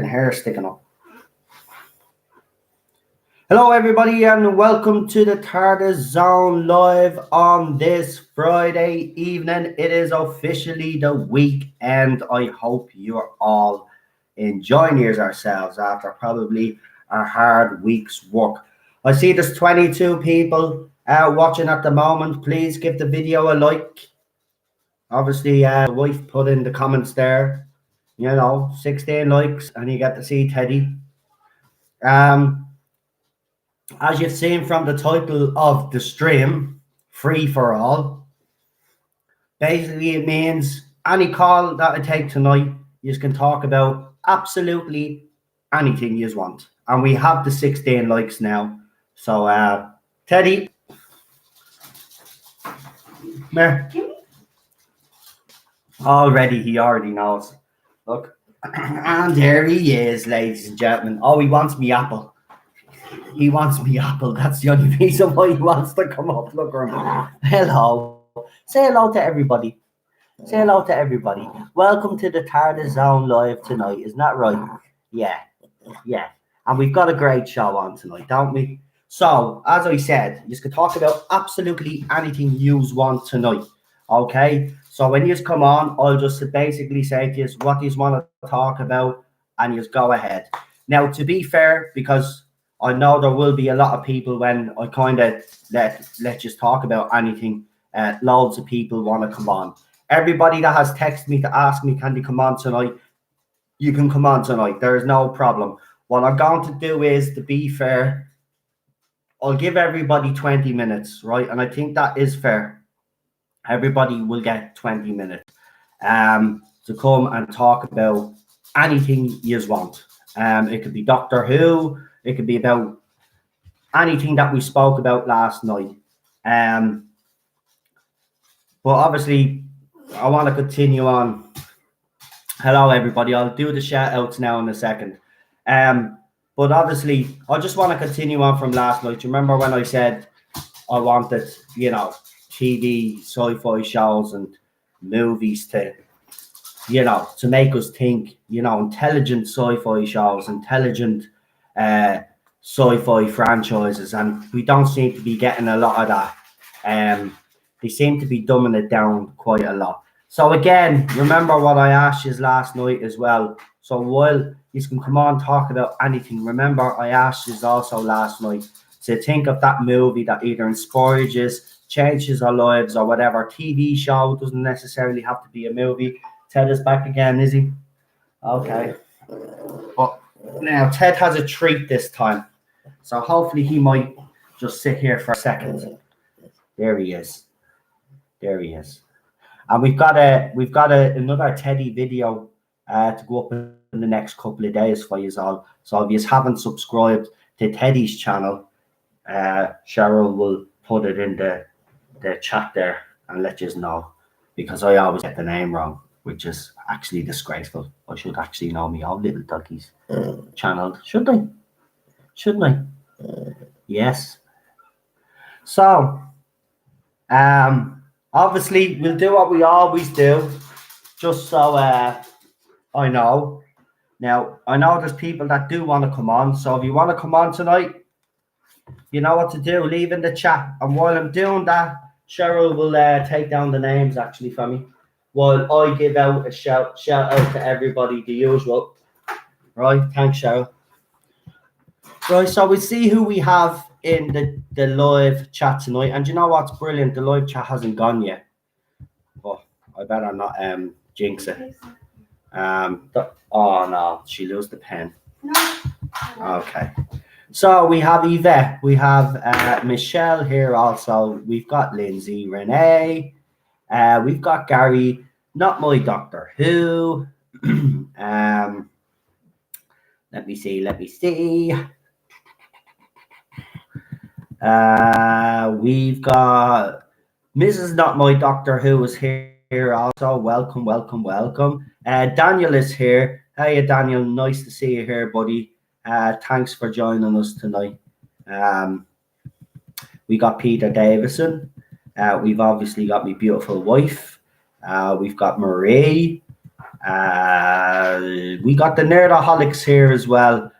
hair sticking up. Hello, everybody, and welcome to the Tardis Zone live on this Friday evening. It is officially the weekend. I hope you are all enjoying yourselves after probably a hard week's work. I see there's 22 people watching at the moment. Please give the video a like. Obviously, the wife put in the comments there, 16 likes, and you get to see Teddy. As you've seen from the title of the stream, free for all, basically it means any call that I take tonight, you can talk about absolutely anything you want. And we have the 16 likes now. So, Teddy, he already knows. Look, and there he is, ladies and gentlemen. Oh, he wants me apple. He wants me apple. That's the only reason why he wants to come up. Look around. Hello. Say hello to everybody. Say hello to everybody. Welcome to the Tardis Zone live tonight. Isn't that right? Yeah. Yeah. And we've got a great show on tonight, don't we? So, as I said, you can talk about absolutely anything you want tonight. Okay? So when you come on, I'll just basically say to you what you want to talk about, and you just go ahead. Now, to be fair, because I know there will be a lot of people when I kind of let just talk about anything. Loads of people want to come on. Everybody that has texted me to ask me, can you come on tonight? You can come on tonight. There is no problem. What I'm going to do is, to be fair, I'll give everybody 20 minutes, right? And I think that is fair. Everybody will get 20 minutes to come and talk about anything you want. It could be Doctor Who. It could be about anything that we spoke about last night. But obviously, I want to continue on. Hello, everybody. I'll do the shout outs now in a second. But obviously, I just want to continue on from last night. Do you remember when I said I wanted, TV, sci-fi shows and movies to make us think, intelligent sci-fi shows, intelligent sci-fi franchises, and we don't seem to be getting a lot of that. They seem to be dumbing it down quite a lot. So again, remember what I asked you last night as well. So while you can come on talk about anything, remember I asked you also last night to think of that movie that either inspired you, changes our lives, or whatever. TV show doesn't necessarily have to be a movie. Ted is back again, is he? Okay. But now Ted has a treat this time, so hopefully he might just sit here for a second. There he is. There he is. And we've got another Teddy video to go up in the next couple of days for you all. So if you haven't subscribed to Teddy's channel, Cheryl will put it in the chat there and let you know, because I always get the name wrong, which is actually disgraceful. I should actually know me own little duckies channel, shouldn't I? Yes. So, obviously we'll do what we always do, just so I know. Now, I know there's people that do want to come on, so if you want to come on tonight, you know what to do. Leave in the chat. And while I'm doing that, Cheryl will take down the names actually for me, while I give out a shout out to everybody, the usual. Right, thanks, Cheryl. Right, so we see who we have in the live chat tonight. And you know what's brilliant? The live chat hasn't gone yet. Oh, I better not jinx it. Oh no, she lost the pen. No. Okay. So we have Yvette, we have Michelle here also. We've got Lindsay, Renee, we've got Gary, not my Doctor Who. Let me see. We've got Mrs. Not My Doctor Who is here also. Welcome. Daniel is here. Hey, Daniel, nice to see you here, buddy. Thanks for joining us tonight. We got Peter Davison. We've obviously got my beautiful wife. We've got Marie. We got the Nerdaholics here as well.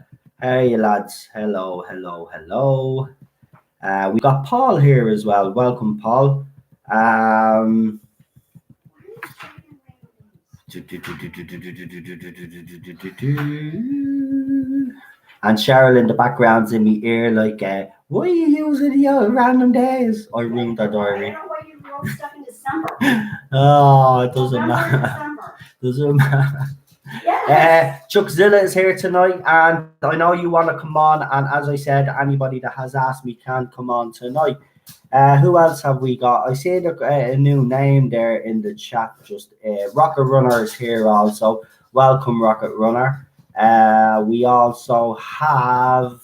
Hey lads, hello. We got Paul here as well. Welcome, Paul. And Cheryl in the background's in my ear like, why are you using your random days? I ruined her diary. I don't know why you wrote stuff in December. Oh, it doesn't matter. Doesn't matter. Yes. Chuckzilla is here tonight, and I know you want to come on. And as I said, anybody that has asked me can come on tonight. Who else have we got? I see a new name there in the chat. Just Rocket Runner is here also. Welcome, Rocket Runner. We also have.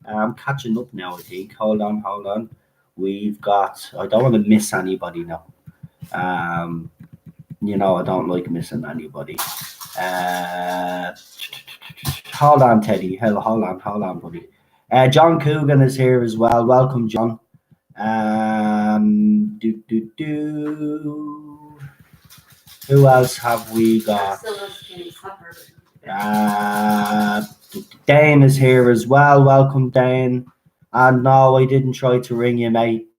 I'm catching up now, I think. Hold on. We've got. I don't want to miss anybody now. You know, I don't like missing anybody. Hold on, Teddy. Hold on, buddy. John Coogan is here as well. Welcome, John. Who else have we got? Dane is here as well. Welcome, Dane. And no, I didn't try to ring you, mate.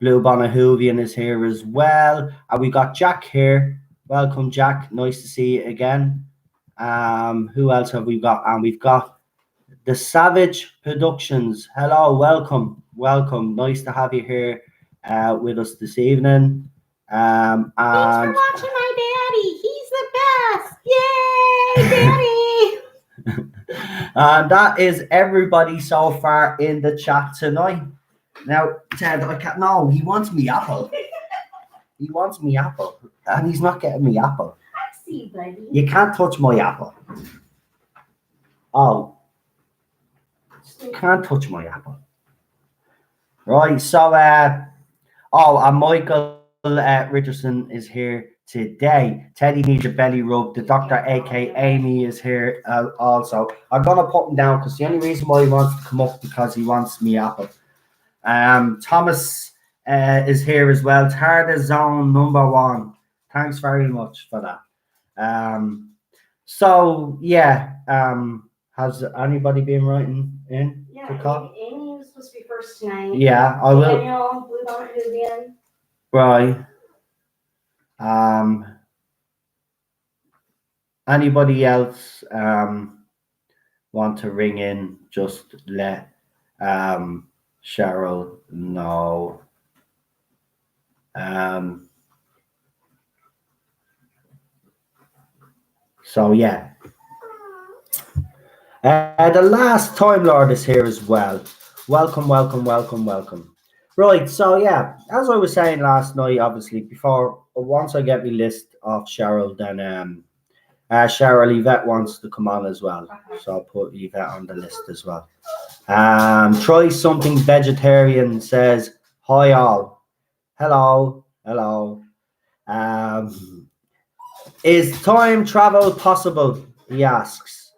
Blue Bonahuvian is here as well. And we got Jack here. Welcome, Jack. Nice to see you again. Who else have we got? And we've got the Savage Productions. Hello, welcome. Nice to have you here with us this evening. Thanks for watching my daddy. He's the best. Yay, daddy. And that is everybody so far in the chat tonight. Now, Ted, I can't. No, he wants me apple. He wants me apple, and he's not getting me apple. I see, buddy. You can't touch my apple. Oh, you can't touch my apple. Right. So, and Michael Richardson is here today. Teddy needs a belly rub. The doctor, aka Amy, is here also. I'm gonna put him down because the only reason why he wants to come up because he wants me apple. Thomas is here as well. Tardis Zone #1. Thanks very much for that. So yeah, has anybody been writing in? Yeah, Amy was supposed to be first tonight. Yeah, I will. Daniel, Blue Bonahuvian. Right. Anybody else want to ring in? Just let Cheryl know. So yeah. The last Time Lord is here as well. Welcome. Right, so yeah, as I was saying last night, obviously, once I get my list of Cheryl, then Cheryl Yvette wants to come on as well. So I'll put Yvette on the list as well. Try Something Vegetarian says, hi all. Hello. Is time travel possible? He asks.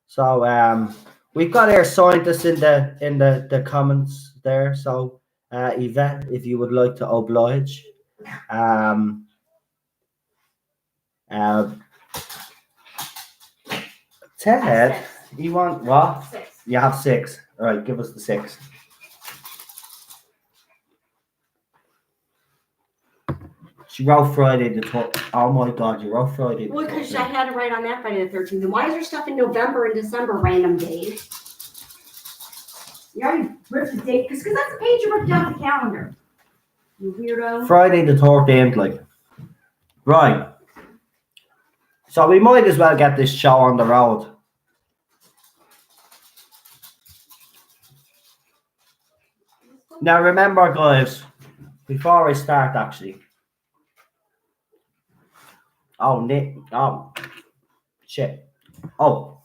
So we've got our scientists in the comments there. So Yvette, if you would like to oblige. Ted, you want what? 6. You have 6. All right, give us the 6. She wrote Friday the 12th. Oh my God, you wrote Friday. Well, because I had to write on that Friday the 13th. And why is there stuff in November and December random days? You already ripped the date because that's the page you ripped out the calendar. You weirdo. Friday the 13th, like. Right. So we might as well get this show on the road. Now remember, guys, before I start, actually. Oh, Nick. Oh, shit. Oh.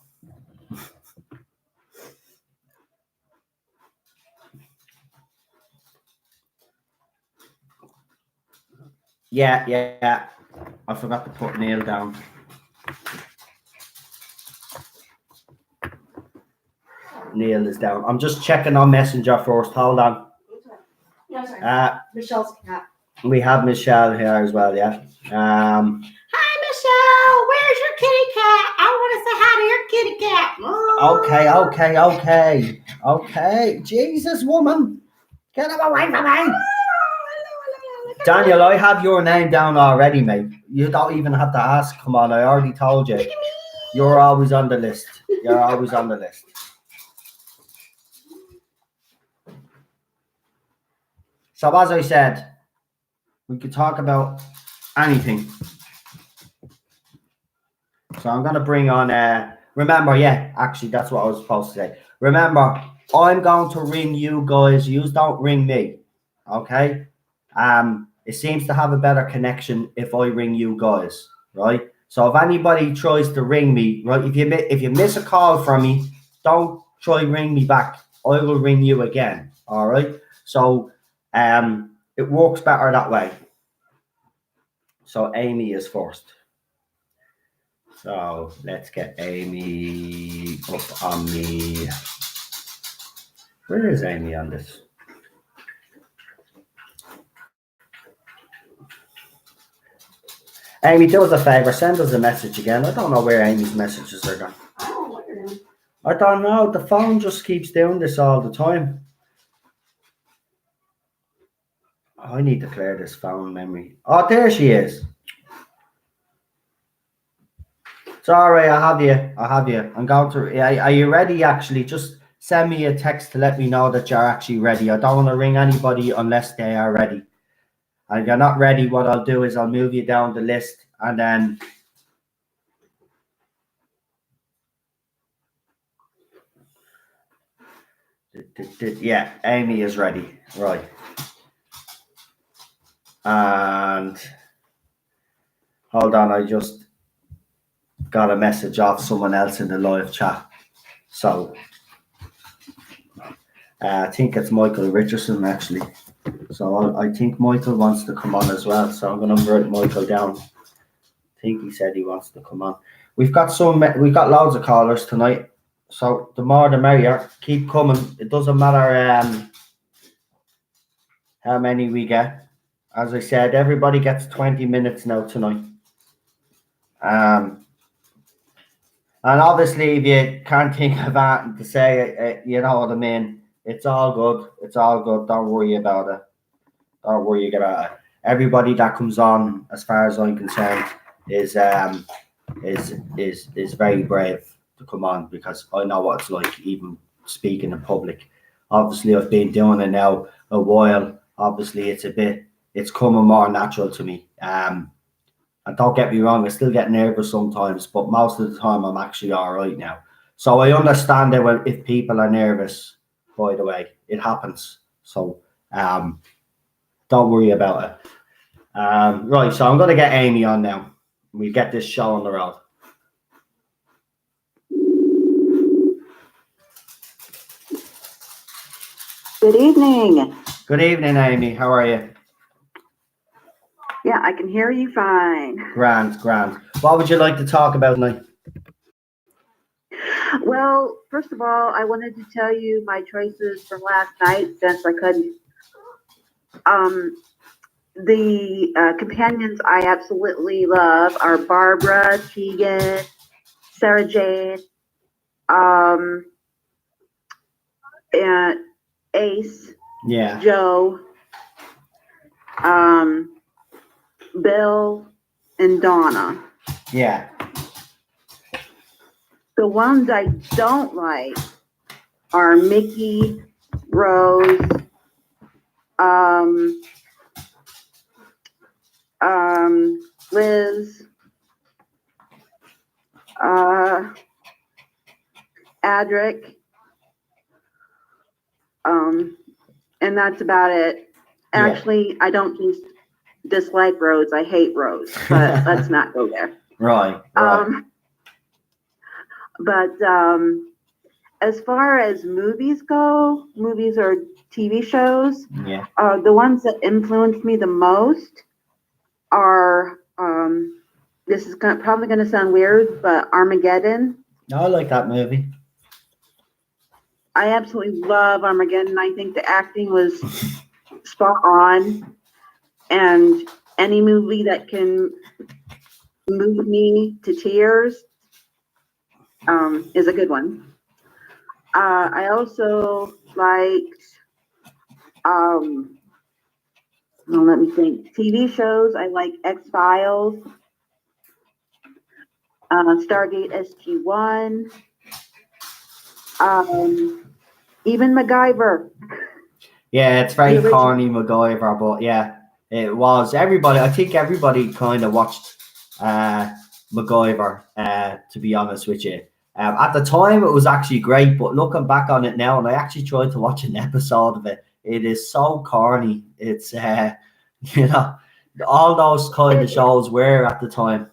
Yeah. I forgot to put Neil down. Neil is down. I'm just checking on Messenger first. Hold on. No, sorry. Michelle's cat. We have Michelle here as well, yeah. Hi, Michelle. Where's your kitty cat? I want to say hi to your kitty cat. Okay. Jesus, woman. Get him away from me. Daniel, I have your name down already, mate. You don't even have to ask. Come on, I already told you. You're always on the list. You're always on the list. So as I said, we could talk about anything. So I'm going to bring on, remember, actually, that's what I was supposed to say. Remember, I'm going to ring you guys. You don't ring me, okay? It seems to have a better connection if I ring you guys, right? So if anybody tries to ring me, right, if you miss a call from me, don't try ring me back. I will ring you again, all right? So it works better that way. So Amy is first. So let's get Amy up on me. Where is Amy on this? Amy, do us a favor, send us a message again. I don't know where Amy's messages are gone. I don't know. The phone just keeps doing this all the time. Oh, I need to clear this phone memory. Oh, there she is. Sorry, I have you. I'm going to. Are you ready? Actually, just send me a text to let me know that you're actually ready. I don't want to ring anybody unless they are ready. And if you're not ready, what I'll do is I'll move you down the list and then. Yeah, Amy is ready. Right. And hold on, I just got a message off someone else in the live chat. So I think it's Michael Richardson actually. So I think Michael wants to come on as well. So I'm going to invite Michael down. I think he said he wants to come on. We've got loads of callers tonight. So the more the merrier. Keep coming. It doesn't matter how many we get. As I said, everybody gets 20 minutes now tonight. And obviously, if you can't think of that to say, you know what I mean. It's all good. It's all good. Don't worry about it. Don't worry about it. Everybody that comes on, as far as I'm concerned, is very brave to come on because I know what it's like, even speaking in public. Obviously, I've been doing it now a while. Obviously, it's coming more natural to me. And don't get me wrong, I still get nervous sometimes, but most of the time I'm actually all right now. So I understand that if people are nervous, by the way, it happens. So don't worry about it. Right, so I'm going to get Amy on now. We get this show on the road. Good evening. Good evening, Amy. How are you? Yeah, I can hear you fine. Grand. What would you like to talk about tonight? Well, first of all, I wanted to tell you my choices from last night since I couldn't. The companions I absolutely love are Barbara, Tegan, Sarah Jane, and Ace, Joe, Bill, and Donna. Yeah. The ones I don't like are Mickey, Rose, Liz, Adric, and that's about it. Yeah. Actually, I don't just dislike Rose, I hate Rose, but let's not go there. Right. But as far as movies go, movies or TV shows, the ones that influenced me the most are, this is probably going to sound weird, but Armageddon. I like that movie. I absolutely love Armageddon. I think the acting was spot on, and any movie that can move me to tears is a good one. I also liked, well, let me think, TV shows. I like X-Files, Stargate SG-1, even MacGyver. Yeah, it's very The original. corny MacGyver, but yeah, it was. I think everybody kind of watched MacGyver, to be honest with you. At the time, it was actually great, but looking back on it now, and I actually tried to watch an episode of it, it is so corny. It's, you know, all those kind of shows were at the time.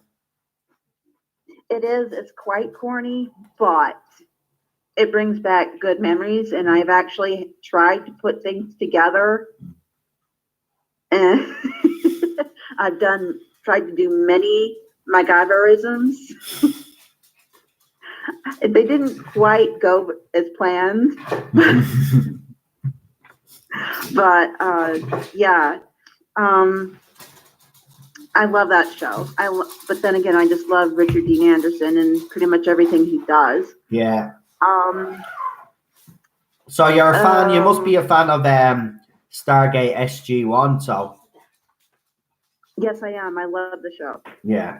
It is. It's quite corny, but it brings back good memories. And I've actually tried to put things together. And I've tried to do many MacGyverisms. They didn't quite go as planned. But yeah. I love that show. But then again, I just love Richard Dean Anderson and pretty much everything he does. Yeah. So you're a fan. You must be a fan of Stargate SG-1. So. Yes, I am. I love the show. Yeah.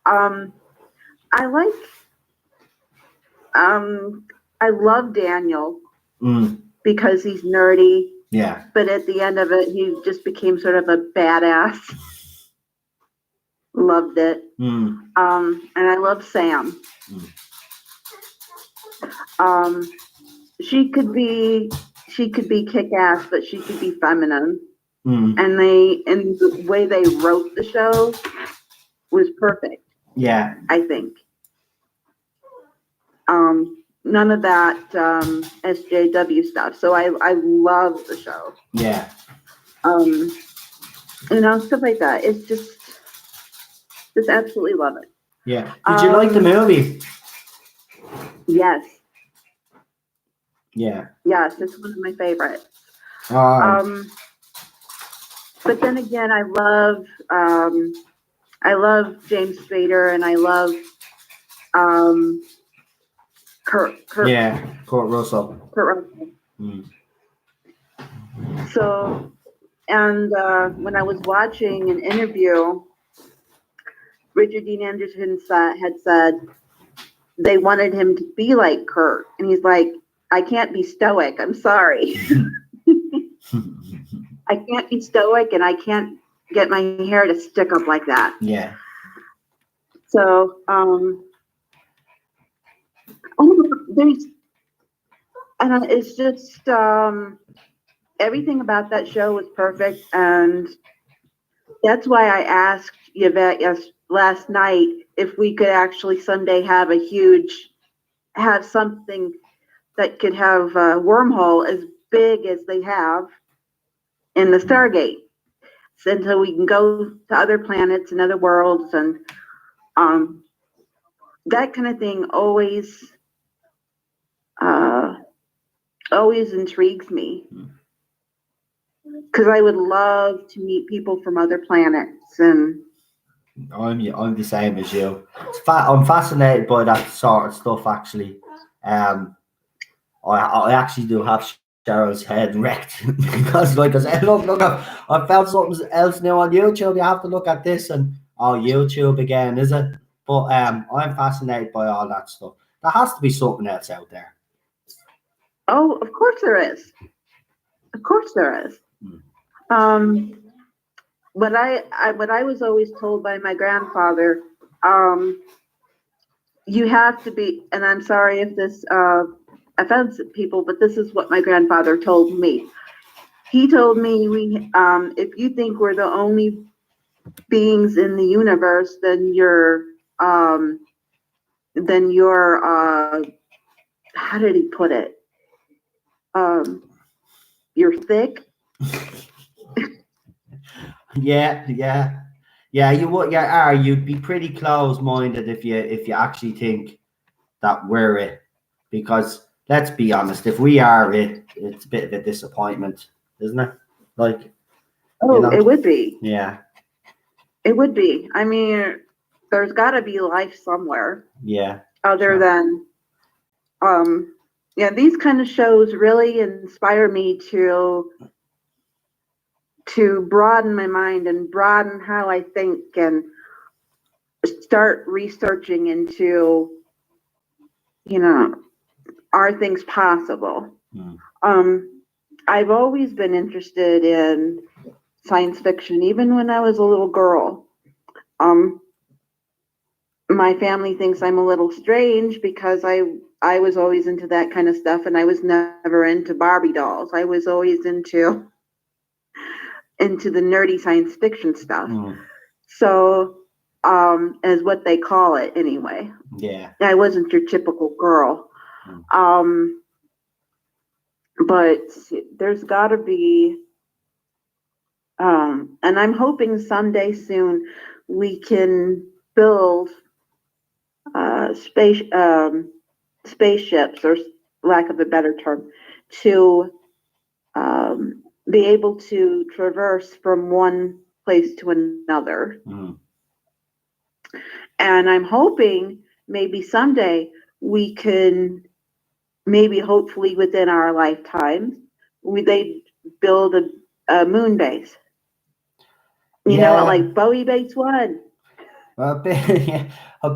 I love Daniel because he's nerdy. Yeah. But at the end of it, he just became sort of a badass. Loved it. And I love Sam. She could be kick-ass, but she could be feminine. And the way they wrote the show was perfect. Yeah. I think. None of that SJW stuff. So I love the show. Yeah. Stuff like that. It's just absolutely love it. Yeah. Did you like the movie? Yes. Yeah. Yes, it's one of my favorites. But then again, I love James Spader, and I love Kurt Russell. So, and when I was watching an interview, Richard Dean Anderson had said they wanted him to be like Kurt, and he's like, I can't be stoic. I'm sorry. I can't be stoic, and I can't get my hair to stick up like that. Yeah. So, it's just everything about that show was perfect, and that's why I asked Yvette last night if we could actually someday have something that could have a wormhole as big as they have in the Stargate, so we can go to other planets and other worlds, and that kind of thing always intrigues me, because I would love to meet people from other planets. And I'm the same as you. I'm fascinated by that sort of stuff, actually. I actually do have Cheryl's head wrecked because, like I said, look, I found something else new on YouTube. You have to look at this, and YouTube again, is it? But I'm fascinated by all that stuff. There has to be something else out there. Oh, of course there is. Of course there is. What I was always told by my grandfather, you have to be, and I'm sorry if this offends people, but this is what my grandfather told me. He told me, if you think we're the only beings in the universe, then you're how did he put it? You're thick. Yeah. You would. Yeah, you'd be pretty close-minded if you actually think that we're it, because let's be honest, if we are it, it's a bit of a disappointment, isn't it? Like, Oh, it would be. Yeah. It would be. I mean, there's got to be life somewhere. Yeah. Other than, yeah, these kind of shows really inspire me to broaden my mind and broaden how I think and start researching into, are things possible? I've always been interested in science fiction, even when I was a little girl. My family thinks I'm a little strange because I was always into that kind of stuff, and I was never into Barbie dolls. I was always into the nerdy science fiction stuff. So, as what they call it anyway. Yeah. I wasn't your typical girl. But there's got to be, and I'm hoping someday soon we can build spaceships, or lack of a better term, to be able to traverse from one place to another. And I'm hoping maybe someday we can, maybe hopefully within our lifetime, they build a moon base. You know, like Bowie Base 1. Well,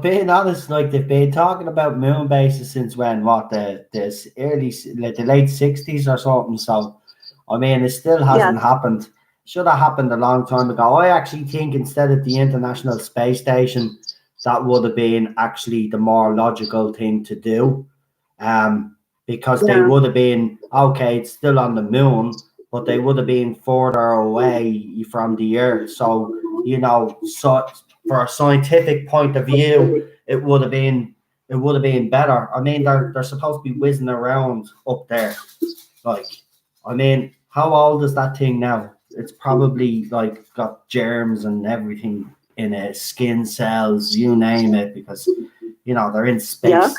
being honest, like they've been talking about moon bases since when? What, the late 60s or something. So, I mean, it still hasn't happened. Should have happened a long time ago. I actually think instead of the International Space Station, that would have been actually the more logical thing to do. Because they would have been, okay, it's still on the moon, but they would have been further away from the Earth. So, so for a scientific point of view, it would have been better. I mean, they're supposed to be whizzing around up there. Like, I mean, how old is that thing now? It's probably like got germs and everything in it, skin cells, you name it, because they're in space.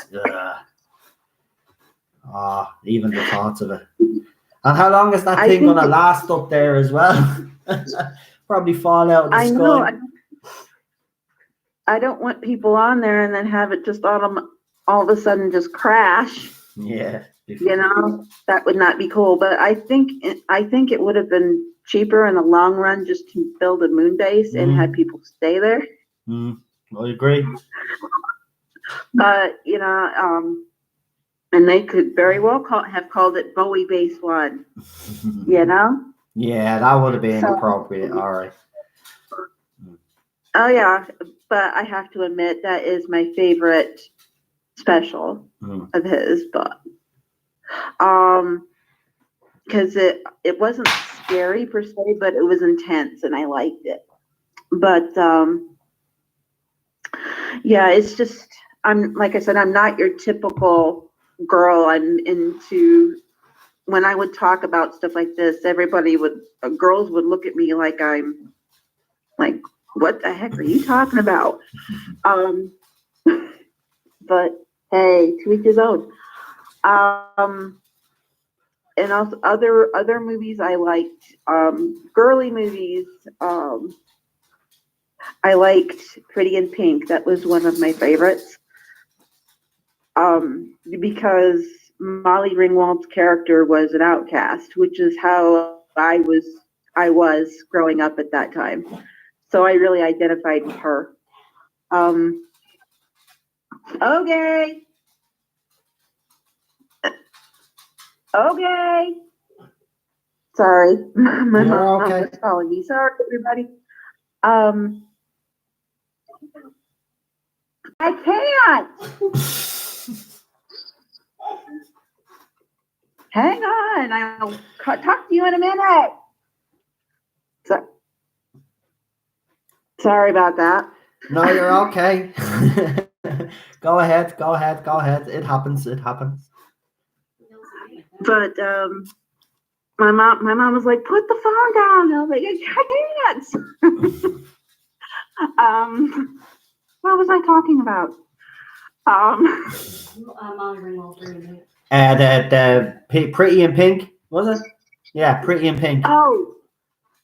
Even the thoughts of it. And how long is that thing gonna last up there as well? Probably fall out of the sky. Know. I don't want people on there and then have it just all of a sudden just crash. Yeah. That would not be cool. But I think it would have been cheaper in the long run just to build a moon base and have people stay there. I agree. But and they could very well have called it Bowie Base 1. Yeah, that would have been appropriate. All right. Oh yeah, but I have to admit that is my favorite special of his, but because it wasn't scary per se, but it was intense and I liked it. But yeah, it's just, like I said, I'm not your typical girl. I'm into, when I would talk about stuff like this, girls would look at me like I'm like, what the heck are you talking about? But hey, to each his own. And also other movies I liked, girly movies. I liked Pretty in Pink. That was one of my favorites. Because Molly Ringwald's character was an outcast, which is how I was growing up at that time. So I really identified with her. Okay. Sorry, my mom was calling me. Sorry, everybody. I can't. Hang on, I'll talk to you in a minute. Sorry about that. No, you're okay. Go ahead. It happens. But my mom was like, "Put the phone down." I was like, "I can't." What was I talking about? The Pretty in Pink, was it? Yeah, Pretty in Pink. Oh,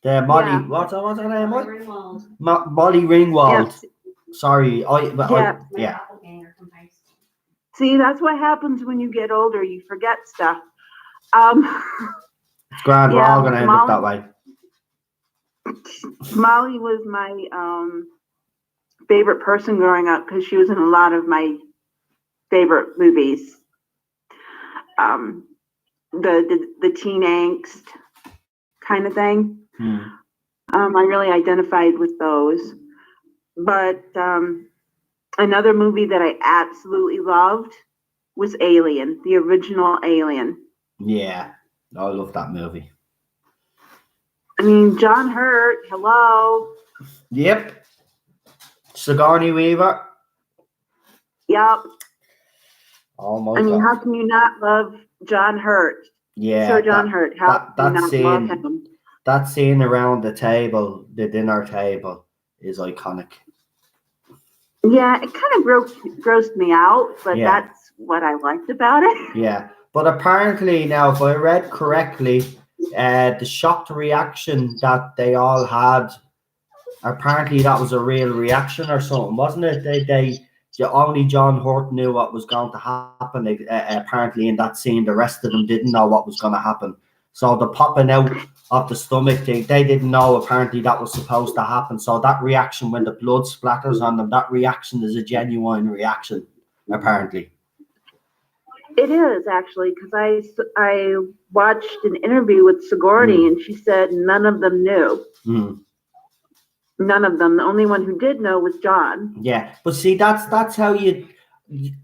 The Molly, Yeah. what's her name? What? Ringwald. Molly Ringwald. Yes. Sorry, Yeah. My yeah. doppelganger sometimes. See, that's what happens when you get older. You forget stuff. It's grand. We're Yeah, all gonna end up that way. Molly was my favorite person growing up because she was in a lot of my favorite movies. The teen angst kind of thing. I really identified with those. But another movie that I absolutely loved was Alien, the original Alien. Yeah, I love that movie. I mean, John Hurt, hello. Yep. Sigourney Weaver. Yep. Oh my I mean, God. how can you not love John Hurt? Yeah. Sir John Hurt, how can you not love him? That scene around the table, the dinner table, is iconic. Yeah, it kind of grossed me out, but Yeah. that's what I liked about it. Yeah. But apparently now, if I read correctly, the shocked reaction that they all had, apparently that was a real reaction or something, wasn't it? Only John Hurt knew what was going to happen. Apparently in that scene, the rest of them didn't know what was going to happen. So the popping out of the stomach, they didn't know apparently that was supposed to happen. So that reaction, when the blood splatters on them, that reaction is a genuine reaction, apparently. It is actually, because I watched an interview with Sigourney and she said none of them knew. None of them. The only one who did know was John. Yeah, but see, that's how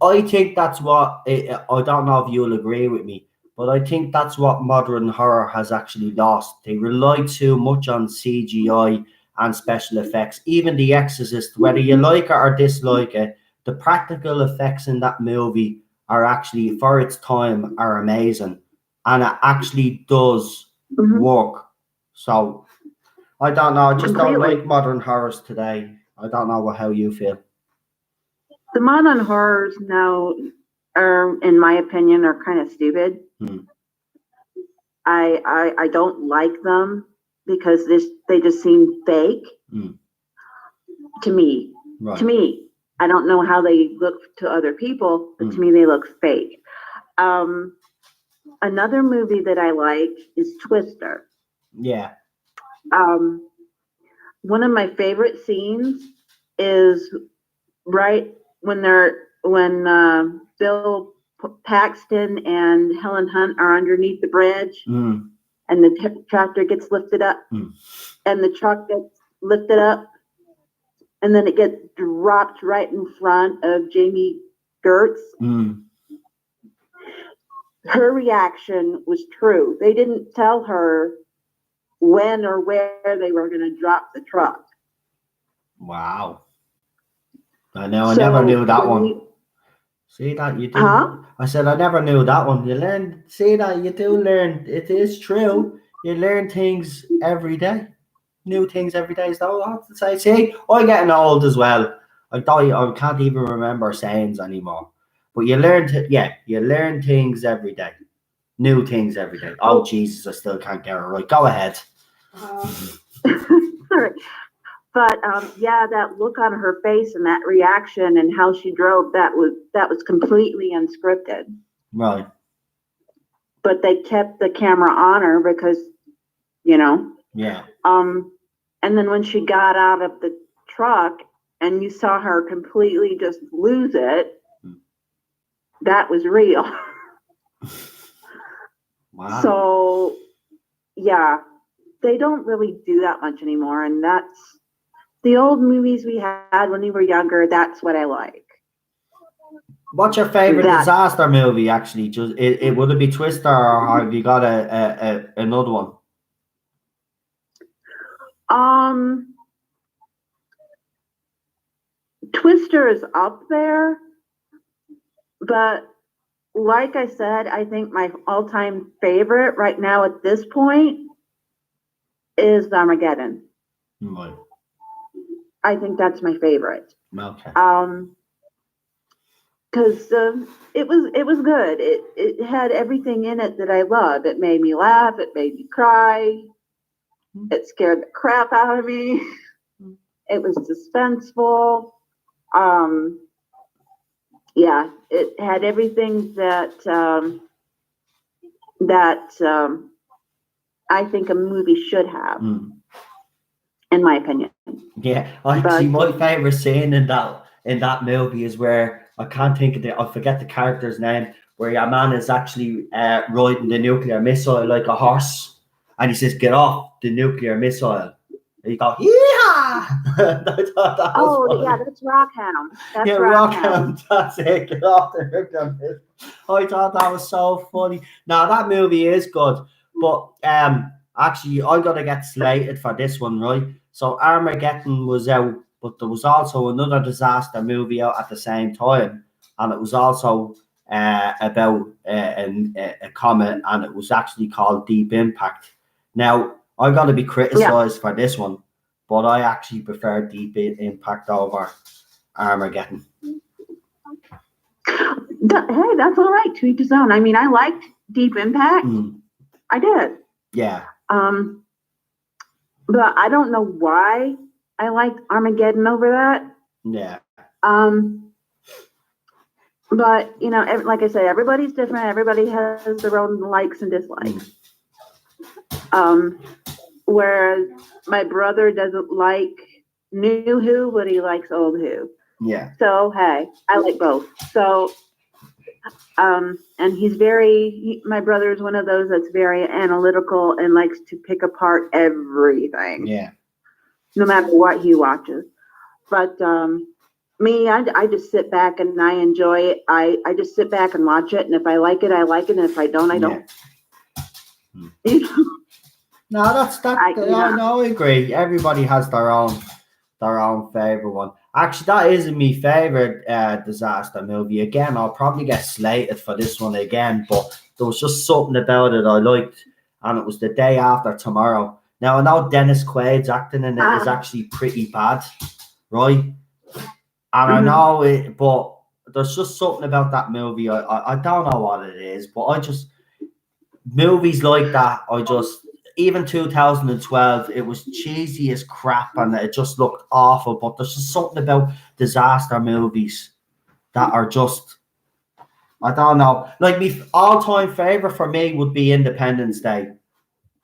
I think that's what, I don't know if you'll agree with me, but I think that's what modern horror has actually lost. They rely too much on CGI and special effects. Even The Exorcist, whether you like it or dislike it, the practical effects in that movie are actually, for its time, are amazing. And it actually does work. So, I don't know. I just don't like modern horrors today. I don't know how you feel. The modern horrors now are, in my opinion, are kind of stupid. I don't like them because they just seem fake to me. Right. To me, I don't know how they look to other people, but to me they look fake. Another movie that I like is Twister. Yeah. One of my favorite scenes is right when Bill Paxton and Helen Hunt are underneath the bridge, and the tractor gets lifted up, and the truck gets lifted up, and then it gets dropped right in front of Jamie Gertz. Her reaction was true. They didn't tell her when or where they were going to drop the truck. Wow. I know. I never knew that one. See that you do. Huh? I said I never knew that one. You learn. See that you do learn. It is true. You learn things every day. New things every day. Is that what I have to say? See, I'm getting old as well. I can't even remember sayings anymore. But you learn you learn things every day. New things every day. Oh Jesus, I still can't get it right. Go ahead. But yeah, that look on her face and that reaction and how she drove, that was completely unscripted. Right. But they kept the camera on her because, you know. Yeah. And then when she got out of the truck and you saw her completely just lose it, that was real. Wow. So, yeah, they don't really do that much anymore. And that's the old movies we had when we were younger. That's what I like. What's your favorite disaster movie? Actually, just it would it be Twister, or have you got another one? Twister is up there, but like I said, I think my all-time favorite right now at this point is Armageddon. Right. I think that's my favorite. Okay. Because it was good. It had everything in it that I love. It made me laugh. It made me cry. It scared the crap out of me. It was suspenseful. Yeah, it had everything that I think a movie should have, in my opinion. Yeah, actually, my favorite scene in that movie is where I can't think of I forget the character's name, where your man is actually riding the nuclear missile like a horse, and he says, "Get off the nuclear missile." And you go, "Yeah!" That's Rockham. That's Rockham. That's it. Get off the nuclear missile. I thought that was so funny. Now that movie is good, but actually, I gotta get slated for this one, right? So Armageddon was out, but there was also another disaster movie out at the same time, and it was also about a comet, and it was actually called Deep Impact. Now, I got to be criticised for this one, but I actually prefer Deep Impact over Armageddon. Hey, that's all right. To each his own. I mean, I liked Deep Impact. I did. Yeah. But I don't know why I liked Armageddon over that. Yeah. But like I say, everybody's different. Everybody has their own likes and dislikes. Whereas my brother doesn't like new Who, but he likes old Who. Yeah. So hey, I like both. So, and he's my brother is one of those that's very analytical and likes to pick apart everything. Yeah. No matter what he watches. But me, I just sit back and I enjoy it. I just sit back and watch it, and if I like it, I like it, and if I don't, I don't. No, that's that. I agree. Everybody has their own favorite one. Actually, that isn't my favorite disaster movie. Again, I'll probably get slated for this one again, but there was just something about it I liked, and it was The Day After Tomorrow. Now, I know Dennis Quaid's acting in it is actually pretty bad, right? And I know it, but there's just something about that movie. I don't know what it is, but movies like that, even 2012, it was cheesy as crap and it just looked awful. But there's just something about disaster movies that are just, I don't know. Like, my all-time favorite for me would be Independence Day.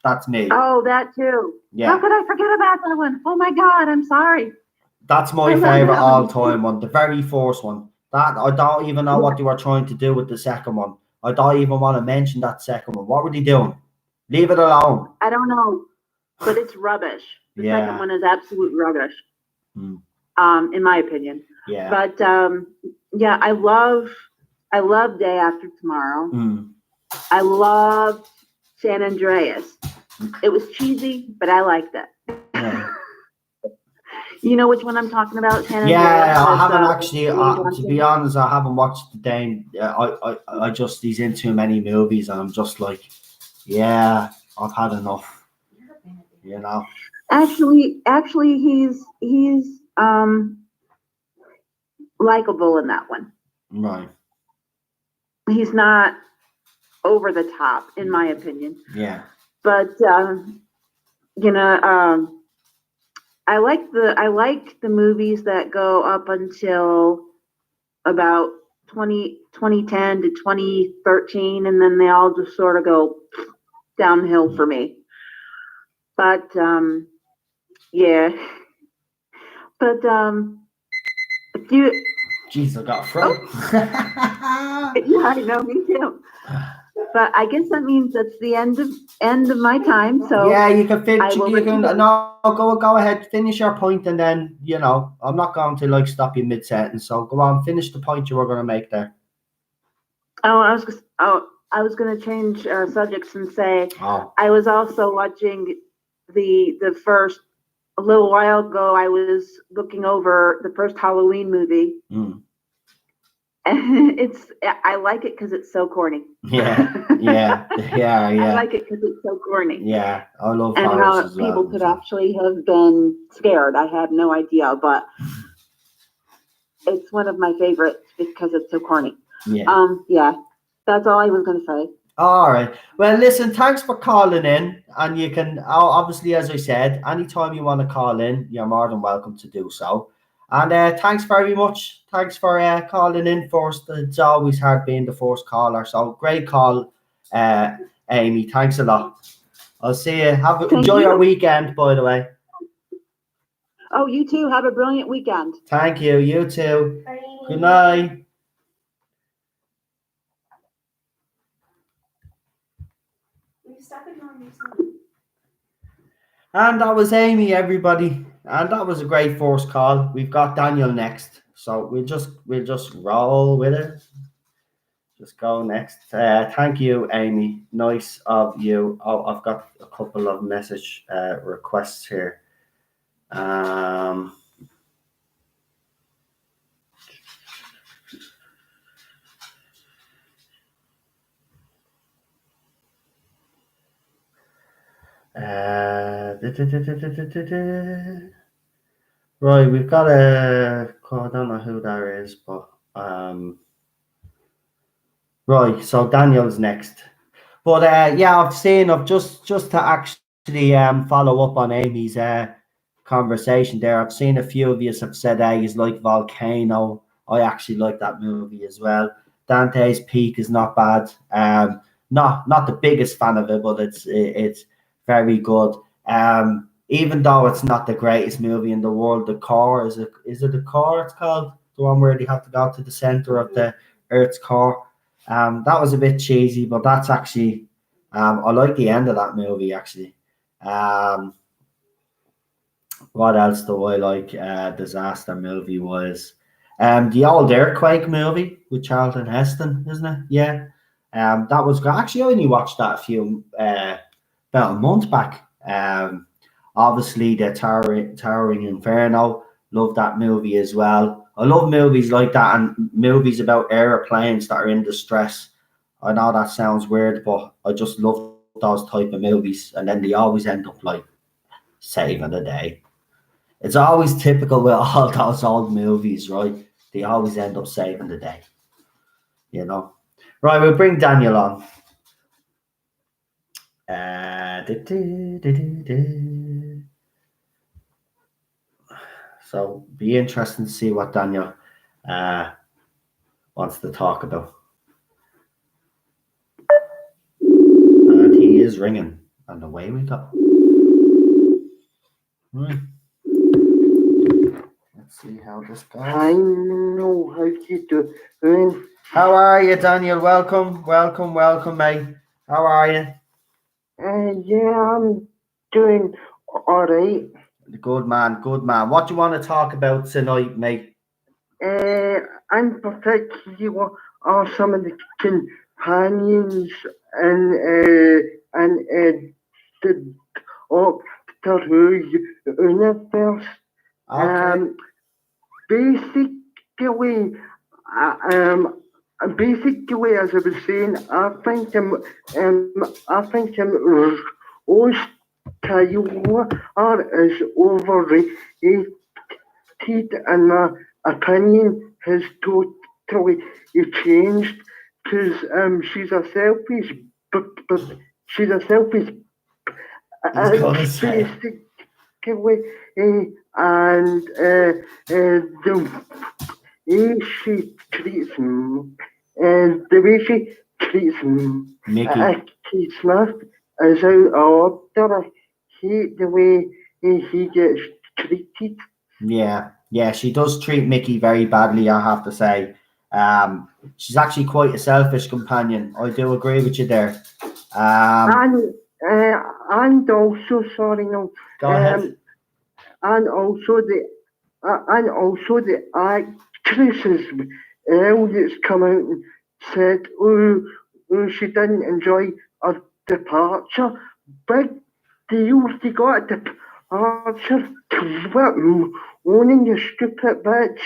That's me. Oh, that too. Yeah. How could I forget about that one? Oh my God, I'm sorry. That's my favorite all-time one, the very first one. That I don't even know what they were trying to do with the second one. I don't even want to mention that second one. What were they doing? Leave it alone. I don't know, but it's rubbish. The second one is absolute rubbish, in my opinion. Yeah. But yeah, I love Day After Tomorrow. I love San Andreas. It was cheesy, but I liked it. Yeah. You know which one I'm talking about, San Andreas? Yeah, I haven't actually. To be honest, I haven't watched the Dane. I just, he's in too many movies, and I'm just like, yeah, I've had enough. You know. Actually, he's likable in that one. Right. He's not over the top, in my opinion. Yeah. But I like the movies that go up until about 2010 to 2013, and then they all just sort of go downhill for me. But yeah. But if you, jeez, I got a throat. yeah, I know, me too. But I guess that means that's the end of my time. So yeah, you can finish. Go ahead, finish your point, and then I'm not going to stop you mid sentence. So go on, finish the point you were going to make there. I was going to change subjects and say I was also watching the first. A little while ago, I was looking over the first Halloween movie. And I like it because it's so corny. Yeah. I like it because it's so corny. Yeah, I love and how people could actually have been scared. I had no idea, but it's one of my favorites because it's so corny. Yeah. Yeah, that's all I was going to say. All right. Well, listen, thanks for calling in. And you can, obviously, as I said, anytime you want to call in, you're more than welcome to do so. And thanks very much. Thanks for calling in first. It's always hard being the first caller. So great call, uh, Amy. Thanks a lot. I'll see you. Enjoy your weekend, by the way. Oh, you too. Have a brilliant weekend. Thank you. You too. Bye. Good night. And that was Amy, everybody. And that was a great first call. We've got Daniel next. So we'll just roll with it. Just go next. Thank you, Amy. Nice of you. Oh, I've got a couple of message requests here. Right, we've got a. I don't know who that is, but right. So Daniel's next, but yeah, I've just to actually follow up on Amy's conversation there. I've seen a few of you have said he's like Volcano. I actually like that movie as well. Dante's Peak is not bad. Not the biggest fan of it, but it's very good. Even though it's not the greatest movie in the world, The Core is it The Core? It's called the one where they have to go to the center of the Earth's core. That was a bit cheesy, but that's actually I like the end of that movie actually. What else do I like? Disaster movie was the old Earthquake movie with Charlton Heston, isn't it? Yeah. That was actually I only watched that a few about a month back. Obviously the Towering Inferno. Love that movie as well. I love movies like that and movies about airplanes that are in distress. I know that sounds weird, but I just love those type of movies. And then they always end up like saving the day. It's always typical with all those old movies, right? They always end up saving the day. You know. Right, we'll bring Daniel on. So be interesting to see what Daniel wants to talk about. And he is ringing, and away we go. Right. Let's see how this goes. I know how you doing. How are you, Daniel? Welcome, mate. How are you? Yeah, I'm doing all right. Good man, good man. What do you want to talk about tonight, mate? I'm particularly are some of the companions and the Doctor universe. Okay. Basically, basically, as I was saying, I think all Taylor is overrated, and my opinion has totally changed because she's a selfish, but she's a selfish. Basically, and the way she treats him, and the way she treats him, Keith Smith is out of order. I hate the way he gets treated. Yeah, she does treat Mickey very badly, I have to say. She's actually quite a selfish companion. I do agree with you there. And also, sorry, no. Go ahead. And also the actresses that's come out and said, oh, she didn't enjoy her departure. Big deal, she got a departure. Quit moaning, you stupid bitch.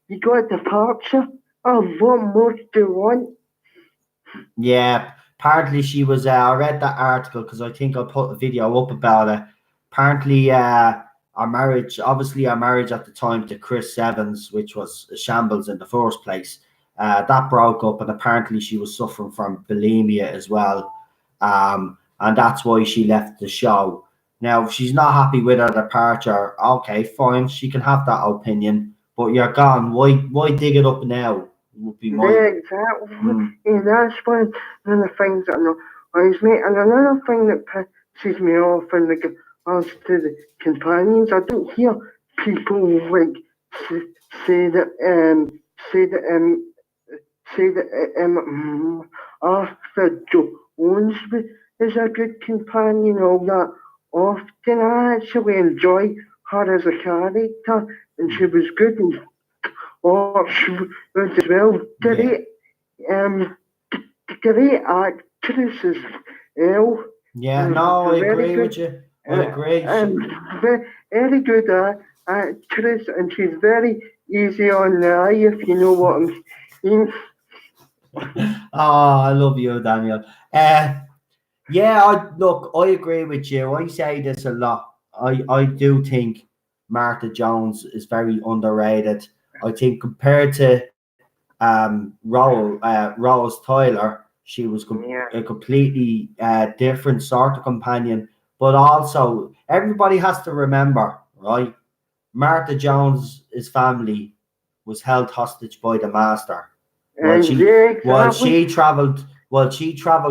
You got a departure. Oh, what more do you want? Yeah, partly she was. I read that article because I think I put a video up about it. Apparently, our marriage at the time to Chris Evans, which was a shambles in the first place, That broke up, and apparently she was suffering from bulimia as well. And that's why she left the show. Now, if she's not happy with her departure, okay, fine, she can have that opinion, but you're gone. Why dig it up now? Would be my. Yeah, exactly. Yeah, that's one of the things that annoys me. And another thing that pisses me off in regards to the companions, I don't hear people like say that say that Arthur Jones is a good companion. All that often, I actually enjoy her as a character, and she was good in Oxford as well. Great actress as well. Yeah, no, I agree good, with you. I agree. Very good actress, and she's very easy on the eye, if you know what I mean. Oh, I love you, Daniel. Yeah, I agree with you. I say this a lot. I do think Martha Jones is very underrated. I think compared to Rose Tyler, she was a completely different sort of companion. But also, everybody has to remember, right? Martha Jones' family was held hostage by the master. She traveled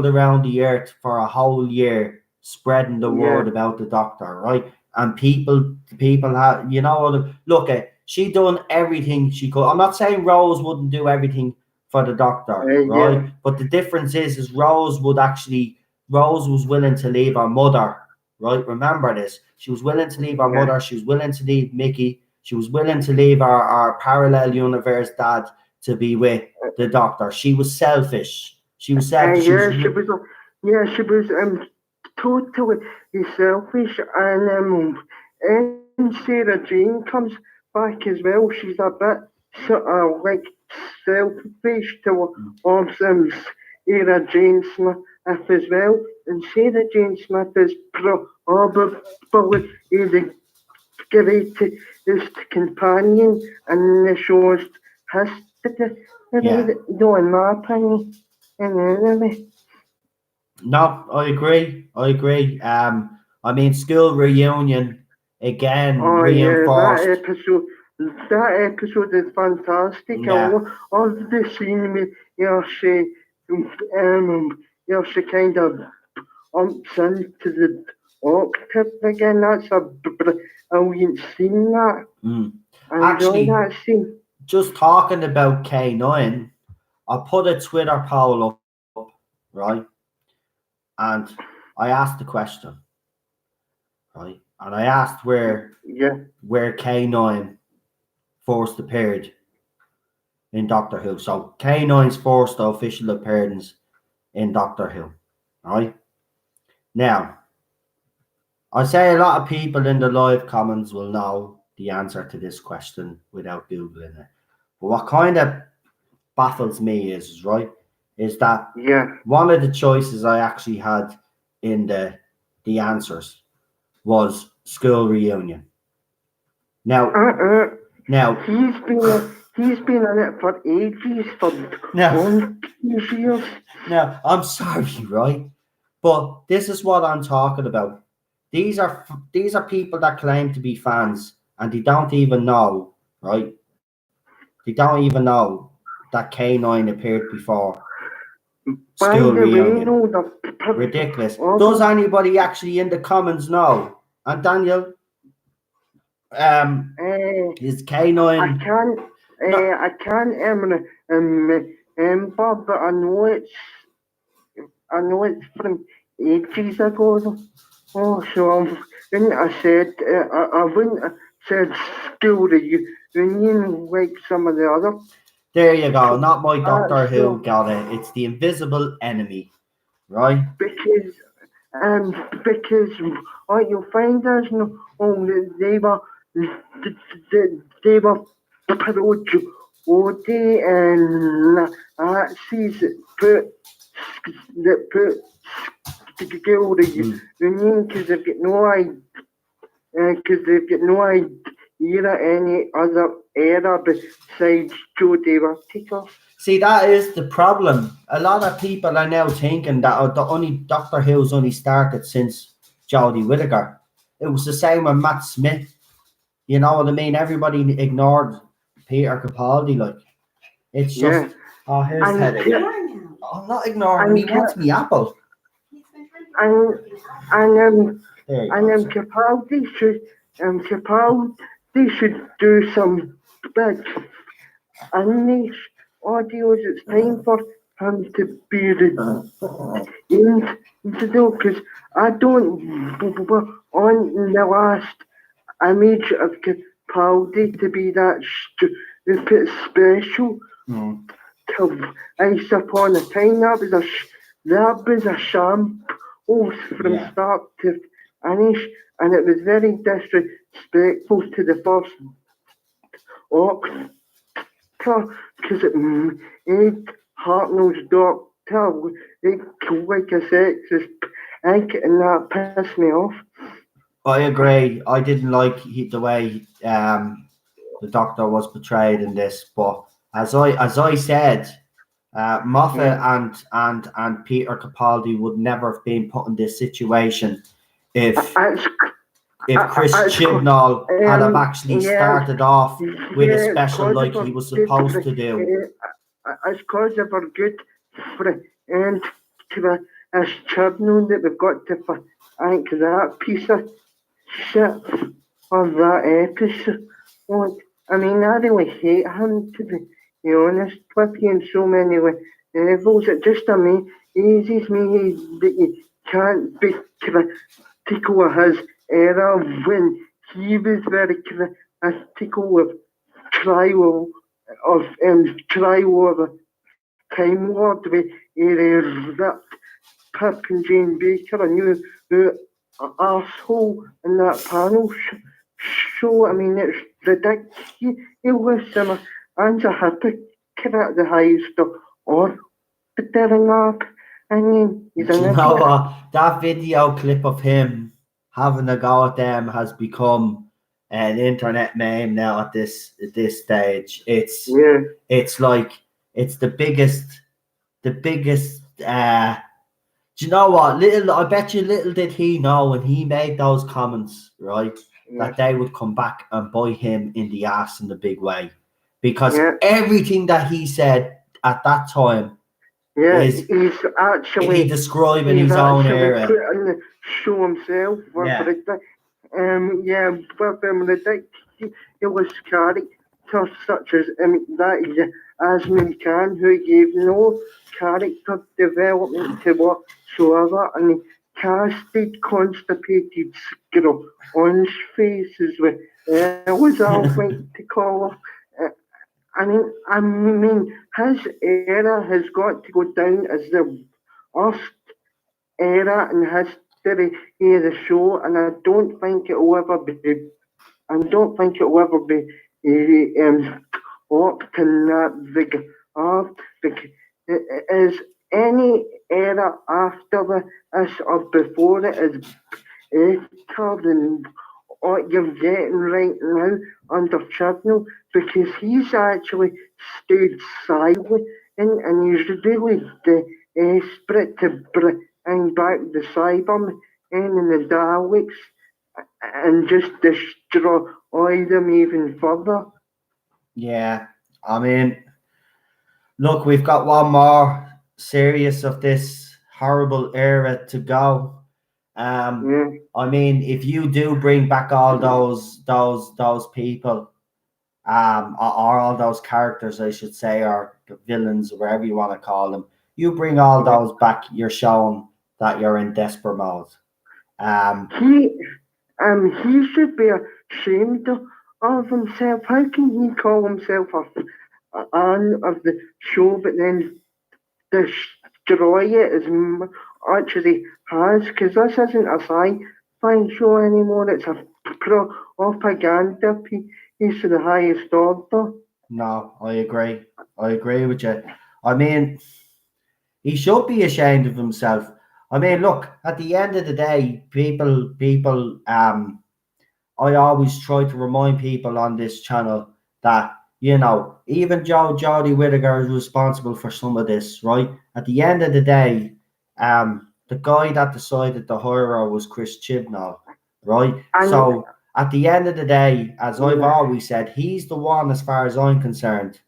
around the earth for a whole year, spreading the word about the doctor, right? And people have, look at, she done everything she could. I'm not saying Rose wouldn't do everything for the doctor, right? But the difference is Rose was willing to leave her mother, right? Remember this. She was willing to leave her mother. She was willing to leave Mickey. She was willing to leave our parallel universe dad to be with the doctor. She was selfish. She was selfish. She was totally selfish, and Sarah Jane comes back as well. She's a bit sort of like selfish towards Sarah Jane Smith as well, and Sarah Jane Smith is probably the greatest companion in the show's history. No, in my opinion. No, I agree. I mean, school reunion again reinforced. That episode is fantastic. Yeah. All the scene where she kind of umps into the octave again. That's a brilliant scene. That I enjoy that scene. Just talking about K9, I put a Twitter poll up, right? And I asked the question, right? And I asked where K9 first appeared in Doctor Who. So K9's first official appearance in Doctor Who, right? Now, I say a lot of people in the live comments will know the answer to this question without Googling it. But what kind of baffles me is that one of the choices I actually had in the answers was school reunion. Now he's been on it for ages, for years. Now I'm sorry, right? But this is what I'm talking about. These are people that claim to be fans, and they don't even know, right? They don't even know that K9 appeared before school reunion. Ridiculous. Does anybody actually in the comments know? And Daniel, is K9? I can't remember, but I know it's from ages ago. Oh, so I wouldn't have said school reunion like some of the other. There you go. Not my Doctor Who got it. It's the invisible enemy, right? Because what you'll find is they were pro-Geordie and Nazis that put school reunion because they've got no idea any other era besides Jodie Whittaker. See, that is the problem. A lot of people are now thinking that the only Doctor Who's only started since Jodie Whittaker. It was the same with Matt Smith. You know what I mean? Everybody ignored Peter Capaldi. Like, it's just, Yeah. oh, here's And Teddy. Ca- I'm not ignoring him. He wants me apple. and and There you and go. Capaldi should do some big niche audios. It's time for him to be redeemed to do, because I don't on the last image of Capaldi to be that stupid special. To Ice Upon a Time, that was a sham from Yeah. start to finish, and it was very disrespectful to the first Doctor, because it made Hartnell's Doctor like a sexist egg, and that pissed me off. I agree. I didn't like the way the Doctor was portrayed in this, but as I said, Moffat and Peter Capaldi would never have been put in this situation if Chris Chibnall had have actually started off with a special like he was supposed to do. It's because of our good friend as Chibnall that we've got to thank that piece of shit of that episode. I mean, I really hate him, to be honest with you, in so many levels. It just amazes me that you can't be critical of his era when he was very critical of trial of Time Lord, with that Pip and Jane Baker, and you arsehole in that panel show. I mean, it's ridiculous, and a hypocrite at the highest order in my opinion. He's Do an you know idiot. what? That video clip of him having a go at them has become an internet meme now at this stage. It's like it's the biggest do you know what? I bet you little did he know when he made those comments, right? That they would come back and bite him in the ass in the big way. Because everything that he said at that time is he's actually describing his own era. put in the show himself. With ridiculous characters such as that is Asmin Khan, who gave no character development to whatsoever, and casted constipated squirrel on his faces with was I like to call her. I mean, his era has got to go down as the worst era in history of the show, and I don't think it will ever be. I don't think it will ever be up to that regard. Is any era after this or before it is better than what you're getting right now under Chibnall, because he's actually stayed silent and he's really desperate to bring back the Cybermen and the Daleks and just destroy them even further. Yeah, I mean, look, we've got one more series of this horrible era to go. I mean, if you do bring back all those people, or all those characters, I should say, or the villains, whatever you want to call them, you bring all those back, you're showing that you're in desperate mode. He should be ashamed of himself. How can he call himself a fan of the show, but then destroy it as much as he has? Because this isn't a sci-fi show anymore. It's a propaganda piece of the highest order. No, I agree. I agree with you. I mean, he should be ashamed of himself. I mean, look, at the end of the day, people, I always try to remind people on this channel that even Jodie Whittaker is responsible for some of this, right? At the end of the day, the guy that decided to hire her was Chris Chibnall, right? So at the end of the day, as I've always said, he's the one, as far as I'm concerned,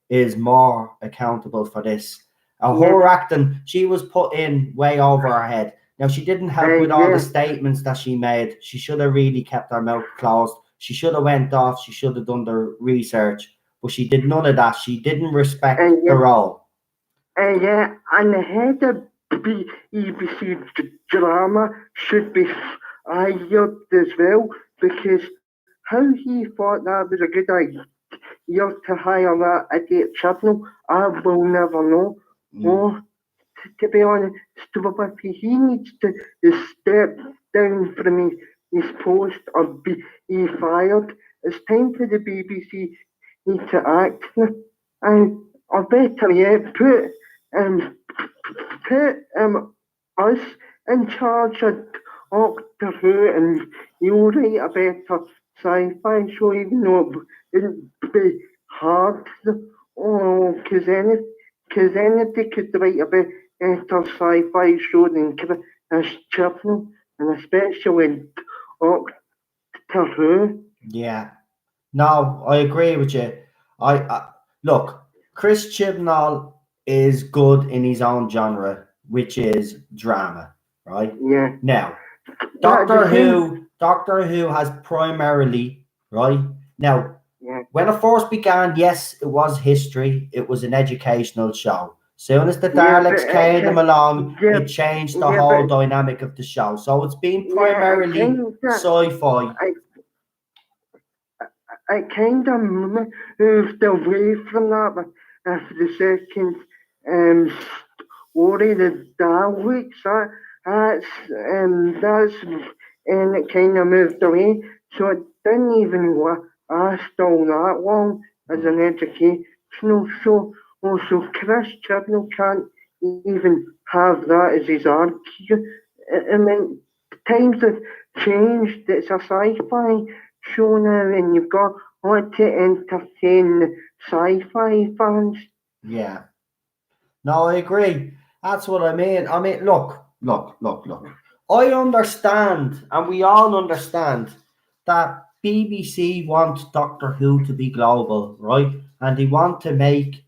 is more accountable for this. Her acting, she was put in way over her head. Now, she didn't help with all the statements that she made. She should have really kept her mouth closed. She should have went off. She should have done the research. But she did none of that. She didn't respect the role. And the head of BBC drama should be fired as well, because how he thought that was a good idea to hire that idiot Chibnall, I will never know. Or, to be honest, he needs to step down from his post or be fired. It's time for the BBC to act. And or better yet, put us in charge of Doctor Who, and you'll write a better sci-fi show, even though it would be hard. Oh, because anybody could write a better sci-fi show than Chris Chibnall, and especially Doctor Who. Yeah. No, I agree with you. I look, Chris Chibnall is good in his own genre, which is drama, right? Yeah. Now, Doctor Who has primarily, right? Now, when it first began, yes, it was history. It was an educational show. Soon as the Daleks came along, it changed the whole dynamic of the show. So it's been primarily sci-fi. I kind of moved away from that after the second story, the Daleks. That's and it kind of moved away. So it didn't even last all that long as an educational show. Also, Chris Chibnall can't even have that as his arc. I mean, times have changed. It's a sci-fi show now, and you've got to entertain sci-fi fans. Yeah. No, I agree. That's what I mean. I mean, look. I understand, and we all understand, that BBC want Doctor Who to be global, right? And they want to make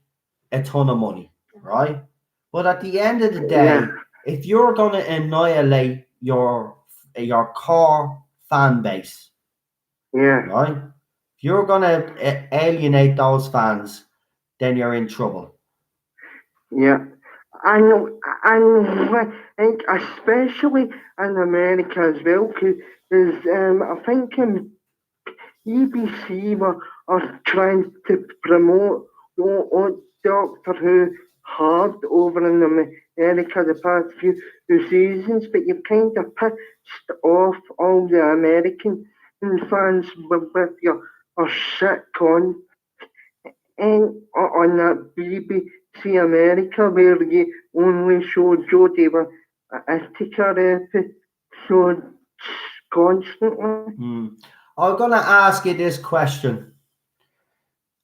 a ton of money, right? But at the end of the day, if you're going to annihilate your core fan base, right? If you're going to alienate those fans, then you're in trouble. Yeah. And like, especially in America as well, because I think BBC are trying to promote Doctor Who hard over in America the past few seasons, but you've kind of pissed off all the American fans with your shit content on that BBC America, where you only show Jodie with Whittaker episodes constantly. I'm going to ask you this question.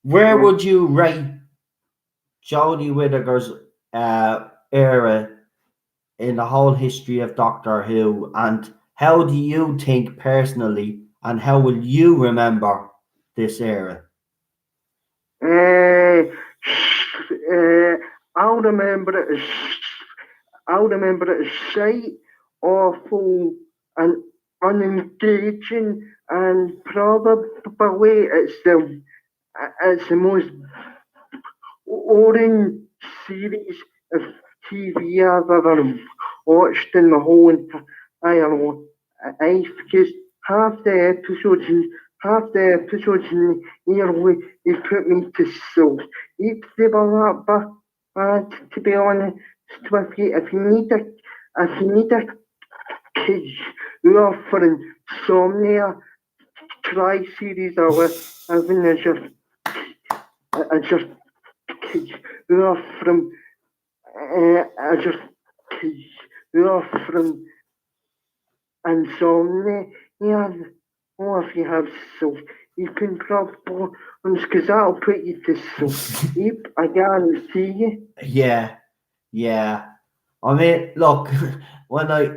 Where would you rate Jodie Whittaker's era in the whole history of Doctor Who, and how do you think personally, and how will you remember this era? I'll remember it as shite, awful, and unengaging, and probably it's the most boring series of TV I've ever watched in my whole entire life, because half the episodes in here he put me to sleep. They were that bad, to be honest with you. If you need a kid who are for insomnia, try series I was having as your kids who are from insomnia. Yeah, or if you have you can drop bombs because that'll put you to sleep. I guarantee you. Yeah. I mean, look, when I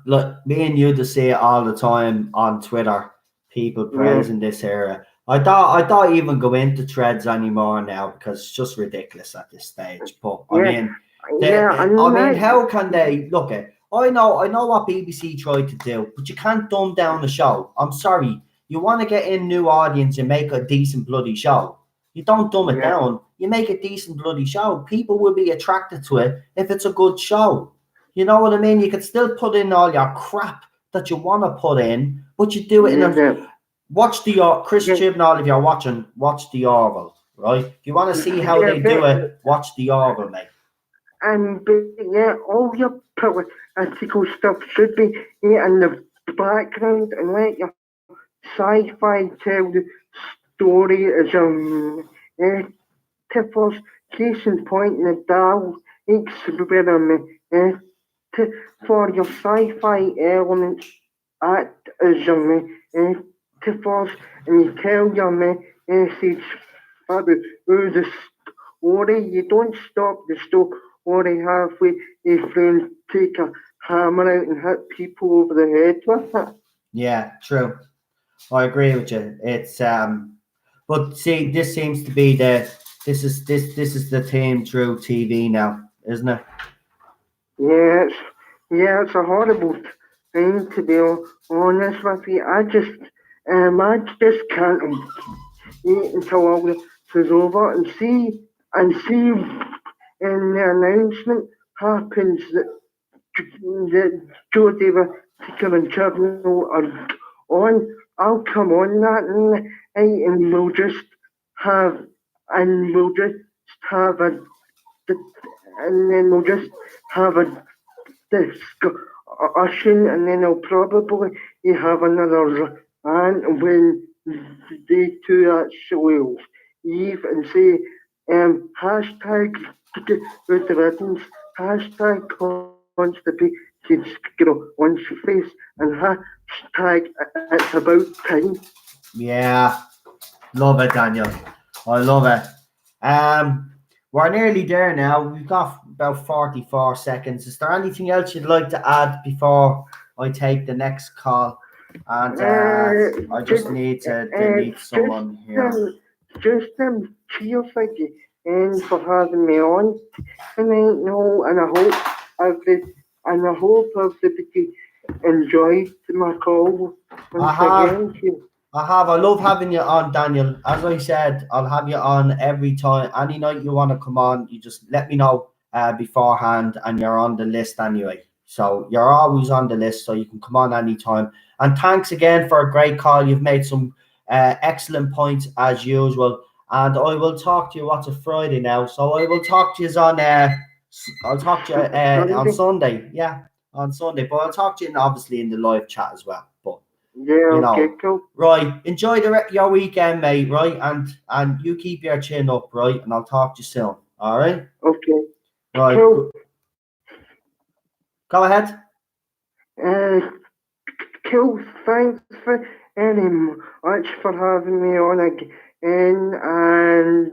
look, me and you just say it all the time on Twitter, people praising this era. I don't even go into threads anymore now because it's just ridiculous at this stage. But I mean, how can they look at? I know what BBC tried to do, but you can't dumb down the show. I'm sorry. You want to get in new audience and make a decent bloody show. You don't dumb it down. You make a decent bloody show. People will be attracted to it if it's a good show. You know what I mean? You can still put in all your crap that you want to put in, but you do it in a... Watch the Chris Chibnall, if you're watching, watch the Orville, right? If you want to see how they do it, watch the Orville, mate. And all your political stuff should be in the background and let your sci-fi tell the story as first case in point in the Dow experiment for your sci-fi elements at as first, and you tell your message for the story. You don't stop the story halfway. If you take a hammer out and hit people over the head with it. Yeah, true. I agree with you. It's but see, this seems to be this is the theme through TV now, isn't it? Yeah, it's a horrible thing to be honest with you. I just can't wait until all this is over and see when the announcement happens that Jodie Whittaker and Chibnall are on. I'll come on that night and we'll just have a discussion, and then I'll probably have another rant when they two actually leave and say hashtag good riddance, hashtag constipated squirrel on face, and hashtag it's about time. Yeah, love it, Daniel. I love it. We're nearly there now. We've got about 44 seconds. Is there anything else you'd like to add before I take the next call? And I just need to delete someone here. Cheers again for having me on tonight. No, and I hope everybody enjoyed my call. I love having you on, Daniel. As I said, I'll have you on every time. Any night you want to come on, you just let me know beforehand, and you're on the list anyway. So you're always on the list, so you can come on anytime. And thanks again for a great call. You've made some excellent points as usual. And I will talk to you. What's a Friday now? So I will talk to you on. I'll talk to you on Sunday. Yeah, on Sunday. But I'll talk to you obviously in the live chat as well. But okay, cool. Right. Enjoy your weekend, mate. Right, and you keep your chin up, right? And I'll talk to you soon. All right. Okay. Right. Cool. Go ahead. Cool. Thanks very much for having me on again, and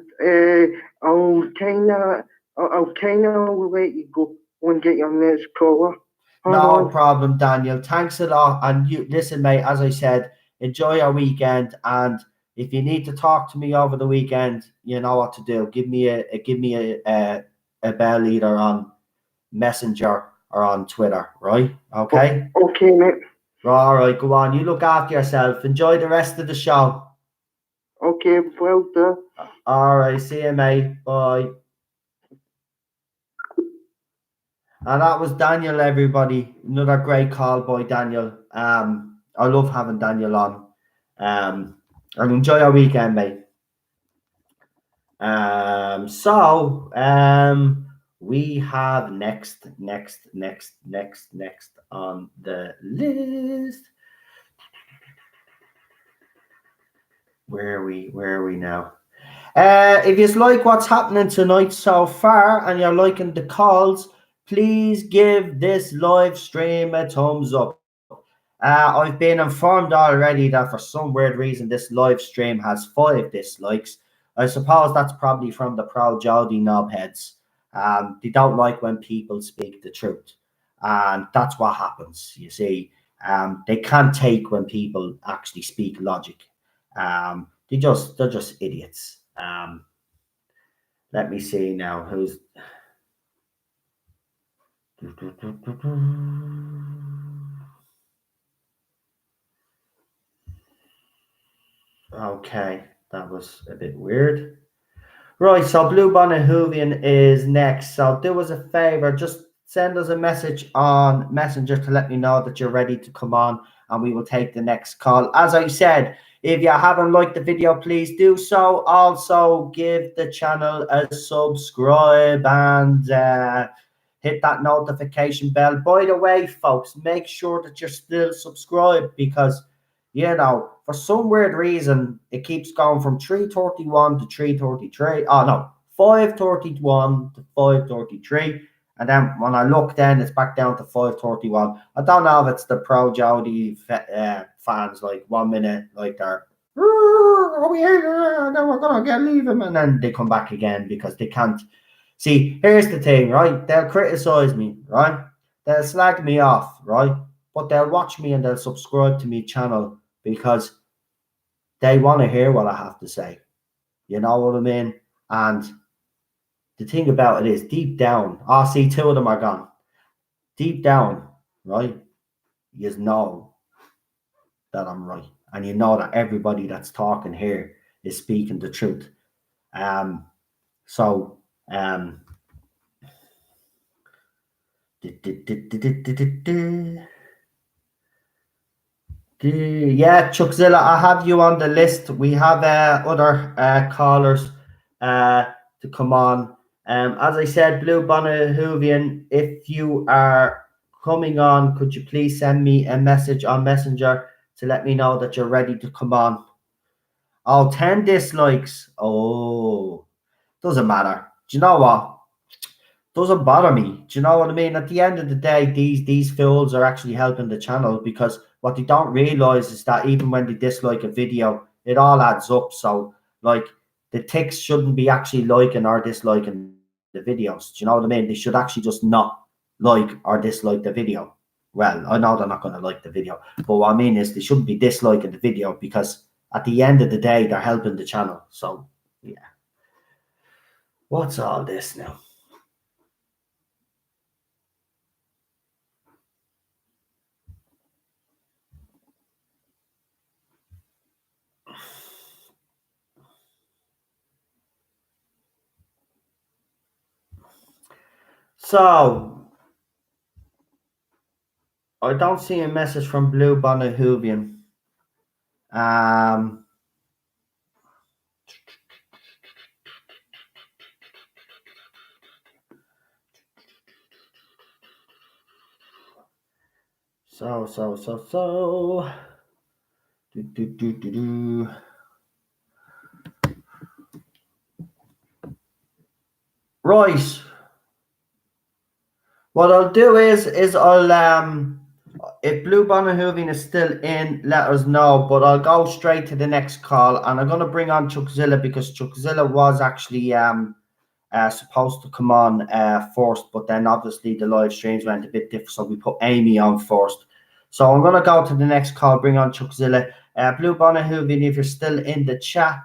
I'll kind of let you go and get your next caller. No problem, Daniel. Thanks a lot. And you listen, mate. As I said, enjoy your weekend. And if you need to talk to me over the weekend, you know what to do. Give me a bell either on Messenger or on Twitter, right? Okay. Okay, mate. All right, go on. You look after yourself. Enjoy the rest of the show. Okay, well done. All right, see you, mate. Bye. And that was Daniel, everybody. Another great call by Daniel. I love having Daniel on. And enjoy your weekend, mate. We have next on the list. Where are we now? If you like what's happening tonight so far and you're liking the calls, please give this live stream a thumbs up. I've been informed already that for some weird reason this live stream has 5 dislikes. I suppose that's probably from the Pro Jody knobheads. They don't like when people speak the truth. And that's what happens, you see. They can't take when people actually speak logic. They're just idiots. Let me see now who's okay, that was a bit weird. Right, so Blue Bonnet Hoovian is next. So do us a favor, just send us a message on Messenger to let me know that you're ready to come on, and we will take the next call. As I said, if you haven't liked the video, please do so. Also, give the channel a subscribe and hit that notification bell. By the way, folks, make sure that you're still subscribed because, you know, for some weird reason, it keeps going from 331 to 333. Oh, no, 531 to 533. And then when I look, then it's back down to 531. I don't know if it's the Pro Jody fans, like 1 minute, like they're, oh, yeah, then we're going to leave him. And then they come back again because they can't. See, here's the thing, right? They'll criticize me, right? They'll slag me off, right? But they'll watch me and they'll subscribe to my channel because they want to hear what I have to say. You know what I mean? And the thing about it is, deep down, I see 2 of them are gone. Deep down, right? You know that I'm right. And you know that everybody that's talking here is speaking the truth. Yeah, Chuckzilla, I have you on the list. We have other callers to come on. As I said, Blue Bonnet Hoovian, if you are coming on, could you please send me a message on Messenger to let me know that you're ready to come on? Oh, 10 dislikes. Oh, doesn't matter. Do you know what? Doesn't bother me. Do you know what I mean? At the end of the day, these fools are actually helping the channel because what they don't realize is that even when they dislike a video, it all adds up. So, like, the ticks shouldn't be actually liking or disliking the videos. Do you know what I mean? They should actually just not like or dislike the video. Well, I know they're not going to like the video, but what I mean is they shouldn't be disliking the video because at the end of the day, they're helping the channel. So, yeah. What's all this now? So, I don't see a message from Blue Bonnet Hoovian. So. Right. What I'll do is I'll if Blue Bonnet Hoovian is still in, let us know. But I'll go straight to the next call, and I'm gonna bring on Chuckzilla because Chuckzilla was actually supposed to come on first, but then obviously the live streams went a bit different, so we put Amy on first. So I'm gonna go to the next call, bring on Chuckzilla. Blue Bonnet Hoovian, if you're still in the chat,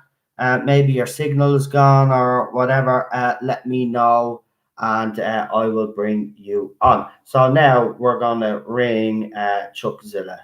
maybe your signal is gone or whatever, let me know and I will bring you on. So now we're gonna ring Chuckzilla.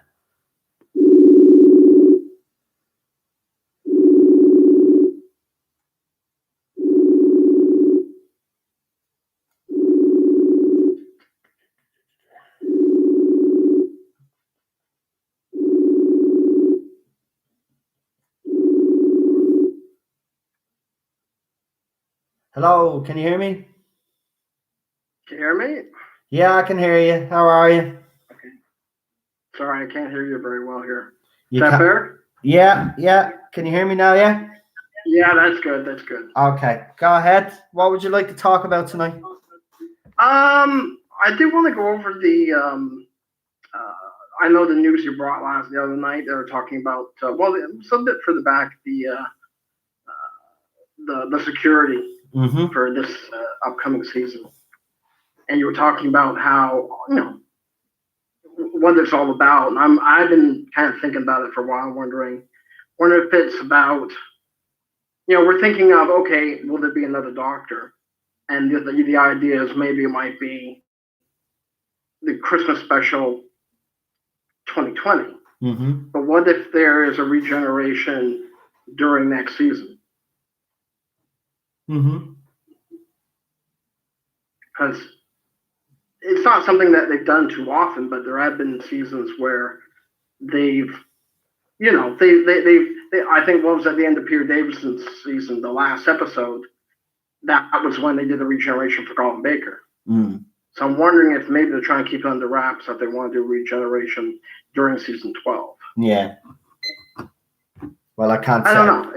Hello, can you hear me? Can you hear me? Yeah, I can hear you. How are you? Okay. Sorry, I can't hear you very well here. You Is that can- fair? Yeah. Can you hear me now? Yeah. Yeah, that's good. That's good. Okay, go ahead. What would you like to talk about tonight? I did want to go over the I know the news you brought the other night. They were talking about well, it's a bit further back the security for this upcoming season, and you were talking about how what it's all about. And I've been kind of thinking about it for a while, wondering if it's about we're thinking of, okay, will there be another Doctor? And the idea is maybe it might be the Christmas special 2020. But what if there is a regeneration during next season? Because it's not something that they've done too often, but there have been seasons where they've I think what was at the end of Peter Davison's season, the last episode, that was when they did the regeneration for Colin Baker. So I'm wondering if maybe they're trying to keep it under wraps, if they want to do regeneration during season 12. Yeah. Well, I can't say. I don't know.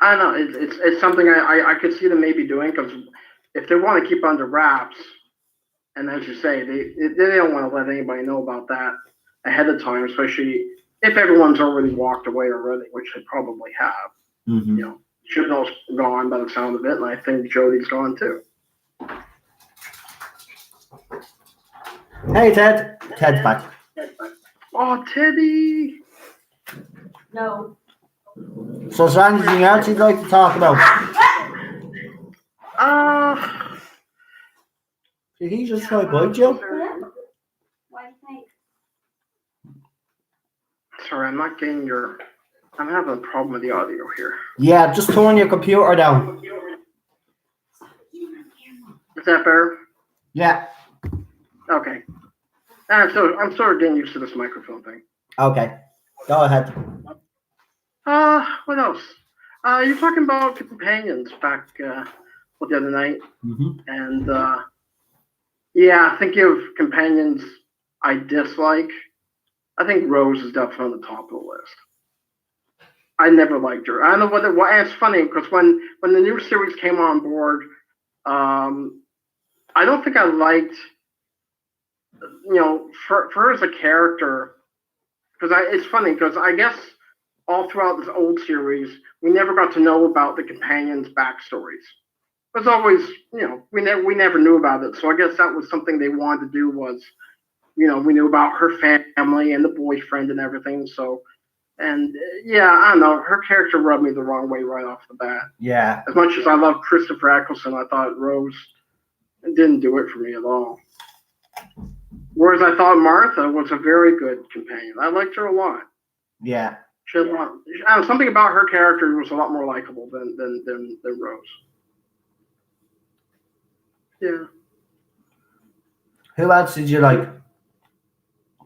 I don't know. It's something I could see them maybe doing, because if they want to keep under wraps, and as you say, they don't want to let anybody know about that ahead of time, especially if everyone's already walked away already, which they probably have. Chibnall's gone by the sound of it, and I think Jodie's gone too. Hey, Ted. Ted's back. Oh, Teddy. No. So is there anything else you'd like to talk about? Did he just try to bite you? Why do you think? Sorry, I'm not getting your... I'm having a problem with the audio here. Yeah, just turn your computer down. Is that better? Yeah. Okay. I'm sort of getting used to this microphone thing. Okay. Go ahead. What else? You're talking about companions back the other night. And I think of companions I dislike. I think Rose is definitely on the top of the list. I never liked her. I don't know what it's funny, because when the new series came on board, I don't think I liked, for her as a character, because it's funny, because I guess all throughout this old series, we never got to know about the companions' backstories. It was always, we never knew about it. So I guess that was something they wanted to do, was, we knew about her family and the boyfriend and everything. So, and I don't know, her character rubbed me the wrong way right off the bat. Yeah. As much as I love Christopher Eccleston, I thought Rose didn't do it for me at all. Whereas I thought Martha was a very good companion. I liked her a lot. Yeah. She had something about her character was a lot more likable than Rose. Yeah. Who else did you like,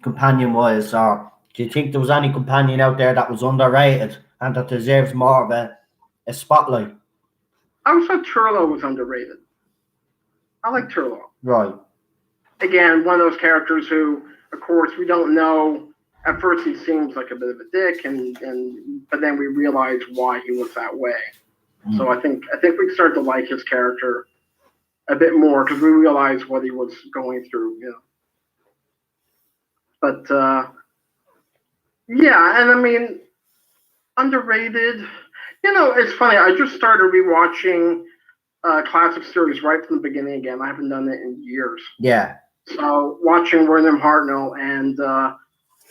companion-wise, or do you think there was any companion out there that was underrated and that deserves more of a spotlight? I always thought Turlo was underrated. I like Turlo. Right. Again, one of those characters who, of course, we don't know. At first, he seems like a bit of a dick, but then we realize why he was that way. So I think we started to like his character a bit more, because we realized what he was going through. But and I mean, underrated. It's funny. I just started rewatching classic series right from the beginning again. I haven't done it in years. Yeah. So watching William Hartnell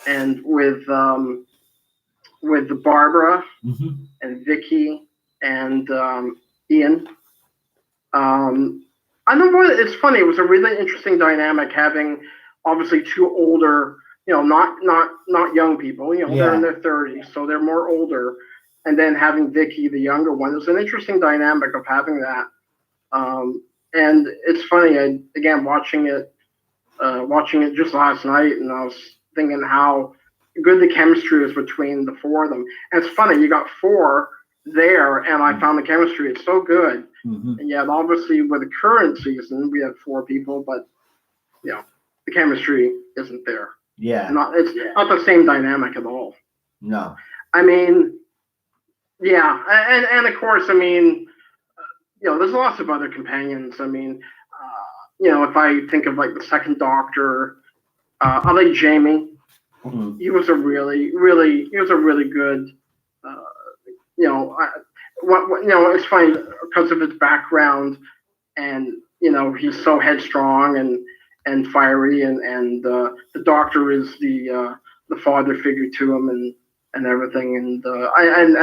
and with Barbara and Vicky and Ian. I know what it's funny. It was a really interesting dynamic having obviously two older, not young people. They're in their 30s, so they're more older, and then having Vicky, the younger one. It was an interesting dynamic of having that. And it's funny. Again, watching it just last night, and I was thinking how good the chemistry is between the four of them. And it's funny, you got four there, and I found the chemistry is so good. And yet, obviously, with the current season, we have four people, but the chemistry isn't there. Yeah. It's not the same dynamic at all. No. I mean, and of course, I mean, there's lots of other companions. I mean, if I think of like the second Doctor, I like Jamie. Mm. He was a really good. Uh, it's funny because of his background, and he's so headstrong and fiery, and the Doctor is the father figure to him, and everything, and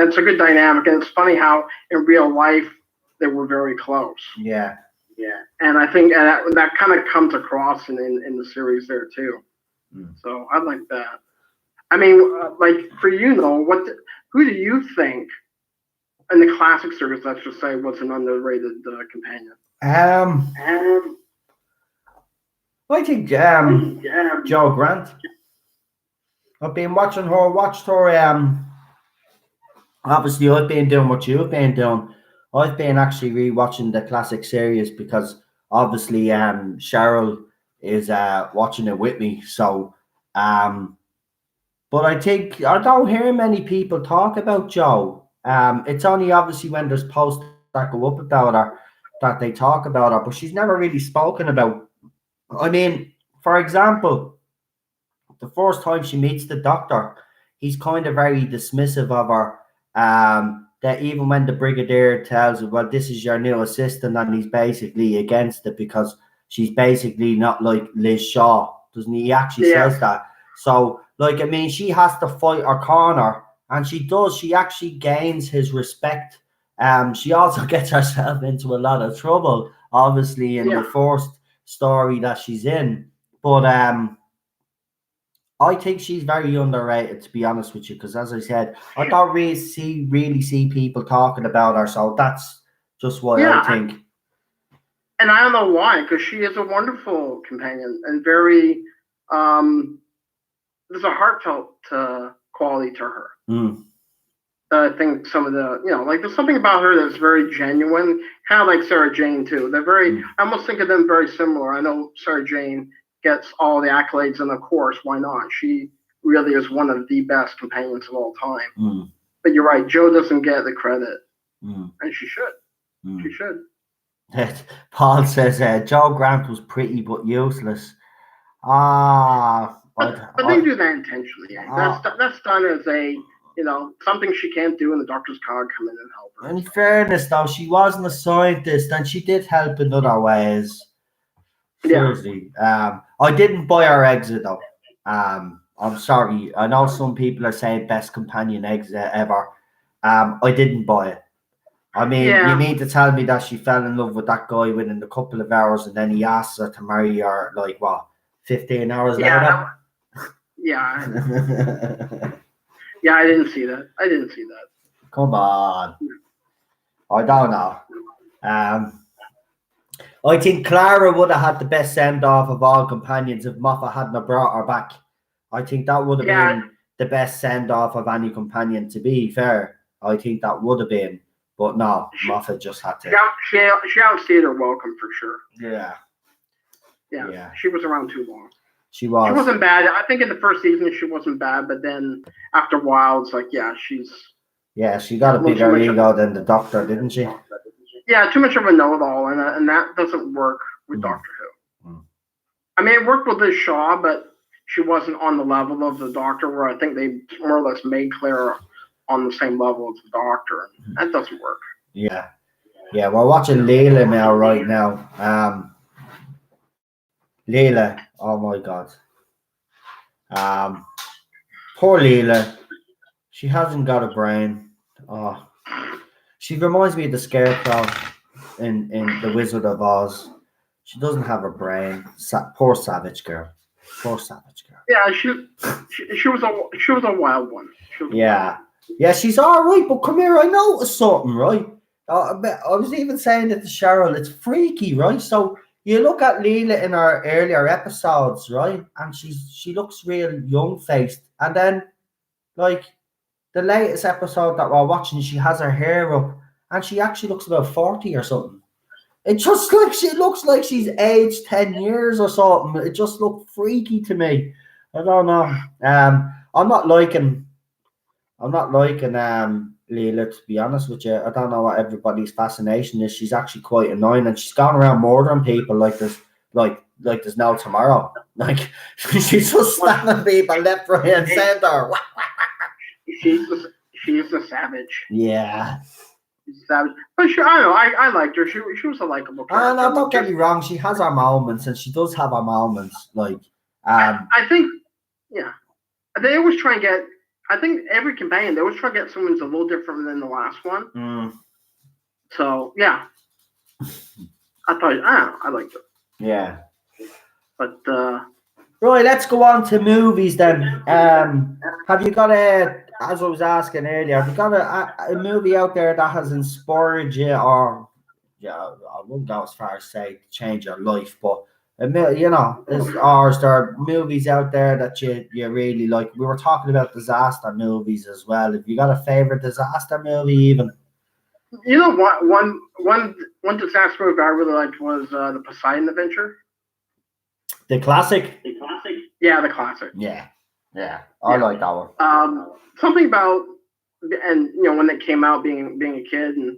it's a good dynamic, and it's funny how in real life they were very close. Yeah. And I think that kind of comes across in the series there too. Mm. So I like that. I mean, like for you, though, who do you think in the classic series, let's just say, was an underrated companion? I think Jo Grant. I've been watched her. Obviously, I've been doing what you've been doing. I've been actually rewatching the classic series because obviously Cheryl is watching it with me. So, but I think I don't hear many people talk about Jo. It's only obviously when there's posts that go up about her that they talk about her, but she's never really spoken about. I mean, for example, the first time she meets the Doctor, he's kind of very dismissive of her. That even when the Brigadier tells her, well, this is your new assistant, and he's basically against it because she's basically not like Liz Shaw, doesn't he? He actually says that. So, like, I mean, she has to fight her corner, and she does. She actually gains his respect. She also gets herself into a lot of trouble, obviously, in the first story that she's in. But I think she's very underrated, to be honest with you, because as I said, I don't really see people talking about her, so that's just what I think. And I don't know why, because she is a wonderful companion and very there's a heartfelt quality to her. Mm. I think some of the like there's something about her that's very genuine, kind of like Sarah Jane too. They're very I almost think of them very similar. I know Sarah Jane gets all the accolades, and of course, why not? She really is one of the best companions of all time. Mm. But you're right, Jo doesn't get the credit, and she should. She should. Paul says Jo Grant was pretty but useless. But they do that intentionally. That's done as a something she can't do, and the Doctor's card come in and help her. In fairness, though, she wasn't a scientist, and she did help in other ways. Seriously, I didn't buy her exit though. I'm sorry. I know some people are saying best companion exit ever. I didn't buy it. I mean, you mean to tell me that she fell in love with that guy within a couple of hours, and then he asked her to marry her, like, what, 15 hours later? Yeah. Yeah, I didn't see that. Come on. I don't know. I think Clara would have had the best send-off of all companions if Moffat hadn't brought her back. I think that would have been the best send-off of any companion, to be fair. I think that would have been. But no, Moffat just had to. She outstayed her welcome for sure. Yeah. She was around too long. She was. She wasn't bad. I think in the first season she wasn't bad, but then after a while it's like, she's. Yeah, she got a bigger ego than the Doctor, didn't she? Yeah, too much of a know-it-all, and that doesn't work with Doctor Who. I mean, it worked with Liz Shaw, but she wasn't on the level of the Doctor, where I think they more or less made Claire on the same level as the Doctor. That doesn't work. Yeah, we're watching Leela now, right now. Leela, oh my God. Poor Leela. She hasn't got a brain. Oh, she reminds me of the Scarecrow in The Wizard of Oz. She doesn't have a brain. Poor savage girl. Yeah, she was a wild one. Yeah, she's all right. But come here, I noticed something, right? I was even saying it to Cheryl. It's freaky, right? So you look at Leela in her earlier episodes, right, and she looks real young faced, and then like the latest episode that we're watching, she has her hair up, and she actually looks about 40 or something. It just like she looks like she's aged 10 years or something. It just looked freaky to me. I don't know. I'm not liking Leela, to be honest with you. I don't know what everybody's fascination is. She's actually quite annoying, and she's gone around murdering people. Like like there's no tomorrow. Like she's just slamming people left, right, and center. She's a savage. Yeah. She's a savage. But I don't know. I liked her. She was a likable character. No, don't get me wrong. She has her moments, and she does have her moments. Like, I think, yeah, they always try and get. I think every companion they always try to get someone who's a little different than the last one. So yeah, I liked it. Yeah. But right, let's go on to movies then. Have you got as I was asking earlier, have you got a movie out there that has inspired you, or I wouldn't go as far as say change your life, but you know, is there movies out there that you really like? We were talking about disaster movies as well. Have you got a favorite disaster movie even? You know what? One disaster movie I really liked was the Poseidon Adventure. The classic. Yeah, the classic. Yeah. I like that one. Something about, and you know, when it came out, being a kid, and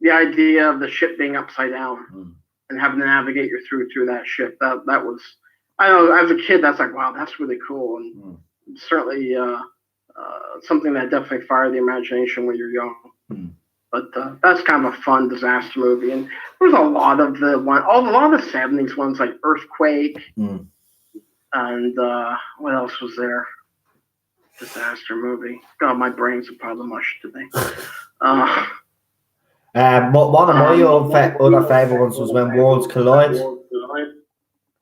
the idea of the ship being upside down and having to navigate you through that ship. That was, I know, as a kid, that's like, wow, that's really cool, and certainly something that definitely fired the imagination when you're young. But that's kind of a fun disaster movie, and there's a lot of the '70s ones like Earthquake, and what else was there? Disaster movie. God, my brain's a pile of mush today. One of my other favorite ones was When Worlds Collide.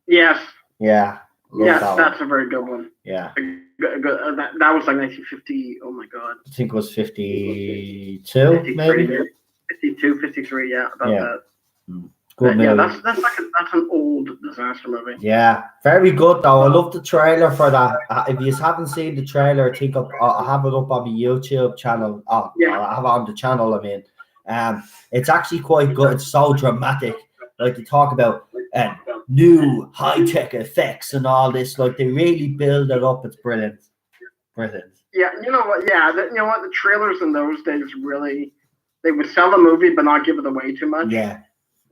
Yes. Yeah. That's a very good one. Yeah. That was like 1950. Oh my God. I think it was 52, maybe. 52, 53. Yeah, about that. Good movie. Yeah, that's an old disaster movie. Yeah, very good though. I love the trailer for that. If you haven't seen the trailer, I have it up on my YouTube channel. I have it on the channel. I mean, it's actually quite good. It's so dramatic. Like they talk about new high-tech effects and all this. Like they really build it up. It's brilliant. Yeah, you know what? Yeah, you know what? The trailers in those days really, they would sell the movie but not give it away too much. Yeah.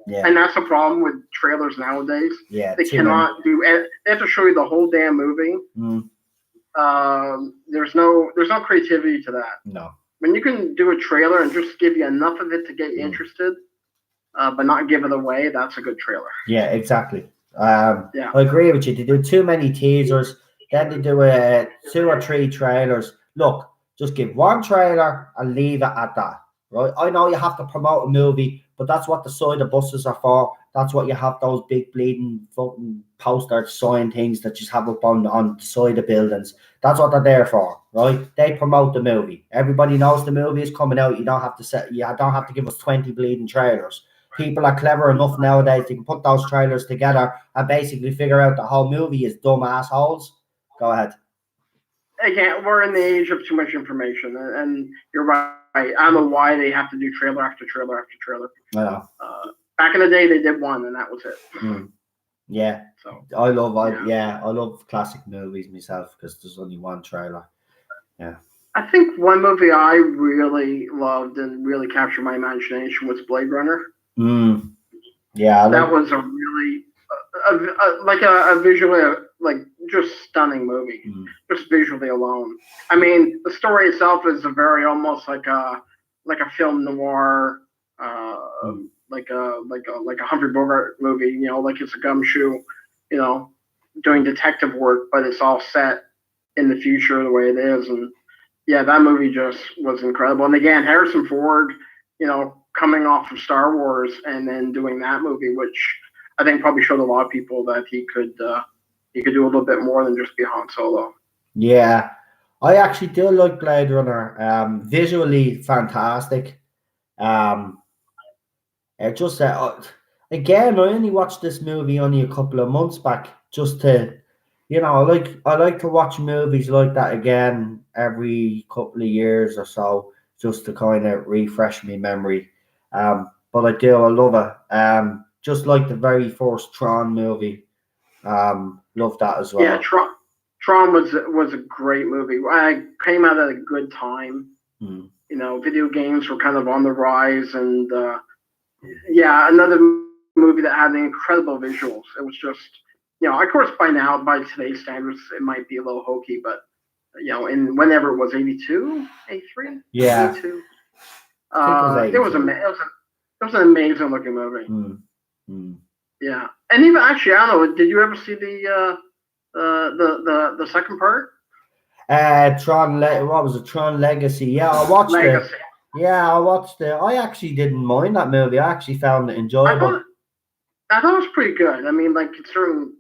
And that's the problem with trailers nowadays. Yeah. They cannot do it. They have to show you the whole damn movie. There's no creativity to that. No. When you can do a trailer and just give you enough of it to get you interested, but not give it away, that's a good trailer. Yeah, exactly. I agree with you. They do too many teasers, then they do 2 or 3 trailers. Look, just give one trailer and leave it at that. Right? I know you have to promote a movie, but that's what the side of buses are for. That's what you have those big bleeding fucking poster sign things that you have up on the side of buildings. That's what they're there for, right? They promote the movie. Everybody knows the movie is coming out. You don't have to give us 20 bleeding trailers. People are clever enough nowadays. They can put those trailers together and basically figure out the whole movie is dumb assholes. Go ahead. Again, we're in the age of too much information, and you're right. I don't know why they have to do trailer after trailer after trailer. Yeah. Back in the day, they did one, and that was it. Yeah. So I love classic movies myself because there's only one trailer. Yeah. I think one movie I really loved and really captured my imagination was Blade Runner. Yeah. That was a really a visually just stunning movie, just visually alone. I mean, the story itself is a very almost like a film noir, like a Humphrey Bogart movie. You know, like it's a gumshoe, you know, doing detective work, but it's all set in the future the way it is. And yeah, that movie just was incredible. And again, Harrison Ford, you know, coming off of Star Wars and then doing that movie, which I think probably showed a lot of people that he could do a little bit more than just be Han Solo. Yeah, I actually do like Blade Runner. Visually fantastic. It just again, I only watched this movie only a couple of months back, just to, you know, I like to watch movies like that again every couple of years or so, just to kind of refresh my memory. But I love it. Just like the very first Tron movie. Love that as well. Yeah, Tron was a great movie. I came out at a good time. You know, video games were kind of on the rise, and another movie that had incredible visuals. It was just, of course, by today's standards, it might be a little hokey, but in whenever it was 82, 83, Yeah. 82. It was it was an amazing looking movie. Mm. Yeah, and even actually, I don't know. Did you ever see the second part? What was it? Tron Legacy. Yeah, I watched it. Yeah, I watched it. I actually didn't mind that movie. I actually found it enjoyable. I thought it was pretty good. I mean, like, considering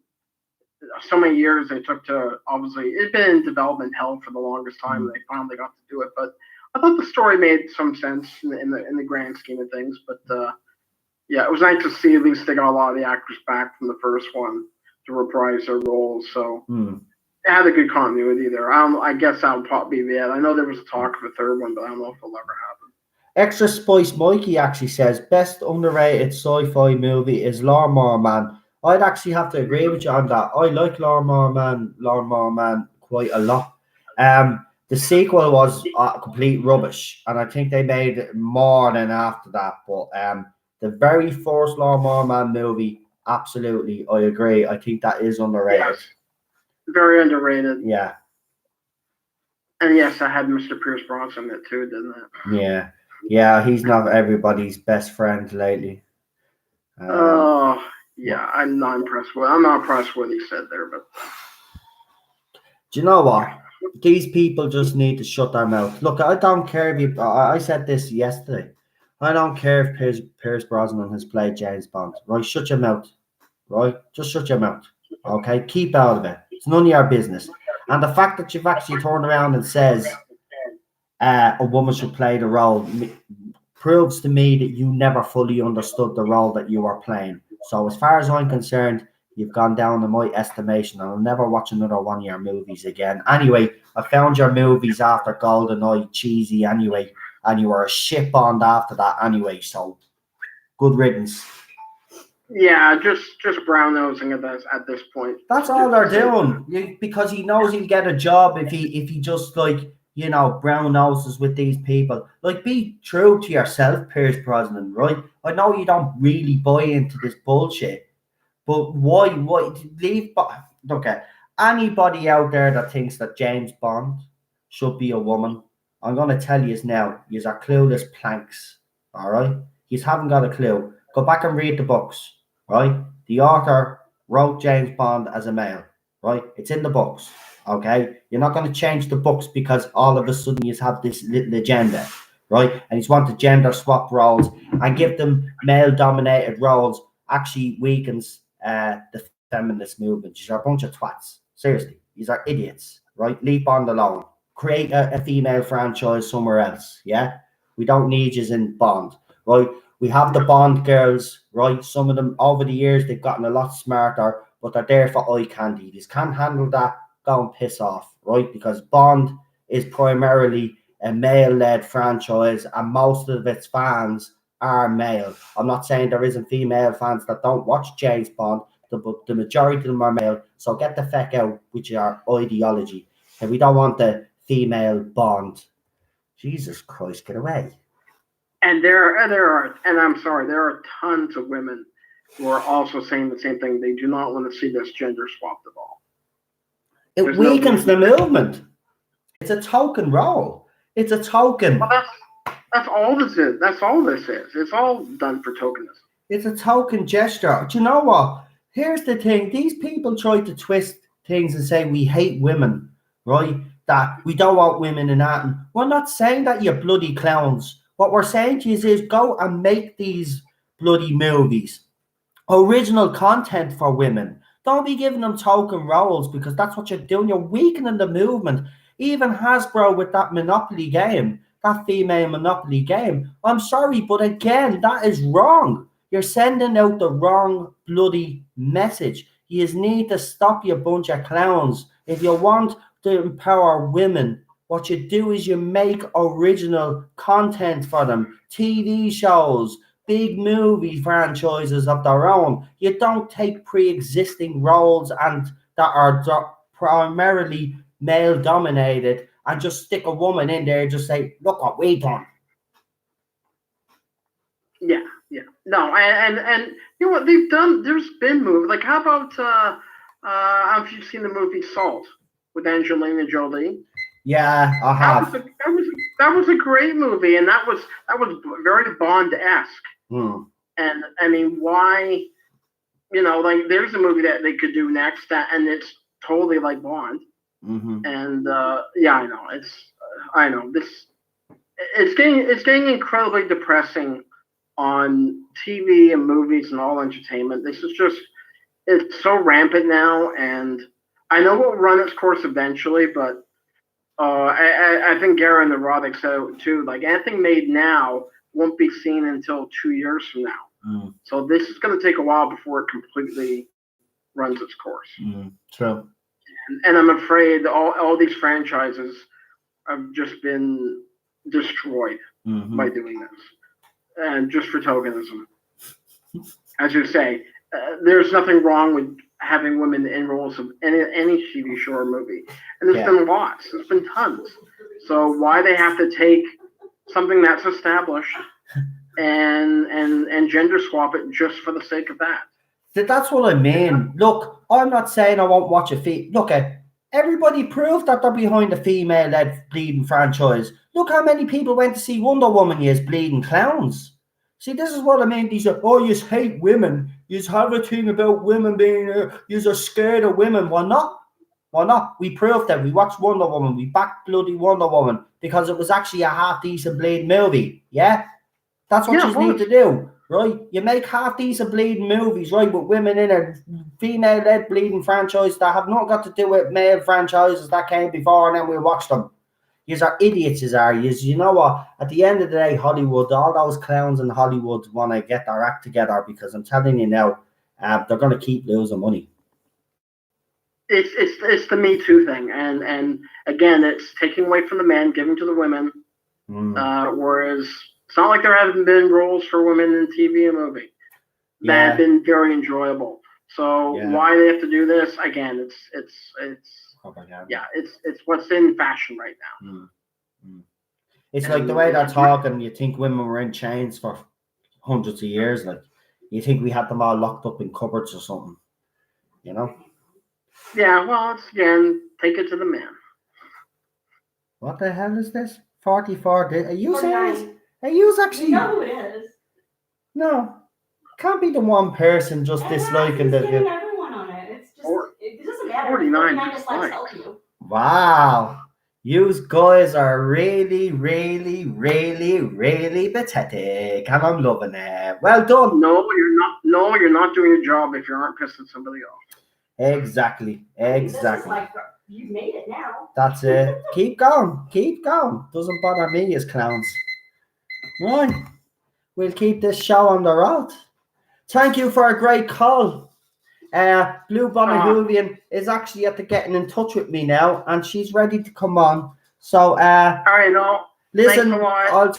so many years they took to, obviously, it'd been in development hell for the longest time, and they finally got to do it. But I thought the story made some sense in the grand scheme of things. But yeah, it was nice to see at least they got a lot of the actors back from the first one to reprise their roles. So it had a good continuity there. I guess that would probably be it. I know there was talk of a third one, but I don't know if it'll ever happen. Extra Spice Mikey actually says best underrated sci-fi movie is Lawnmower Man. I'd actually have to agree with you on that. I like Lawnmower Man quite a lot. The sequel was complete rubbish, and I think they made more than after that. But the very first Lawnmower Man movie, absolutely, I agree. I think that is underrated. Yes. Very underrated. Yeah. And yes, I had Mr. Pierce Brosnan in it too, didn't it? Yeah. Yeah, he's not everybody's best friend lately. Yeah, I'm not impressed with what he said there, but do you know what? These people just need to shut their mouth. Look, I don't care if I said this yesterday. I don't care if Pierce Brosnan has played James Bond. Right? Shut your mouth. Right? Just shut your mouth. Okay? Keep out of it. It's none of your business. And the fact that you've actually turned around and says a woman should play the role proves to me that you never fully understood the role that you are playing. So as far as I'm concerned, you've gone down in my estimation, and I'll never watch another one of your movies again. Anyway, I found your movies after GoldenEye cheesy anyway, and you were a shit Bond after that anyway, so good riddance. Yeah, just brown nosing at this point. That's all they're doing, because he knows he'll get a job if he just, like, brown noses with these people. Like, be true to yourself, Pierce Brosnan, right? I know you don't really buy into this bullshit, but why leave? Okay, anybody out there that thinks that James Bond should be a woman, I'm going to tell you now, you are clueless planks, all right? You haven't got a clue. Go back and read the books, right? The author wrote James Bond as a male, right? It's in the books, okay? You're not going to change the books because all of a sudden you have this little agenda, right? And you want to gender swap roles and give them male-dominated roles actually weakens the feminist movement. These are a bunch of twats. Seriously, these are idiots, right? Leave Bond alone. Create a female franchise somewhere else, yeah? We don't need you in Bond, right? We have the Bond girls, right? Some of them, over the years, they've gotten a lot smarter, but they're there for eye candy. They can't handle that, go and piss off, right? Because Bond is primarily a male-led franchise, and most of its fans are male. I'm not saying there isn't female fans that don't watch James Bond, but the majority of them are male. So get the feck out with your ideology. And we don't want the female Bond. Jesus Christ, get away. And there are, and I'm sorry, there are tons of women who are also saying the same thing. They do not want to see this gender swapped at all. It weakens the movement. It's a token role. It's a token. Well, that's all this is. That's all this is. It's all done for tokenism. It's a token gesture. Do you know what? Here's the thing. These people try to twist things and say we hate women, right? That we don't want women in that. We're not saying that, you bloody clowns. What we're saying to you is go and make these bloody movies. Original content for women. Don't be giving them token roles, because that's what you're doing. You're weakening the movement. Even Hasbro with that Monopoly game, that female Monopoly game. I'm sorry, but again, that is wrong. You're sending out the wrong bloody message. You need to stop, you bunch of clowns. If you want to empower women, what you do is you make original content for them. TV shows, big movie franchises of their own. You don't take pre-existing roles and that are primarily male-dominated and just stick a woman in there and just say, look what we done. Yeah, No, and you know what they've done? There's been movies like how about I don't know if you've seen the movie Salt with Angelina Jolie. Yeah, I have. That was a great movie, and that was very Bond-esque. And I mean, why? You know, like there's a movie that they could do next, and it's totally like Bond. And yeah, I know this. It's getting incredibly depressing on TV and movies and all entertainment. This is just it's so rampant now, and I know it will run its course eventually, but I think Garen the Roddick said too. Like anything made now won't be seen until 2 years from now. So this is going to take a while before it completely runs its course. True. And I'm afraid all these franchises have just been destroyed by doing this, and just for tokenism. As you say, there's nothing wrong with having women in roles of any TV show or movie, and there's been lots. There's been tons. So why they have to take something that's established and gender swap it just for the sake of that? That's what I mean. Look, I'm not saying I won't watch a look at everybody proved that they're behind a female-led bleeding franchise. Look how many people went to see Wonder Woman. Yes, bleeding clowns. See, this is what I mean. These are, oh, you hate women. You have a thing about women being, you are scared of women. Why not? Why not? We proved that. We watched Wonder Woman. We backed bloody Wonder Woman because it was actually a half-decent bleeding movie. Yeah? That's what you need to do, right? You make half-decent bleeding movies, right, with women in a female-led bleeding franchise that have not got to do with male franchises that came before, and then we'll watch them. Yous are idiots, you know what? At the end of the day, Hollywood, all those clowns in Hollywood want to get their act together because I'm telling you now, they're going to keep losing money. It's the Me Too thing, and again, it's taking away from the men, giving to the women, whereas it's not like there haven't been roles for women in TV and movie that have been very enjoyable. So why they have to do this? Again, it's what's in fashion right now. It's like the way they're talking. You think women were in chains for hundreds of years? Like you think we had them all locked up in cupboards or something? You know? Yeah. Well, it's again, take it to the man. What the hell is this? 44. Are you serious? Are you actually? You know who it is? No, can't be the one person just disliking the. Everyone on it. It's just it doesn't matter. 49 dislikes help you. Wow, you guys are really, really, really, really pathetic, and I'm loving it. Well done. No, you're not. No, you're not doing your job if you aren't pissing somebody off. Exactly. This is like, you've made it now. That's it. Keep going. Keep going. Doesn't bother me as clowns. Right. We'll keep this show on the road. Thank you for a great call. Blue Bonnet Hoovian is actually at the getting in touch with me now, and she's ready to come on. So, all right, no. Listen, I'll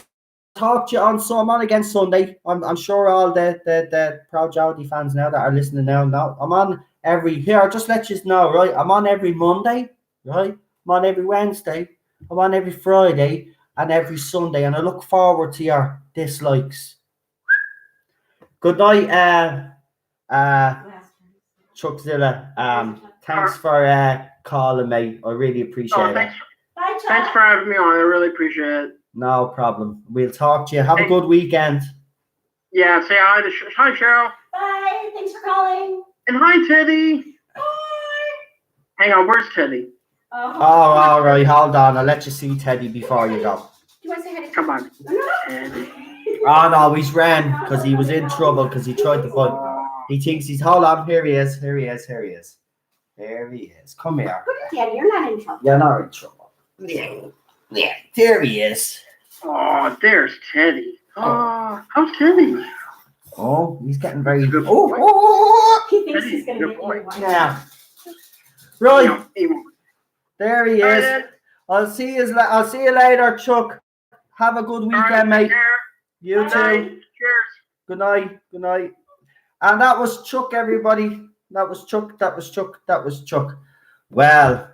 talk to you on. So I'm on again Sunday. I'm sure all the Proud Jody fans now that are listening now know I'm on every here. I'll just let you know, right? I'm on every Monday, right? I'm on every Wednesday. I'm on every Friday and every Sunday, and I look forward to your dislikes. Good night, Chuck Zilla. Thanks for calling me. I really appreciate it. Thanks for having me on. I really appreciate it. No problem. We'll talk to you. Have a good weekend. Yeah, say hi to hi, Cheryl. Bye. Thanks for calling. And hi, Teddy. Bye. Hang on, where's Teddy? Oh, all right. Hold on. I'll let you see Teddy before you go. Do you want to say hi to Come on. Teddy? Oh, no, he's ran because he was in trouble because he tried to fight. He thinks he's, hold on. Here he is. Here he is. Here he is. There he is. Come here. Daddy, you're not in trouble. You're not in trouble. Yeah. There he is. Oh, there's Teddy. Oh, how's Teddy? Oh, he's getting very good. He thinks he's going to make you one. Yeah. Right. There he is. I'll see you later, Chuck. Have a good weekend, mate. You too. Cheers. Good night. Good night. And that was Chuck, everybody. That was Chuck. That was Chuck. That was Chuck. Well.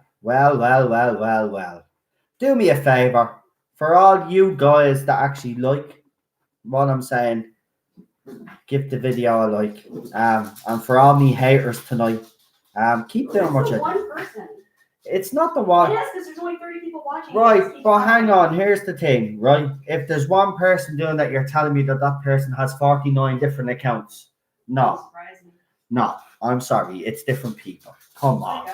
Do me a favor. For all you guys that actually like what I'm saying, give the video a like. And for all me haters tonight, keep doing what It's the you're doing. one person. It's not the It one. is because there's only 30 people watching. Right, but hang on. Here's the thing, right? If there's one person doing that, you're telling me that that person has 49 different accounts. No, no. I'm sorry. It's different people. Come on.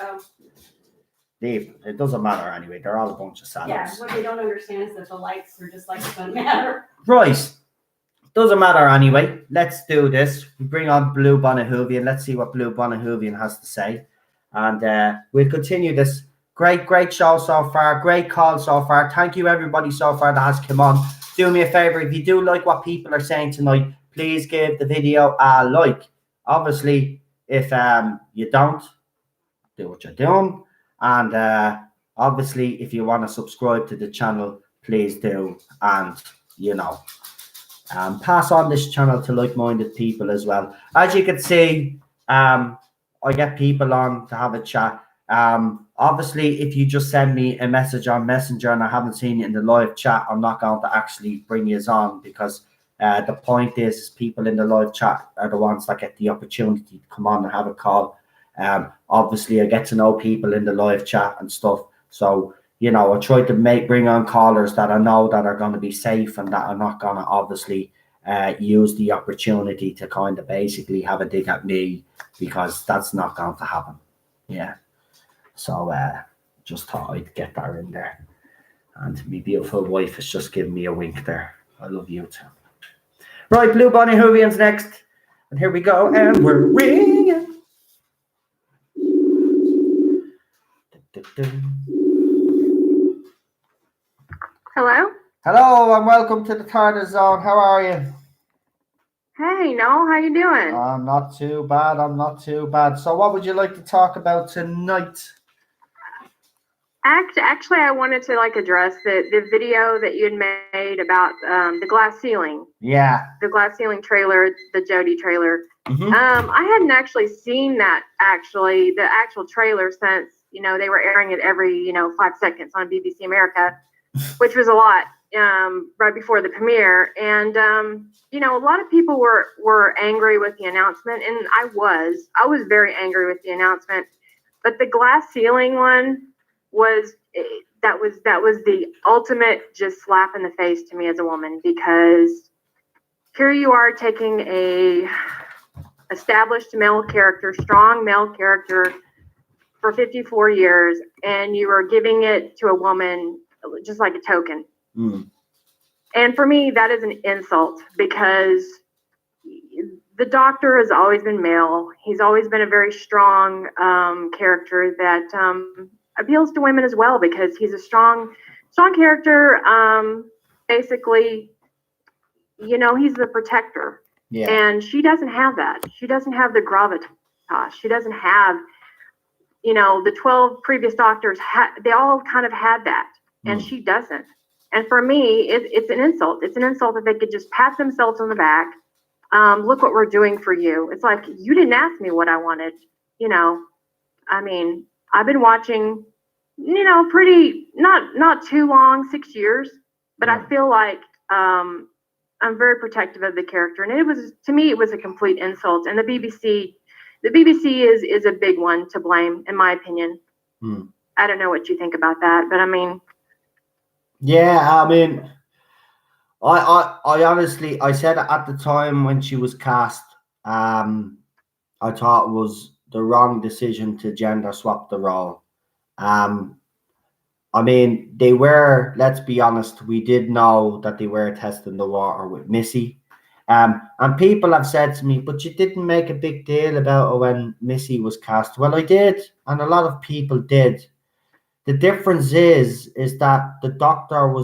Leave. It doesn't matter anyway. They're all a bunch of Yeah, salads. what they don't understand is that the likes or dislikes don't matter. Right. Doesn't matter anyway. Let's do this. We bring on Blue Bonahoovian. Let's see what Blue Bonahoovian has to say. And we'll continue this. Great show so far. Great call so far. Thank you, everybody, so far that has come on. Do me a favor. If you do like what people are saying tonight, please give the video a like. Obviously, if you don't, do what you're doing. And obviously, if you want to subscribe to the channel, please do. And, pass on this channel to like-minded people as well. As you can see, I get people on to have a chat. Obviously, if you just send me a message on Messenger and I haven't seen it in the live chat, I'm not going to actually bring you on, because the point is people in the live chat are the ones that get the opportunity to come on and have a call. Obviously, I get to know people in the live chat and stuff. So, I try to bring on callers that I know that are going to be safe and that are not going to obviously use the opportunity to kind of basically have a dig at me, because that's not going to happen. Yeah. So just thought I'd get that in there. And my beautiful wife has just given me a wink there. I love you too. Right, Blue Bonahoovian's next. And here we go. And we're ringing. Hello? Hello, and welcome to the Tardis Zone. How are you? Hey, Noel, how you doing? I'm not too bad. So what would you like to talk about tonight? Actually, I wanted to address the video that you had made about the glass ceiling. Yeah. The glass ceiling trailer, the Jody trailer. Mm-hmm. I hadn't actually seen the actual trailer since, they were airing it every, 5 seconds on BBC America, which was a lot, right before the premiere. And, a lot of people were angry with the announcement, and I was very angry with the announcement. But the glass ceiling one was the ultimate just slap in the face to me as a woman, because here you are taking a established male character, strong male character for 54 years, and you are giving it to a woman just like a token. And for me, that is an insult, because the Doctor has always been male. He's always been a very strong character that appeals to women as well, because he's a strong character. Basically, he's the protector. Yeah. And she doesn't have that. She doesn't have the gravitas. She doesn't have, the 12 previous Doctors, they all kind of had that, and she doesn't. And for me, it's an insult. It's an insult that they could just pat themselves on the back. Look what we're doing for you. It's like, you didn't ask me what I wanted. I mean, I've been watching, pretty, not too long, 6 years, but I feel like I'm very protective of the character. And to me, it was a complete insult. And the BBC is a big one to blame, in my opinion. I don't know what you think about that, but I mean. Yeah, I mean, I honestly, I said at the time when she was cast, I thought it was the wrong decision to gender swap the role. I mean, they were, let's be honest, we did know that they were testing the water with Missy. And people have said to me, but you didn't make a big deal about it when Missy was cast. Well, I did, and a lot of people did. The difference is that the Doctor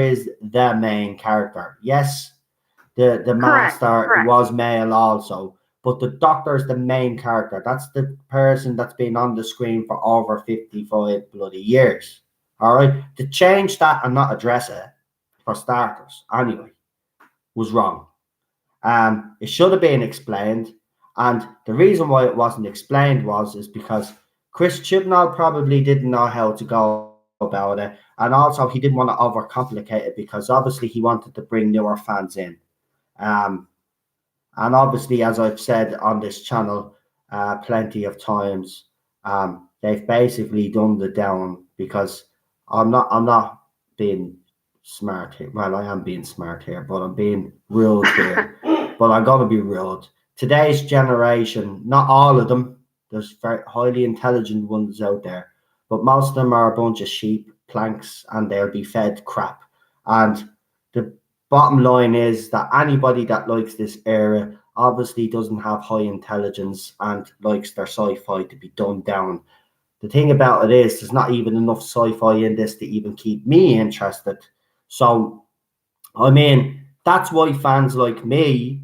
is the main character. Yes, the Master was male also, but the Doctor is the main character. That's the person that's been on the screen for over 55 bloody years. All right, to change that and not address it, for starters, anyway, was wrong. It should have been explained, and the reason why it wasn't explained is because Chris Chibnall probably didn't know how to go about it, and also he didn't want to overcomplicate it, because obviously he wanted to bring newer fans in. And obviously, as I've said on this channel plenty of times, they've basically done the down, because I'm not being smart here. Well, I am being smart here, but I'm being rude here. But I'm going to be rude. Today's generation, not all of them, there's very highly intelligent ones out there, but most of them are a bunch of sheep, planks, and they'll be fed crap. And the bottom line is that anybody that likes this era obviously doesn't have high intelligence and likes their sci-fi to be dumbed down. The thing about it is, there's not even enough sci-fi in this to even keep me interested. So, I mean, that's why fans like me,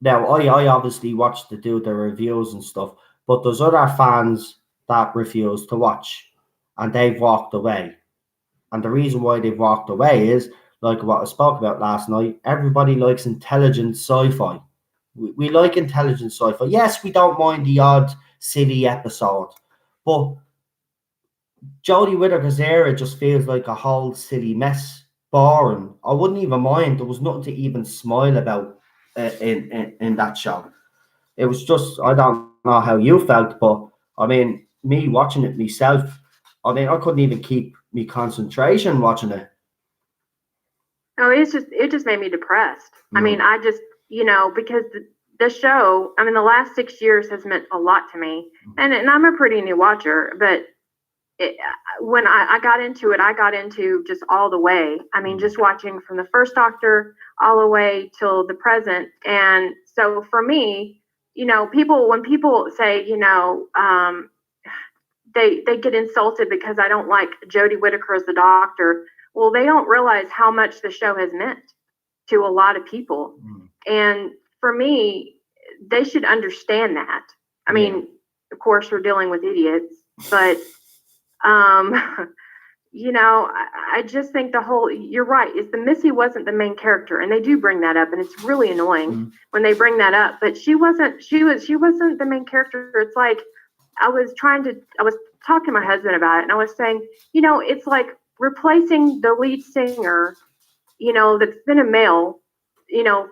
now I obviously watch the reviews and stuff, but there's other fans that refuse to watch, and they've walked away. And the reason why they've walked away is, like what I spoke about last night, everybody likes intelligent sci-fi. We like intelligent sci-fi. Yes, we don't mind the odd silly episode, but Jodie Whittaker's era just feels like a whole silly mess. Boring. I wouldn't even mind. There was nothing to even smile about in that show. It was just, I don't know how you felt, but I mean, me watching it myself, I mean, I couldn't even keep me concentration watching it. No, it just made me depressed. I mean, I just, because the show, I mean, the last 6 years has meant a lot to me, and I'm a pretty new watcher, but when I got into it, I got into just all the way. I mean, just watching from the first Doctor all the way till the present. And so for me, when people say, they get insulted because I don't like Jodie Whittaker as the Doctor. Well, they don't realize how much the show has meant to a lot of people. And for me, they should understand that. I mean, of course, we're dealing with idiots, but I just think you're right, is the Missy wasn't the main character, and they do bring that up, and it's really annoying when they bring that up, but she wasn't the main character. It's like, I was talking to my husband about it, and I was saying, it's like replacing the lead singer, that's been a male,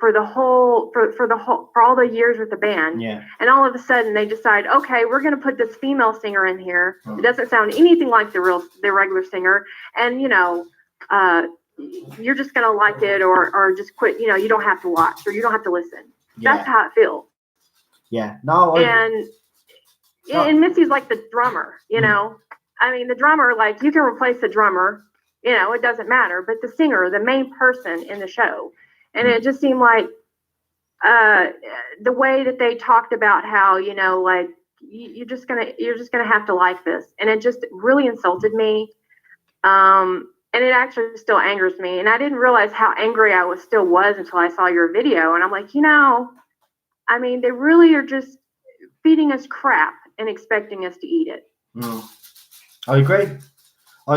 for all the years with the band. Yeah. And all of a sudden they decide, okay, we're going to put this female singer in here. It doesn't sound anything like the regular singer. And, you're just going to like it or just quit. You don't have to watch or you don't have to listen. Yeah. That's how it feels. Yeah. No. And Missy's like the drummer, I mean, the drummer, like, you can replace the drummer, it doesn't matter, but the singer, the main person in the show. And it just seemed like the way that they talked about how, like, you're just gonna have to like this, and it just really insulted me. And it actually still angers me, and I didn't realize how angry I was until I saw your video, and I'm like, I mean, they really are just feeding us crap and expecting us to eat it. I agree. So,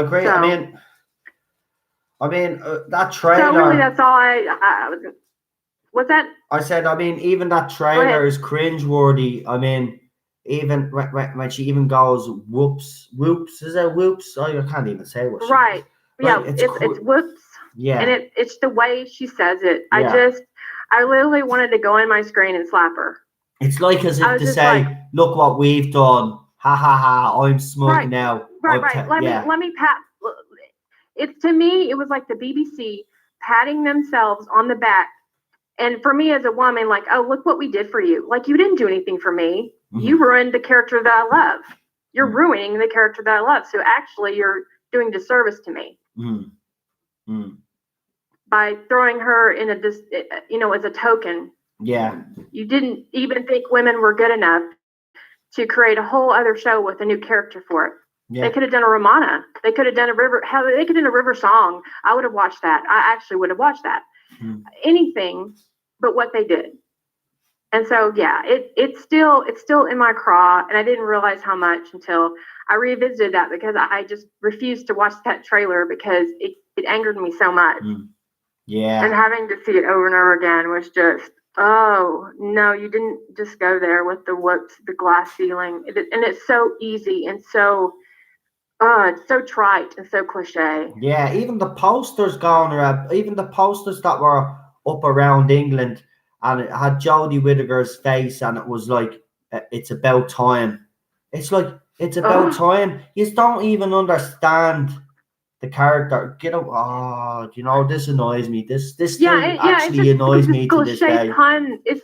I mean, that trailer. So really, that's all I was. What's that? I said, I mean, even that trailer is cringeworthy. I mean, even when she even goes, whoops, is it whoops? Oh, I can't even say what. Right. Yeah, it's whoops. Yeah. And it's the way she says it. Yeah. I literally wanted to go in my screen and slap her. It's like as if to say, like, look what we've done. Ha ha ha! I'm smug now. Right. Let me pat. It's, to me, it was like the BBC patting themselves on the back. And for me as a woman, like, oh, look what we did for you. Like, you didn't do anything for me. You ruined the character that I love. You're ruining the character that I love. So actually, you're doing disservice to me by throwing her in as a token. Yeah. You didn't even think women were good enough to create a whole other show with a new character for it. Yeah. They could have done a Romana. They could have done a river. They could have done a river song. I would have watched that. I actually would have watched that. Anything but what they did. And so, yeah, it's still in my craw, and I didn't realize how much until I revisited that, because I just refused to watch that trailer because it angered me so much. Yeah. And having to see it over and over again was just, oh, no, you didn't just go there with the glass ceiling. And it's so easy and so, it's so trite and so cliche. Yeah, even the posters going around, even the posters that were up around England, and it had Jodie Whittaker's face, and it was like, it's about time. It's like, it's about time. You don't even understand the character. Get up. Oh, you know, this annoys me. This thing actually annoys me to this day. Pun. It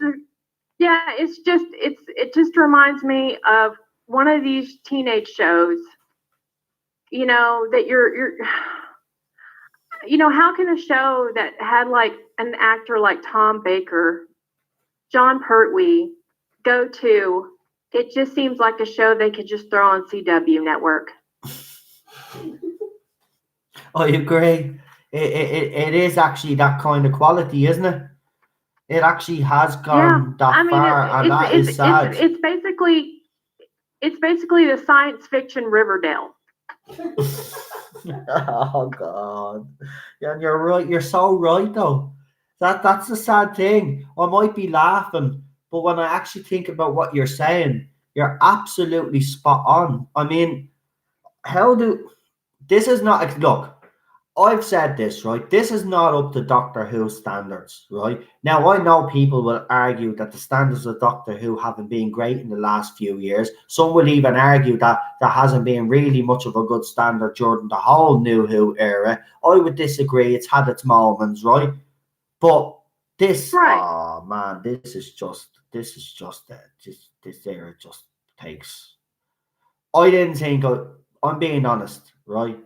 just reminds me of one of these teenage shows. You know, that you're you know, how can a show that had like an actor like Tom Baker, John Pertwee, go to? It just seems like a show they could just throw on CW network. I agree. It is actually that kind of quality, isn't it? It actually has gone that far, and that is sad. It's basically the science fiction Riverdale. Oh God, yeah, you're right. You're so right, though. That's the sad thing. I might be laughing, but when I actually think about what you're saying, you're absolutely spot on. I mean, this is not, look, I've said this, right? This is not up to Doctor Who standards, right? Now, I know people will argue that the standards of Doctor Who haven't been great in the last few years. Some will even argue that there hasn't been really much of a good standard during the whole New Who era. I would disagree. It's had its moments, right? But this, oh man, this era just takes. I didn't think, I'm being honest, right?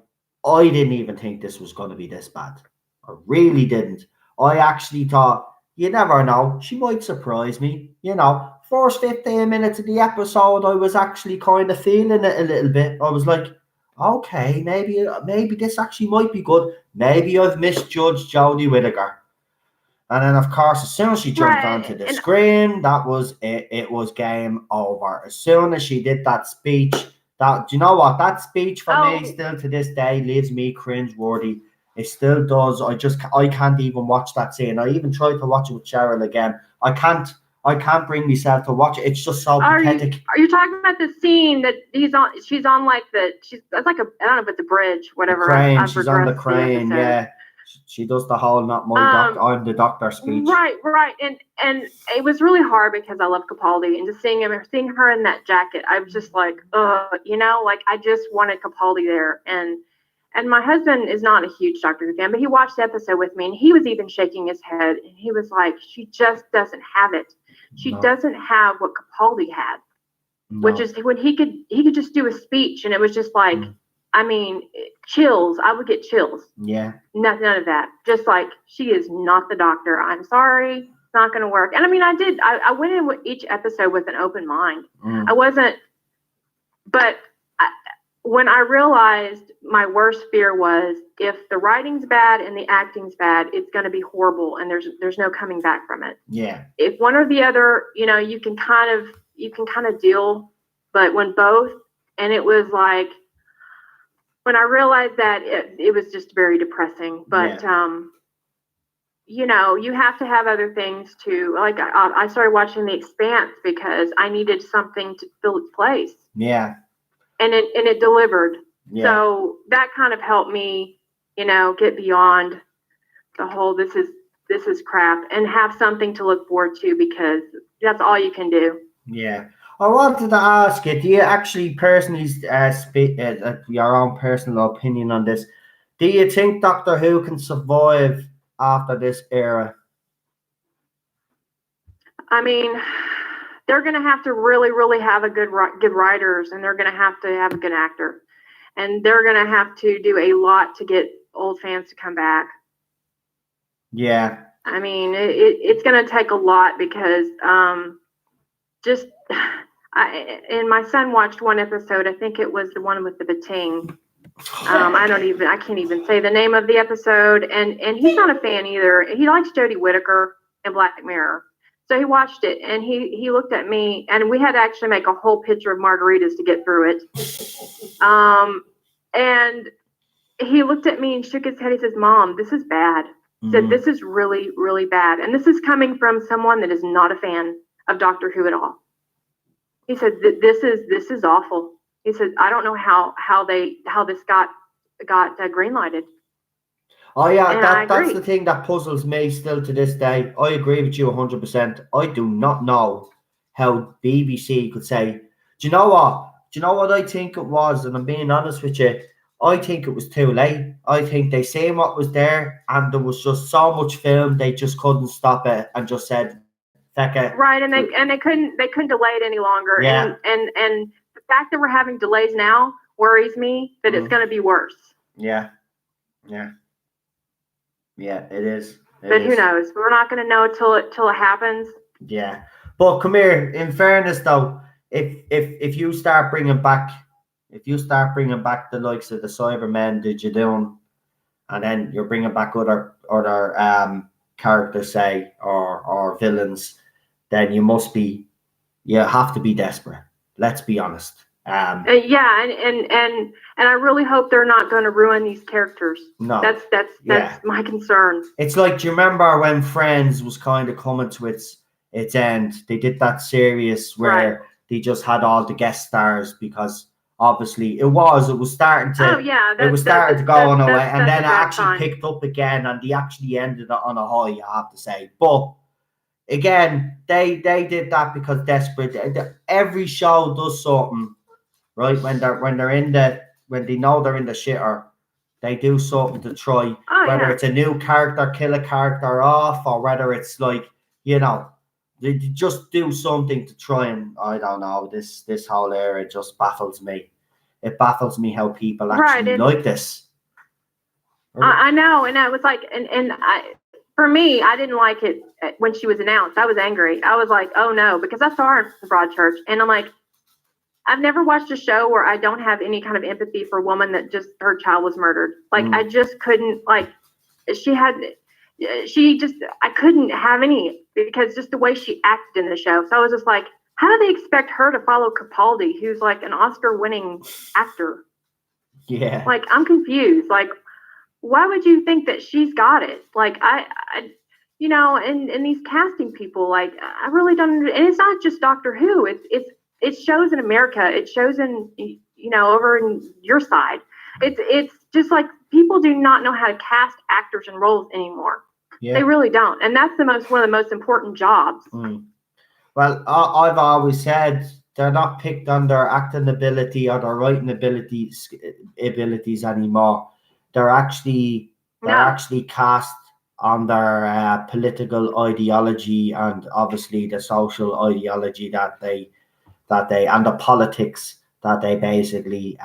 I didn't even think this was going to be this bad. I really didn't. I actually thought, you never know, she might surprise me. You know, first 15 minutes of the episode, I was actually kind of feeling it a little bit. I was like, okay, maybe this actually might be good. Maybe I've misjudged Jodie Whittaker. And then, of course, as soon as she jumped onto the screen, that was it. It was game over. As soon as she did that speech, do you know what? That speech for me still to this day leaves me cringe-worthy. It still does. I can't even watch that scene. I even tried to watch it with Cheryl again. I can't bring myself to watch it. It's just so pathetic. Are you talking about the scene that she's on like that's like I don't know if it's a bridge, whatever. Crane. She's on the crane, yeah. She does the whole I'm the doctor speech. Right. And it was really hard because I love Capaldi, and just seeing her in that jacket, I was just like, you know, like I just wanted Capaldi there. And my husband is not a huge Doctor Who fan, but he watched the episode with me, and he was even shaking his head, and he was like, she just doesn't have it. She doesn't have what Capaldi had, which is when he could just do a speech, and it was just like. I mean, chills. I would get chills. Yeah. None of that. Just like, she is not the doctor. I'm sorry. It's not going to work. And I mean, I went in with each episode with an open mind. I wasn't, but when I realized my worst fear was if the writing's bad and the acting's bad, it's going to be horrible and there's no coming back from it. Yeah. If one or the other, you know, you can kind of deal, but when both, and it was like, when I realized that it was just very depressing, but, you know, you have to have other things too. Like I started watching The Expanse because I needed something to fill its place. Yeah. And it delivered. Yeah. So that kind of helped me, you know, get beyond the whole, this is crap, and have something to look forward to, because that's all you can do. Yeah. I wanted to ask you, do you actually personally speak your own personal opinion on this? Do you think Doctor Who can survive after this era? I mean, they're going to have to really, really have a good writers, and they're going to have a good actor, and they're going to have to do a lot to get old fans to come back. Yeah. I mean, it's going to take a lot, because and my son watched one episode. I think it was the one with the Bating. I can't even say the name of the episode. And he's not a fan either. He likes Jodie Whittaker and Black Mirror. So he watched it, and he looked at me, and we had to actually make a whole pitcher of margaritas to get through it. And he looked at me and shook his head. He says, "Mom, this is bad." He said, "This is really, really bad." And this is coming from someone that is not a fan of Doctor Who at all. He said, "This is awful." He said, "I don't know how this got green lighted." Oh yeah, And that's agree. the thing that puzzles me still to this day. I agree with you 100%. I do not know how BBC could say, do you know what? Do you know what I think it was? And I'm being honest with you. I think it was too late. I think they seen what was there, and there was just so much film they just couldn't stop it, and just said, "Feck it." Right, and they couldn't delay it any longer. Yeah. And the fact that we're having delays now worries me that it's going to be worse. Yeah, yeah, yeah. It is. But who knows? We're not going to know till it happens. Yeah, but come here. In fairness, though, if you start bringing back, the likes of the Cybermen, did you doing, and then you're bringing back other characters, say, or villains, then you have to be desperate. Let's be honest. Yeah, and I really hope they're not going to ruin these characters. No, that's my concern. It's like, do you remember when Friends was kind of coming to its end? They did that series where they just had all the guest stars, because obviously it was starting to. It was starting to go on a way, and then it actually picked up again, and they actually ended it on a high, you have to say. But again, they did that because desperate. Every show does something, right? When they know they're in the shitter, they do something to try. Whether it's a new character, kill a character off, or whether it's like, they just do something to try and, I don't know, this whole era just baffles me. It baffles me how people actually like this. I know, and I was like, for me, I didn't like it when she was announced. I was angry. I was like, oh no, because I saw her in the Broadchurch, and I'm like, I've never watched a show where I don't have any kind of empathy for a woman that just her child was murdered. Like, I just couldn't, like, I couldn't have any, because just the way she acted in the show. So I was just like, how do they expect her to follow Capaldi, who's like an Oscar-winning actor? Yeah. Like, I'm confused. Like, why would you think that she's got it? Like, and these casting people, like, I really don't, and it's not just Doctor Who. It shows in America. It shows in, over in your side. It's just like, people do not know how to cast actors in roles anymore. Yeah. They really don't. And that's one of the most important jobs. Well, I've always said they're not picked on their acting ability or their writing abilities anymore. They're actually cast on their political ideology, and obviously the social ideology that they and the politics that they basically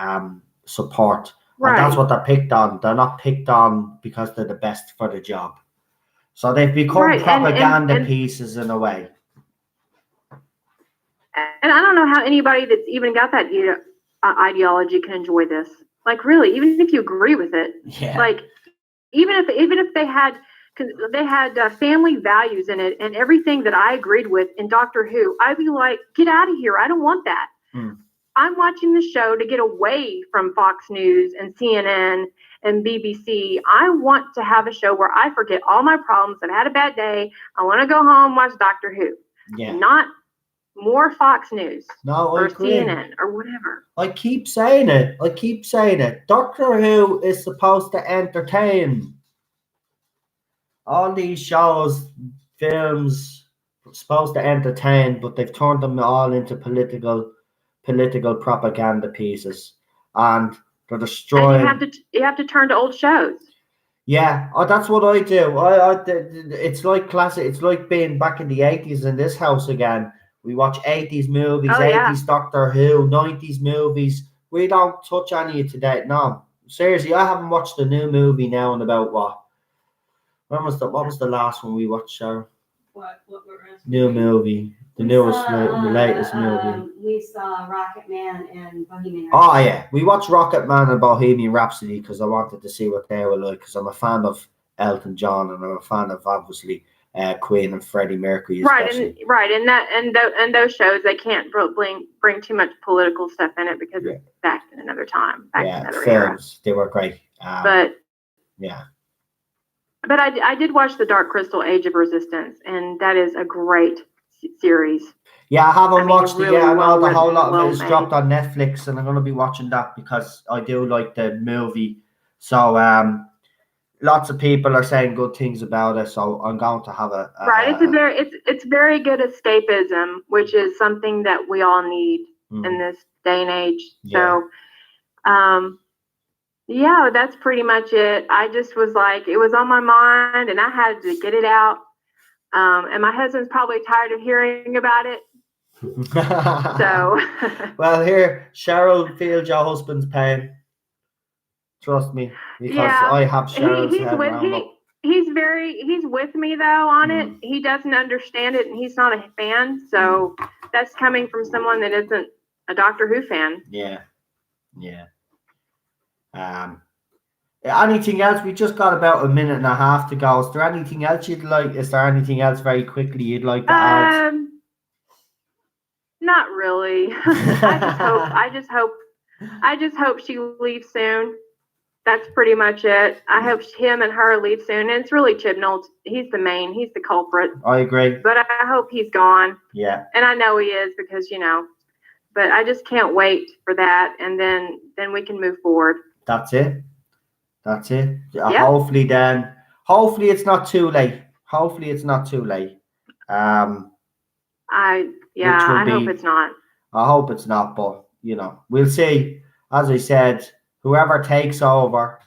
support. Right. And that's what they're picked on. They're not picked on because they're the best for the job. So they've become propaganda pieces in a way. And I don't know how anybody that's even got that ideology can enjoy this. Like, really, even if you agree with it, like, even if they had family values in it and everything that I agreed with in Doctor Who, I'd be like, get out of here. I don't want that. I'm watching the show to get away from Fox News and CNN and BBC. I want to have a show where I forget all my problems. I've had a bad day. I want to go home, watch Doctor Who. Yeah. Not more Fox News or CNN or whatever. I keep saying it. Doctor Who is supposed to entertain. All these shows, films, supposed to entertain, but they've turned them all into political propaganda pieces, and they're destroying. And you have to turn to old shows. Yeah, that's what I do. It's like classic. It's like being back in the 80s in this house again. We watch 80s movies, 80s Doctor Who, 90s movies. We don't touch any of today. No, seriously, I haven't watched the new movie now in about what? What was the last one we watched, Sarah? What new movie? The latest movie. We saw Rocket Man and Bohemian Rhapsody. Oh yeah, we watched Rocket Man and Bohemian Rhapsody because I wanted to see what they were like. Because I'm a fan of Elton John and I'm a fan of obviously Queen and Freddie Mercury. Especially. And those shows, they can't bring too much political stuff in it because it's back in another time, in another era. They were great. But I did watch The Dark Crystal: Age of Resistance, and that is a great series. Yeah, I haven't watched it yet. I know the whole lot of it is dropped on Netflix, and I'm going to be watching that because I do like the movie. So lots of people are saying good things about it, so I'm going to have a Right. It's very good escapism, which is something that we all need in this day and age. Yeah. So, yeah, that's pretty much it. I just was like, it was on my mind and I had to get it out. And my husband's probably tired of hearing about it. So, well, here, Cheryl, feel your husband's pain. Trust me, because yeah, I have Cheryl's he's head with round up. he's with me though on it. He doesn't understand it and he's not a fan. So that's coming from someone that isn't a Doctor Who fan. Yeah. Anything else? We just got about a minute and a half to go. Is there anything else you'd like? Is there anything else very quickly you'd like to add? Not really. I just hope she leaves soon. That's pretty much it. I hope him and her leave soon. And it's really Chibnall. He's the culprit. I agree. But I hope he's gone. Yeah. And I know he is because, but I just can't wait for that. And then we can move forward. That's it. Yep. Hopefully it's not too late. I hope it's not. I hope it's not, but we'll see. As I said, whoever takes over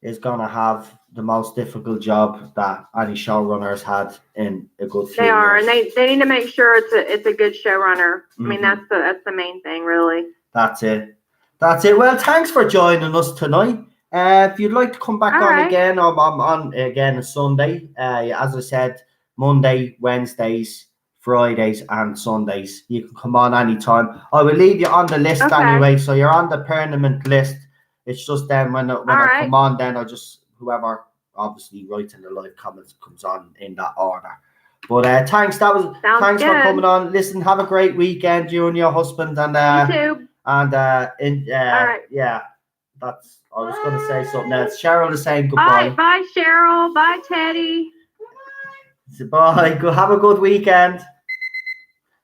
is gonna have the most difficult job that any showrunners had in a good few They are, years. and they need to make sure it's a good showrunner. I mean, that's the main thing, really. That's it. Well, thanks for joining us tonight. If you'd like to come back on again, I'm on again a Sunday. As I said, Monday, Wednesdays, Fridays, and Sundays. You can come on anytime. I will leave you on the list anyway, so you're on the permanent list. It's just then when I come on, then I just whoever obviously writes in the live comments comes on in that order. But thanks. Thanks for coming on. Listen, have a great weekend, you and your husband, and you too. And yeah, that's. I was going to say something else. Cheryl is saying goodbye. Bye, Cheryl. Bye, Teddy. Bye. Have a good weekend.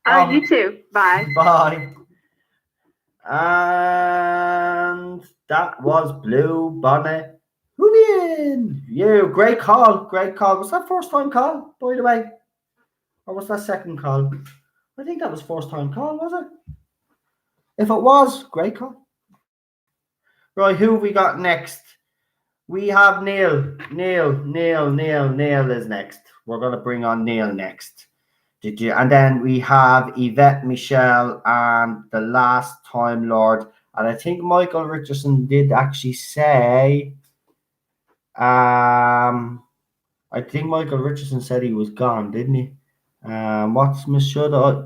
You too. Bye. Bye. And that was Blue Bonnet Julian. You, great call. Was that first time call, by the way? Or was that second call? I think that was first time call, was it? If it was, great call. Right, who have we got next? We have Neil. Neil is next. We're going to bring on Neil next. And then we have Yvette Michelle and the Last Time Lord. And I think Michael Richardson did actually say, I think Michael Richardson said he was gone, didn't he?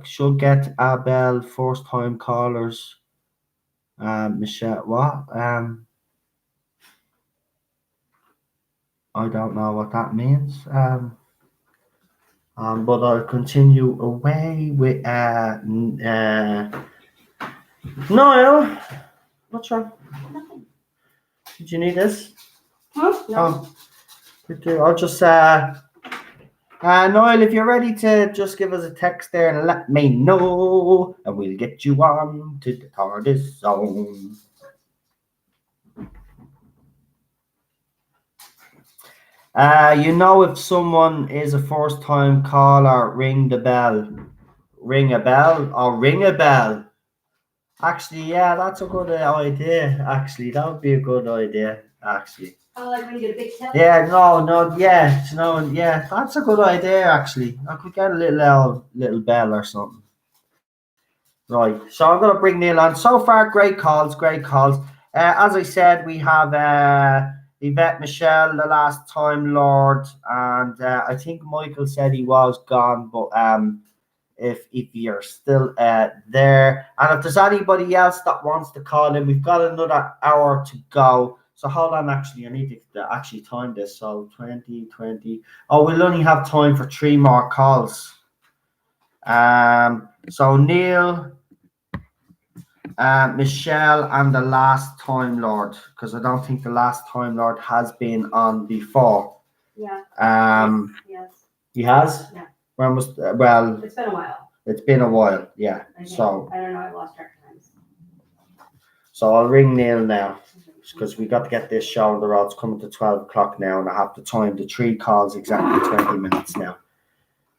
Should get Abel first time callers. Michelle, what? I don't know what that means. But I'll continue away with Niall. What's wrong? Nothing. Did you need this? Huh? No. I'll just Niall, if you're ready to just give us a text there and let me know, and we'll get you on to the Tardis zone. If someone is a first-time caller, ring the bell. Ring a bell. Actually, yeah, that's a good idea. Actually, that would be a good idea. Actually. Oh, like when you get a big tell? Yeah, yeah, that's a good idea. Actually, I could get a little bell or something. Right, so I'm gonna bring Neil on. So far, great calls. As I said, we have Yvette Michelle, the Last Time Lord, and I think Michael said he was gone, but if you're still there, and if there's anybody else that wants to call in, we've got another hour to go. So hold on, actually, I need to actually time this. So 20. Oh, we'll only have time for 3 more calls. So Neil, Michelle, and the Last Time Lord, because I don't think the Last Time Lord has been on before. Yeah. Yes. He has? Yeah. When was It's been a while. It's been a while, yeah. Okay. So I don't know, I've lost track of times. So I'll ring Neil now. because we got to get this show on the road. It's coming to 12 o'clock now, and I have to time the 3 calls exactly 20 minutes now.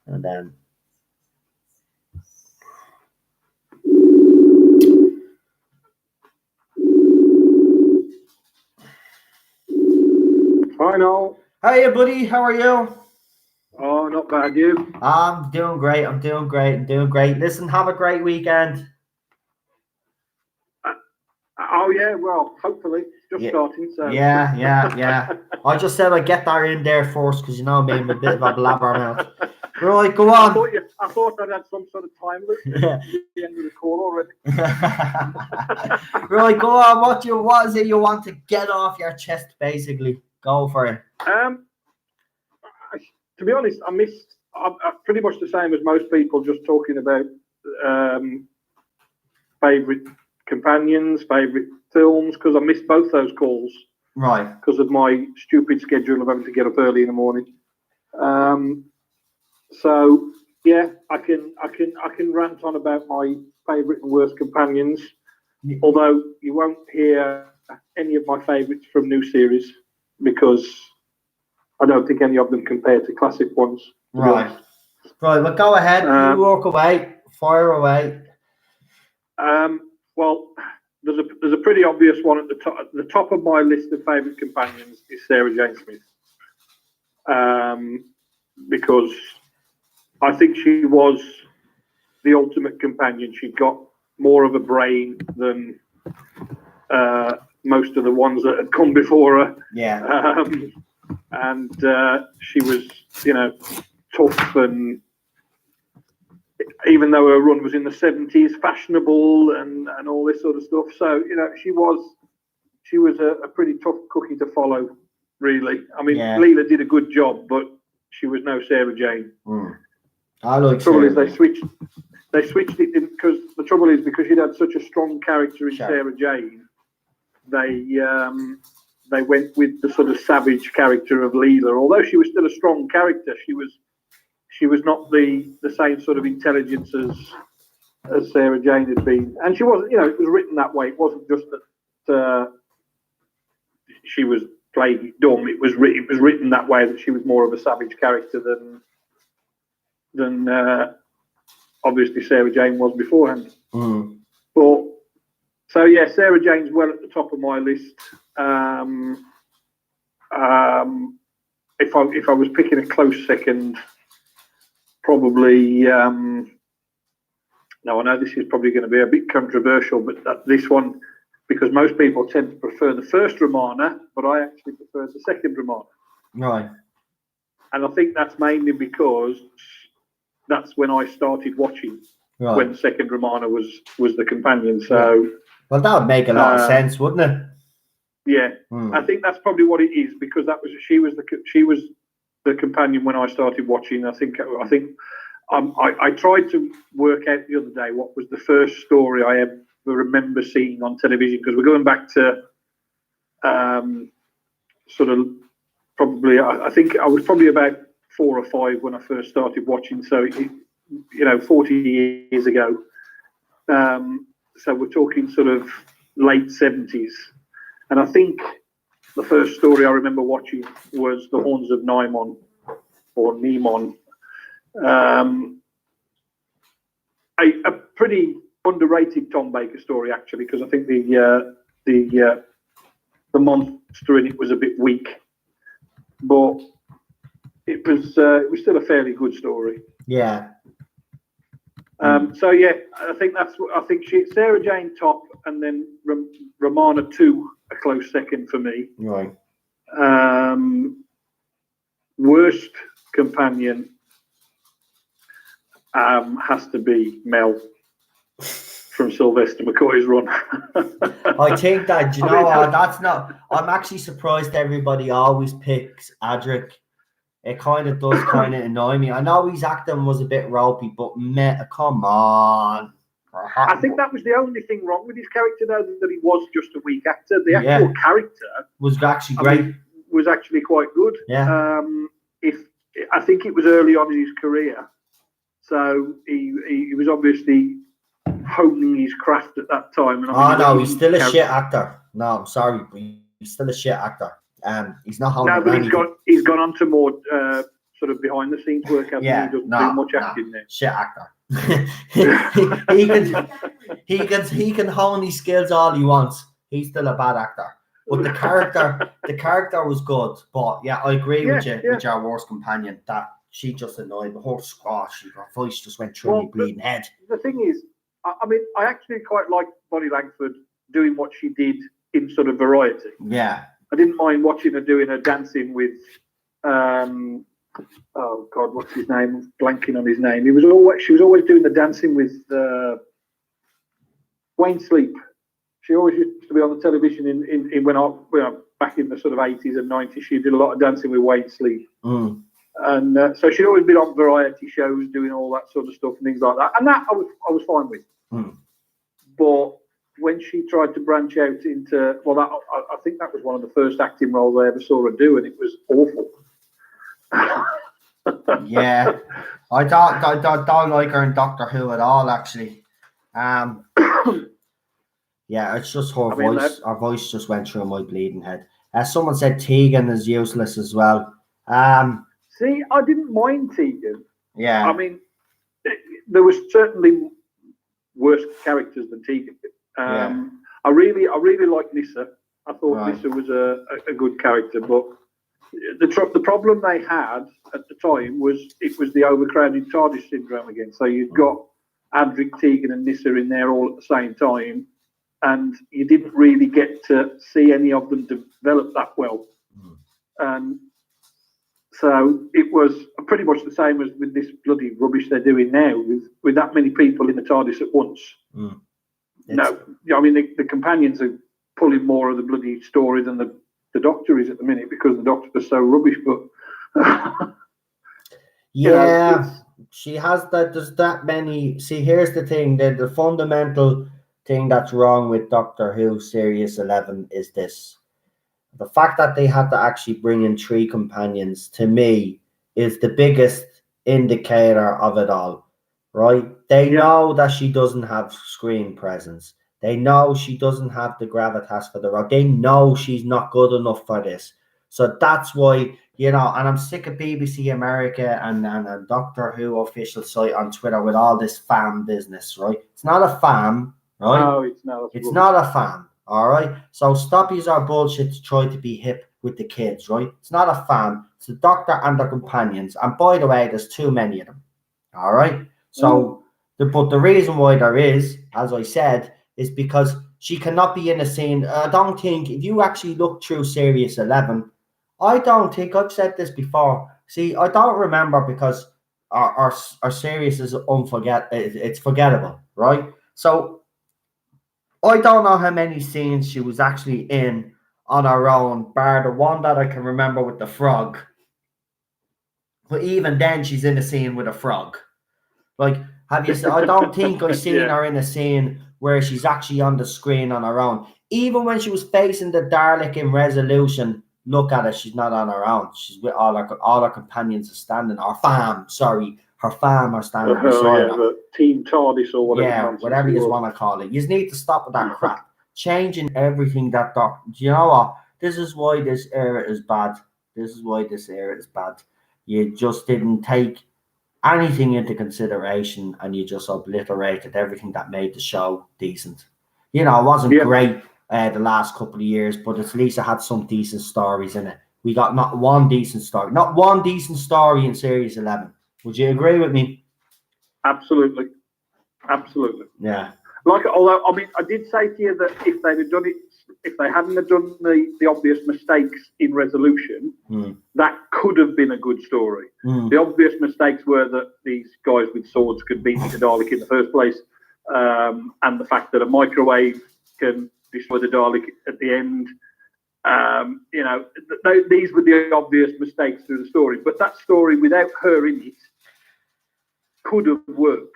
And then Hi, Noel. Hiya, buddy. How are you? Oh, not bad, you? I'm doing great. I'm doing great. Listen, have a great weekend. Oh, yeah, well, hopefully. Just starting, so. Yeah. I just said I'd get that in there first because, you know me, I'm a bit of a blabbermouth. Right, go on. I thought I'd had some sort of time limit at the end of the call already. Right, go on. What is it you want to get off your chest, basically? Go for it. To be honest, I'm pretty much the same as most people, just talking about favourite companions, favourite films, because I missed both those calls. Right. Because of my stupid schedule of having to get up early in the morning. So yeah, I can rant on about my favourite and worst companions. Although you won't hear any of my favourites from new series because I don't think any of them compare to classic ones. Right. Well, go ahead. You walk away. Fire away. Well, there's a pretty obvious one at the top. The top of my list of favourite companions is Sarah Jane Smith, because I think she was the ultimate companion. She got more of a brain than most of the ones that had come before her. Yeah. And she was, tough, and even though her run was in the 70s, fashionable and all this sort of stuff. So, she was a pretty tough cookie to follow, really. I mean, Leela did a good job, but she was no Sarah Jane. I like the trouble is they switched it because the trouble is because she'd had such a strong character in Sarah Jane, they went with the sort of savage character of Leela. Although she was still a strong character, she was not the same sort of intelligence as Sarah Jane had been. And she wasn't, it was written that way. It wasn't just that she was playing it dumb. It was written that way, that she was more of a savage character than obviously Sarah Jane was beforehand. But so yeah, Sarah Jane's well at the top of my list. If I was picking a close second, probably now I know this is probably going to be a bit controversial, but this one, because most people tend to prefer the first Romana, but I actually prefer the second Romana. Right. And I think that's mainly because that's when I started watching, when the second Romana was the companion. So, well, that would make a lot of sense, wouldn't it? Yeah, I think that's probably what it is, because she was the companion when I started watching. I tried to work out the other day what was the first story I ever remember seeing on television, because we're going back to sort of probably, I think I was probably about 4 or 5 when I first started watching, so 40 years ago. So we're talking sort of late 70s, and I think the first story I remember watching was The Horns of Nimon, or Nimon. A pretty underrated Tom Baker story, actually, because I think the monster in it was a bit weak, but it was still a fairly good story. Yeah. So yeah, I think Sarah Jane top, and then Romana 2 a close second for me. Right. Worst companion has to be Mel from Sylvester McCoy's run. I think that, that's not. I'm actually surprised everybody always picks Adric. It kind of does kind of annoy me. I know his acting was a bit ropey, but come on. I think that was the only thing wrong with his character, though, that he was just a weak actor. The actual character was actually great. Was actually quite good. Yeah. I think it was early on in his career, so he was obviously honing his craft at that time. And no, he's still a shit actor. No, I'm sorry, but he's still a shit actor. He's not holding No, but anything. he's gone on to more sort of behind the scenes work. Hasn't he? He doesn't do much acting now. Shit actor. he can hone his skills all he wants. He's still a bad actor. But the character was good. But yeah, I agree with you with your worst companion that she just annoyed the whole squash. Her voice just went through my bleeding head. The thing is, I mean, I actually quite like Bonnie Langford doing what she did in sort of variety. Yeah. I didn't mind watching her doing her dancing with, oh God, what's his name? I'm blanking on his name. She was always doing the dancing with Wayne Sleep. She always used to be on the television in when I back in the sort of 80s and 90s. She did a lot of dancing with Wayne Sleep. Mm. And so she'd always been on variety shows doing all that sort of stuff and things like that. And that I was fine with. Mm. But when she tried to branch out into, I think that was one of the first acting roles I ever saw her do, and it was awful. Yeah, I don't like her in Doctor Who at all, actually. Yeah, it's just her voice. Her voice just went through my bleeding head. Someone said Tegan is useless as well. See, I didn't mind Tegan. Yeah. I mean, there was certainly worse characters than Tegan. I really liked Nissa. I thought Nissa was a good character, but the problem they had at the time was it was the overcrowded Tardis syndrome again. So you've got Adric, Tegan, and Nissa in there all at the same time, and you didn't really get to see any of them develop that well. And so it was pretty much the same as with this bloody rubbish they're doing now with that many people in the TARDIS at once. No, I mean the companions are pulling more of the bloody story than the Doctor is at the minute because the Doctor is so rubbish. But she has that. There's that many. See, here's the thing: the fundamental thing that's wrong with Doctor Who Series 11 is this. The fact that they had to actually bring in 3 companions, to me, is the biggest indicator of it all, right? They know that she doesn't have screen presence. They know she doesn't have the gravitas for the role. They know she's not good enough for this. So that's why, and I'm sick of BBC America and Doctor Who official site on Twitter with all this fan business, right? It's not a fan, right? No, it's not. It's not a fan. All right, so stop using our bullshit to try to be hip with the kids, right? It's not a fan. It's the Doctor and their companions. And by the way, there's too many of them. All right. So, but the reason why there is, as I said, is because she cannot be in a scene. I don't think if you actually look through Series 11, I don't think I've said this before. See, I don't remember because our series is it's forgettable, right? So. I don't know how many scenes she was actually in on her own, bar the one that I can remember with the frog. But even then, she's in a scene with a frog. Like, have you? I don't think I've seen her in a scene where she's actually on the screen on her own. Even when she was facing the Dalek in Resolution, look at her, she's not on her own. She's with all her companions are standing. Her fam are standing beside her. Team TARDIS or whatever. Yeah, whatever you want to call it. You just need to stop with that crap. Changing everything that Doctor. Do you know what? This is why this era is bad. You just didn't take anything into consideration and you just obliterated everything that made the show decent. It wasn't great the last couple of years, but at least it had some decent stories in it. We got not one decent story in Series 11. Would you agree with me? Absolutely. Yeah. Although I did say to you that if they hadn't have done the obvious mistakes in Resolution, that could have been a good story. The obvious mistakes were that these guys with swords could beat the Dalek in the first place, and the fact that a microwave can destroy the Dalek at the end. These were the obvious mistakes through the story. But that story, without her in it, could have worked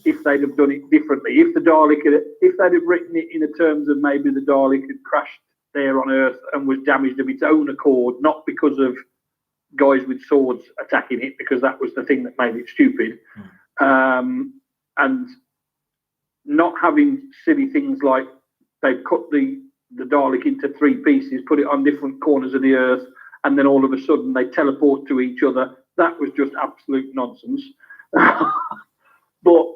if they'd have done it differently. If they'd have written it in terms of maybe the Dalek had crashed there on Earth and was damaged of its own accord, not because of guys with swords attacking it, because that was the thing that made it stupid, and not having silly things like they've cut the Dalek into 3 pieces, put it on different corners of the Earth, and then all of a sudden they teleport to each other. That was just absolute nonsense. But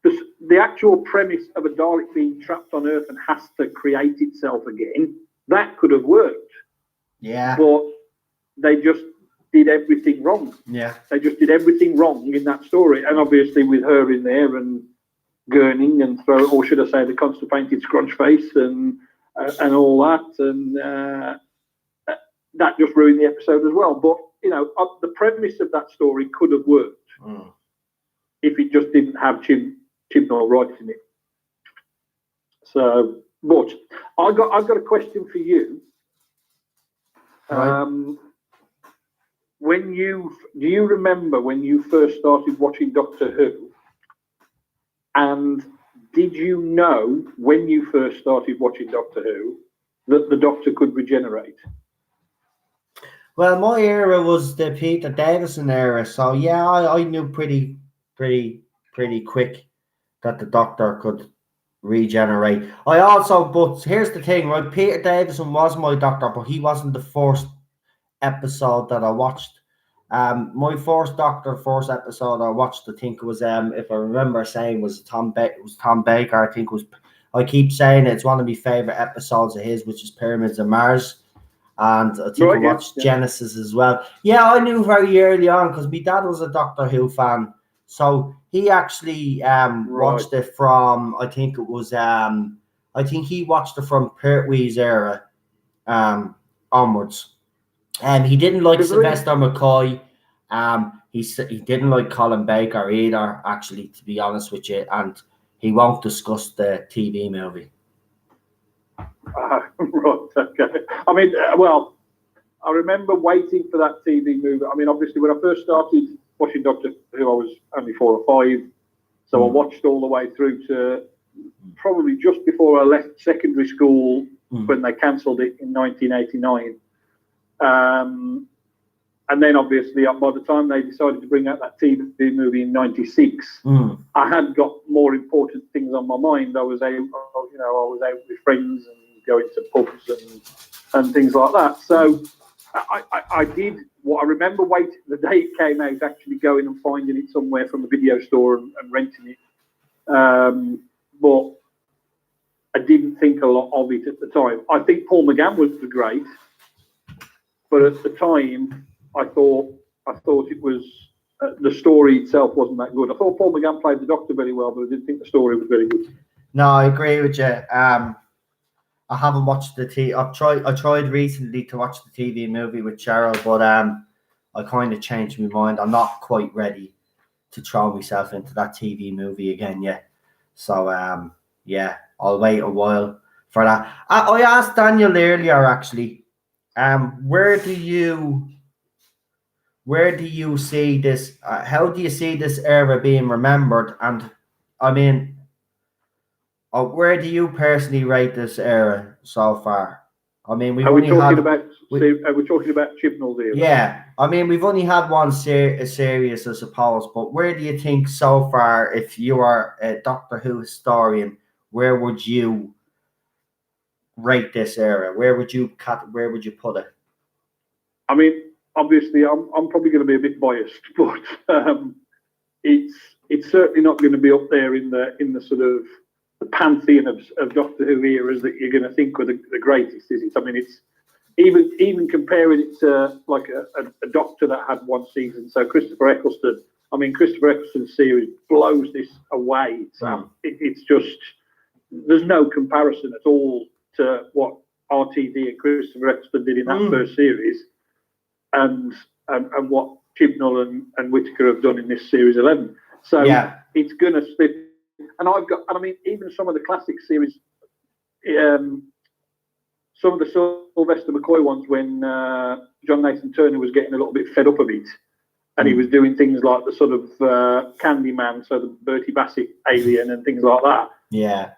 the actual premise of a Dalek being trapped on Earth and has to create itself again, that could have worked. Yeah. But they just did everything wrong. Yeah. They just did everything wrong in that story. And obviously with her in there and gurning and or should I say the constipated scrunch face and all that, and that just ruined the episode as well. But, you know, the premise of that story could have worked if it just didn't have Chibnall writing it. So, but I've got a question for you. Right. Do you remember when you first started watching Doctor Who? And did you know when you first started watching Doctor Who that the Doctor could regenerate? Well, my era was the Peter Davison era, so yeah, I knew pretty quick that the Doctor could regenerate. But here's the thing, right? Peter Davison was my Doctor, but he wasn't the first episode that I watched. My first episode I watched, I think it was if I remember saying, was Tom Baker. I think I keep saying it's one of my favorite episodes of his, which is Pyramids of Mars. And I think I watched Genesis as well. Yeah, I knew very early on because my dad was a Doctor Who fan. So he actually watched it from, I think he watched it from Pertwee's era onwards. He didn't like Sylvester McCoy. He didn't like Colin Baker either, actually, to be honest with you. And he won't discuss the TV movie. Right, okay. I mean, well, I remember waiting for that TV movie. I mean, obviously, when I first started watching Doctor Who, I was only 4 or 5. So I watched all the way through to probably just before I left secondary school when they cancelled it in 1989. And then, obviously, by the time they decided to bring out that TV movie in '96, I had got more important things on my mind. I was out with friends and going to pubs and things like that. So I did what I remember waiting the day it came out, actually going and finding it somewhere from a video store and renting it. But I didn't think a lot of it at the time. I think Paul McGann was great, but at the time I thought it was the story itself wasn't that good. I thought Paul McGann played the Doctor very well, but I didn't think the story was very good. No, I agree with you. I haven't watched the TV. I tried recently to watch the TV movie with Cheryl, but I kind of changed my mind. I'm not quite ready to throw myself into that TV movie again yet. So yeah, I'll wait a while for that. I asked Daniel earlier, actually, where do you see this? How do you see this era being remembered? And I mean, where do you personally rate this era so far? I mean, are we talking about Chibnall's era? Yeah, I mean, we've only had one series, I suppose. But where do you think so far, if you are a Doctor Who historian, where would you rate this era? Where would you put it? I mean, obviously, I'm probably going to be a bit biased, but it's certainly not going to be up there in the sort of the pantheon of Doctor Who eras that you're going to think were the greatest, is it? I mean, it's even comparing it to like a Doctor that had one season. So Christopher Eccleston. I mean, Christopher Eccleston's series blows this away. It's just there's no comparison at all to what RTD and Christopher Eccleston did in that first series, and what Chibnall and Whittaker have done in this series 11. So it's going to slip. And I mean, even some of the classic series, some of the Sylvester McCoy ones, when John Nathan Turner was getting a little bit fed up of it, and he was doing things like the sort of Candyman, so the Bertie Bassett alien and things like that. Yeah,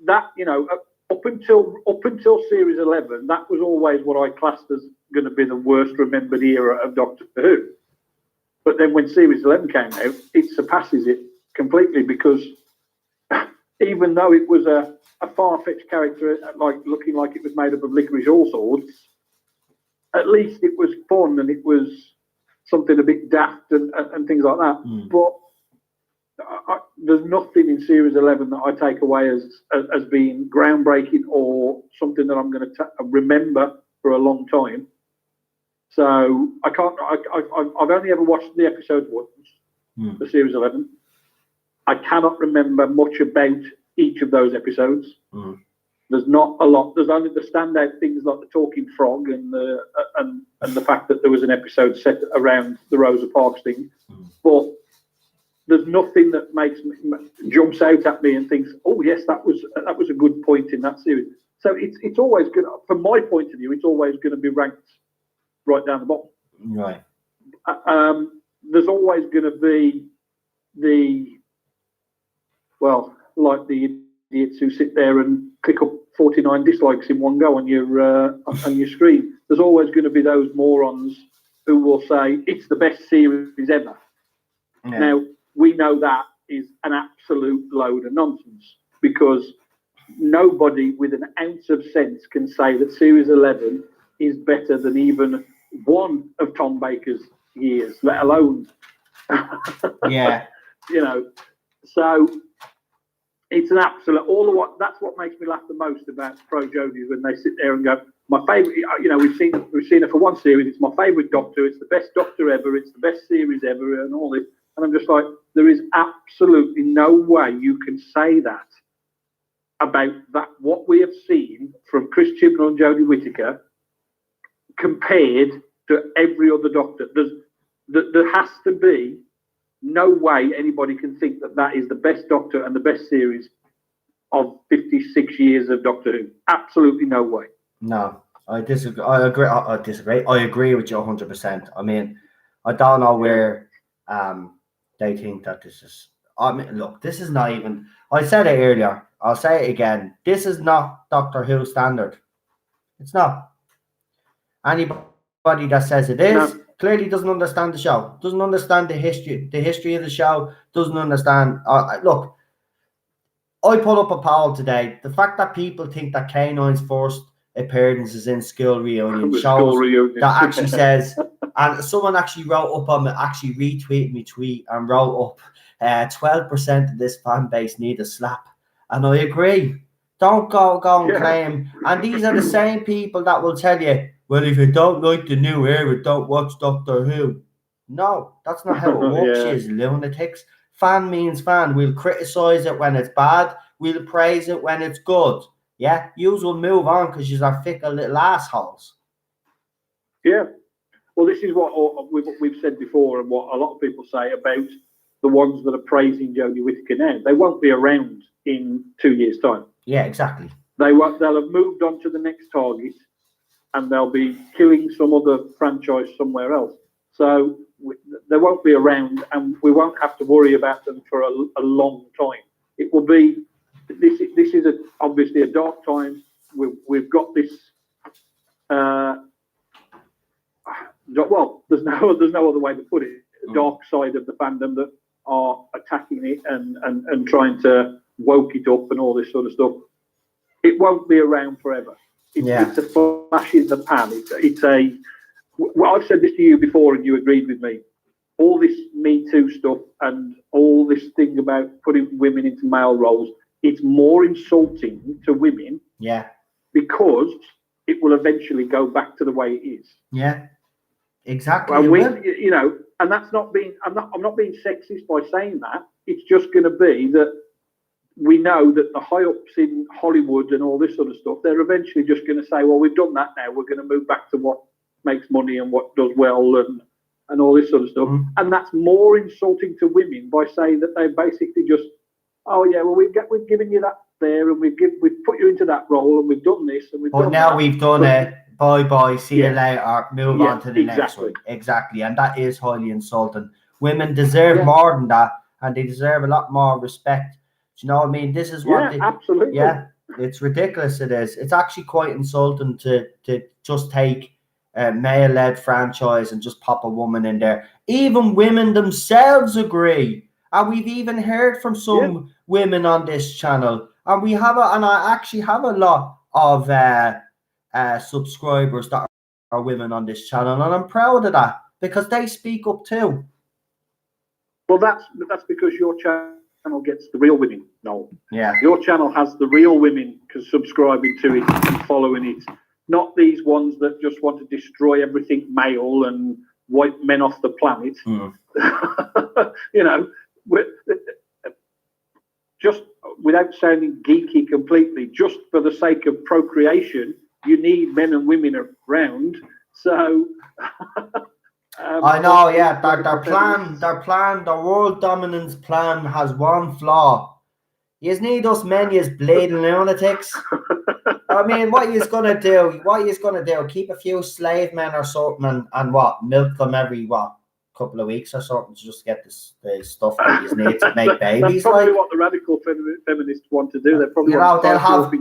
that you know, up until series 11, that was always what I classed as going to be the worst remembered era of Doctor Who. But then when series 11 came out, it surpasses it completely, because even though it was a far-fetched character, like looking like it was made up of licorice all sorts, at least it was fun and it was something a bit daft and things like that. But there's nothing in Series 11 that I take away as being groundbreaking or something that I'm going to remember for a long time. So I can't. I've only ever watched the episode once, for Series 11. I cannot remember much about each of those episodes. There's not a lot. There's only the standout things like the talking frog and the fact that there was an episode set around the Rosa Parks thing. But there's nothing that jumps out at me and thinks, oh yes, that was a good point in that series. So it's always good from my point of view. It's always going to be ranked right down the bottom. Right. There's always going to be the idiots who sit there and click up 49 dislikes in one go on your screen. There's always going to be those morons who will say it's the best series ever. Yeah. Now we know that is an absolute load of nonsense, because nobody with an ounce of sense can say that Series 11 is better than even one of Tom Baker's years, let alone yeah. So it's an absolute that's what makes me laugh the most about Pro Jodies, when they sit there and go, my favourite, we've seen it for one series, it's my favourite Doctor, it's the best Doctor ever, it's the best series ever, and all this. And I'm just like, there is absolutely no way you can say that about that, what we have seen from Chris Chibnall and Jodie Whittaker compared to every other Doctor. There has to be no way anybody can think that is the best Doctor and the best series of 56 years of Doctor Who. Absolutely no way. No, I disagree. I agree. I disagree. I agree with you 100%. I mean, I don't know where they think that this is. I mean, look, this is not even. I said it earlier. I'll say it again. This is not Doctor Who standard. It's not. Anybody that says it is clearly doesn't understand the show. Doesn't understand the history of the show. Doesn't understand. Look, I put up a poll today. The fact that people think that K9's first appearance is in School Reunion shows that actually says, and someone actually wrote up on me, actually retweeted me tweet and wrote up, 12% of this fan base need a slap. And I agree. Don't go and claim. And these are the same people that will tell you, well, if you don't like the new era, don't watch Doctor Who. No, that's not how it works, you lunatics. Fan means fan. We'll criticize it when it's bad. We'll praise it when it's good. Yeah, yous will move on because yous are fickle little assholes. Yeah. Well, this is what we've said before, and what a lot of people say about the ones that are praising Jodie Whittaker now. They won't be around in 2 years' time. Yeah, exactly. They'll have moved on to the next target, and they'll be killing some other franchise somewhere else. So they won't be around, and we won't have to worry about them for a long time. It will be. This is obviously a dark time. We've got this. Well, there's no other way to put it. Dark side of the fandom that are attacking it and trying to woke it up and all this sort of stuff. It won't be around forever. It's a flash in the pan. Well, I've said this to you before, and you agreed with me. All this Me Too stuff and all this thing about putting women into male roles, it's more insulting to women. Yeah. Because it will eventually go back to the way it is. Yeah. Exactly. And and that's not being. I'm not being sexist by saying that. It's just going to be that we know that the high ups in Hollywood and all this sort of stuff, they're eventually just going to say, well, we've done that now. We're going to move back to what makes money and what does well and all this sort of stuff. And that's more insulting to women by saying that they basically just, oh yeah, well we've given you that there, and we've put you into that role, and we've done this, and we've done that. We've done it. Bye, see you later, move on to the next one. Exactly, and that is highly insulting. Women deserve more than that, and they deserve a lot more respect. Do you know what I mean? This is what absolutely. Yeah, it's ridiculous, it is. It's actually quite insulting to just take a male-led franchise and just pop a woman in there. Even women themselves agree. And we've even heard from some women on this channel. And I actually have a lot of subscribers that are women on this channel. And I'm proud of that because they speak up too. Well, that's because your channel gets the real women. No. Yeah. Your channel has the real women subscribing to it and following it. Not these ones that just want to destroy everything male and wipe men off the planet. You know, just without sounding geeky completely, just for the sake of procreation, you need men and women around. So I know, yeah. Their world dominance plan has one flaw. You need us men, you bleeding lunatics. I mean, what you's gonna do? Keep a few slave men or something, and what? Milk them every couple of weeks or something to just get the stuff that you need to make babies. That's probably what the radical feminists want to do. They probably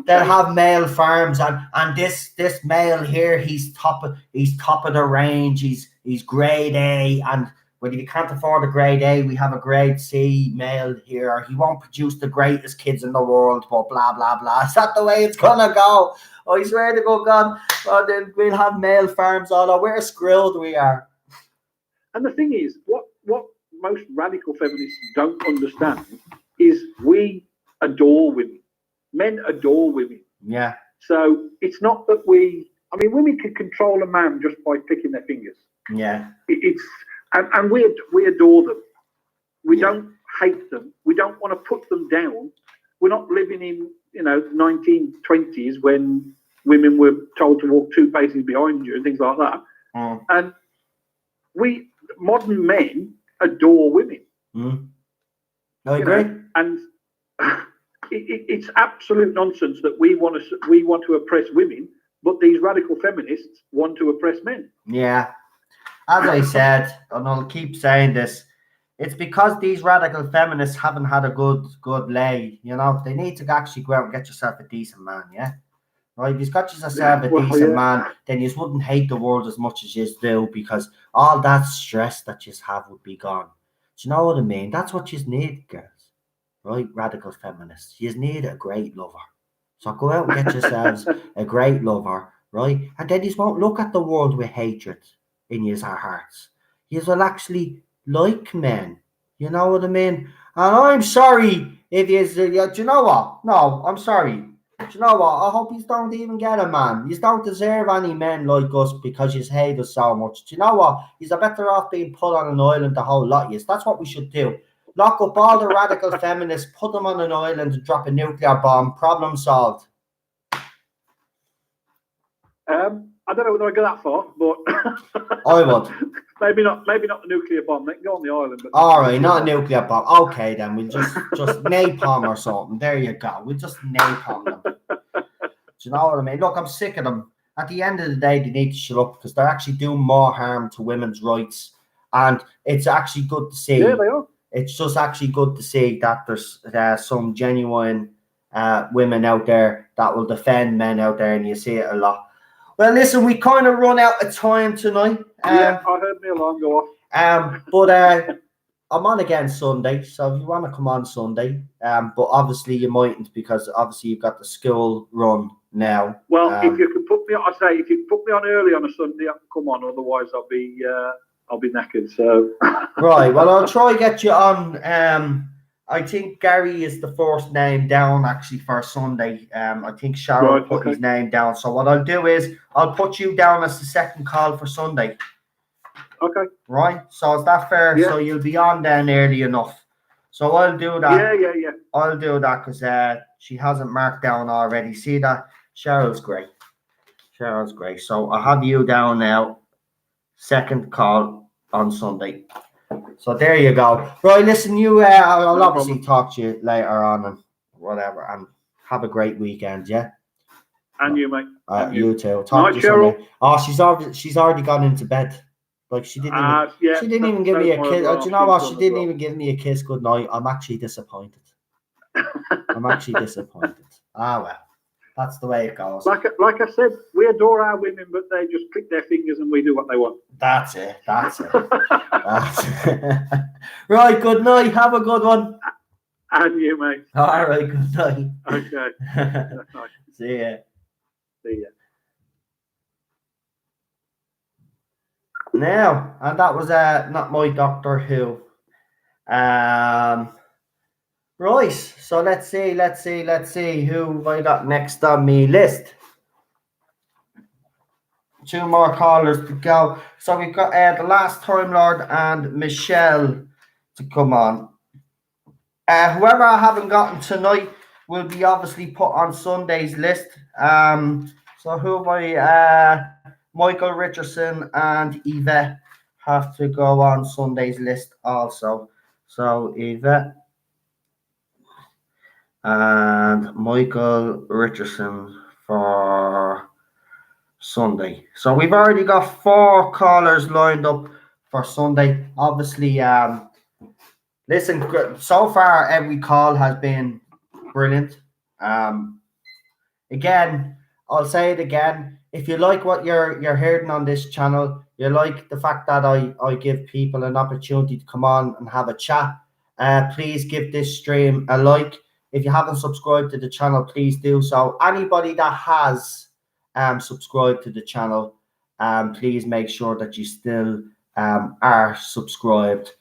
they'll have male farms, and this male here, he's top of the range. He's grade A, and when you can't afford a grade A, we have a grade C male here. He won't produce the greatest kids in the world, but blah, blah, blah. Is that the way it's going to go? I swear to God, then we'll have male farms all over. We're screwed, we are. And the thing is, what most radical feminists don't understand is we adore women. Men adore women. Yeah. So it's not that women can control a man just by picking their fingers. Yeah. And we adore them. We don't hate them. We don't want to put them down. We're not living in 1920s when women were told to walk 2 paces behind you and things like that. And modern men adore women. I agree. And it's absolute nonsense that we want to oppress women, but these radical feminists want to oppress men. Yeah. As I said, and I'll keep saying this, it's because these radical feminists haven't had a good lay. They need to actually go out and get yourself a decent man, yeah? Right? If you've got yourself a decent man, then you wouldn't hate the world as much as you do, because all that stress that you have would be gone. Do you know what I mean? That's what you need, girls. Right? Radical feminists. You need a great lover. So go out and get yourselves a great lover, right? And then you won't look at the world with hatred in your hearts. You will actually like men. You know what I mean? And I'm sorry if do you know what? No, I'm sorry. Do you know what? I hope you don't even get a man. You don't deserve any men like us because you hate us so much. Do you know what? You're better off being put on an island, the whole lot. Yes, that's what we should do. Lock up all the radical feminists, put them on an island and drop a nuclear bomb. Problem solved. I don't know whether I go that far, but I would. Maybe not the nuclear bomb. They can go on the island. But all right, not a nuclear bomb. Okay, then we'll just napalm or something. There you go. We'll just napalm them. Do you know what I mean? Look, I'm sick of them. At the end of the day, they need to shut up because they're actually doing more harm to women's rights, and it's actually good to see. Yeah, they are. It's just actually good to see that there's some genuine women out there that will defend men out there, and you see it a lot. Well, listen, we kind of run out of time tonight. Yeah, I heard my alarm go off. But I'm on again Sunday, so if you want to come on Sunday, but obviously you mightn't because obviously you've got the school run now. Well, if you could put me on, if you put me on early on a Sunday, I can come on. Otherwise, I'll be knackered. So right. Well, I'll try to get you on. I think Gary is the first name down actually for Sunday. I think Cheryl put his name down. So what I'll do is I'll put you down as the second call for Sunday. Okay. Right. So is that fair? Yeah. So you'll be on then early enough. So I'll do that. Yeah. I'll do that because she hasn't marked down already. See that? Cheryl's great. So I have you down now. Second call on Sunday. So there you go. Right, listen, I'll obviously talk to you later on and whatever, and have a great weekend, yeah? And you, mate. You too. Talk to you Cheryl. Oh, she's already gone into bed. Like she didn't even give me a kiss. Do you know what? She didn't even give me a kiss goodnight. I'm actually disappointed. Ah well. That's the way it goes. Like I said, we adore our women, but they just click their fingers and we do what they want. That's it. That's it. Right, good night. Have a good one. And you, mate. All right, good night. Okay. That's nice. See ya. See ya. Now, and that was not my Doctor Who. Right, so let's see who have I got next on me list. 2 more callers to go. So we've got the Last Time Lord and Michelle to come on. Whoever I haven't gotten tonight will be obviously put on Sunday's list. So who have I? Michael Richardson and Yvette have to go on Sunday's list also. So Yvette and Michael Richardson for Sunday. So we've already got 4 callers lined up for Sunday. Obviously, listen, so far every call has been brilliant. Again, I'll say it again. If you like what you're hearing on this channel, you like the fact that I give people an opportunity to come on and have a chat, please give this stream a like. If you haven't subscribed to the channel, please do so. Anybody that has subscribed to the channel, please make sure that you still are subscribed.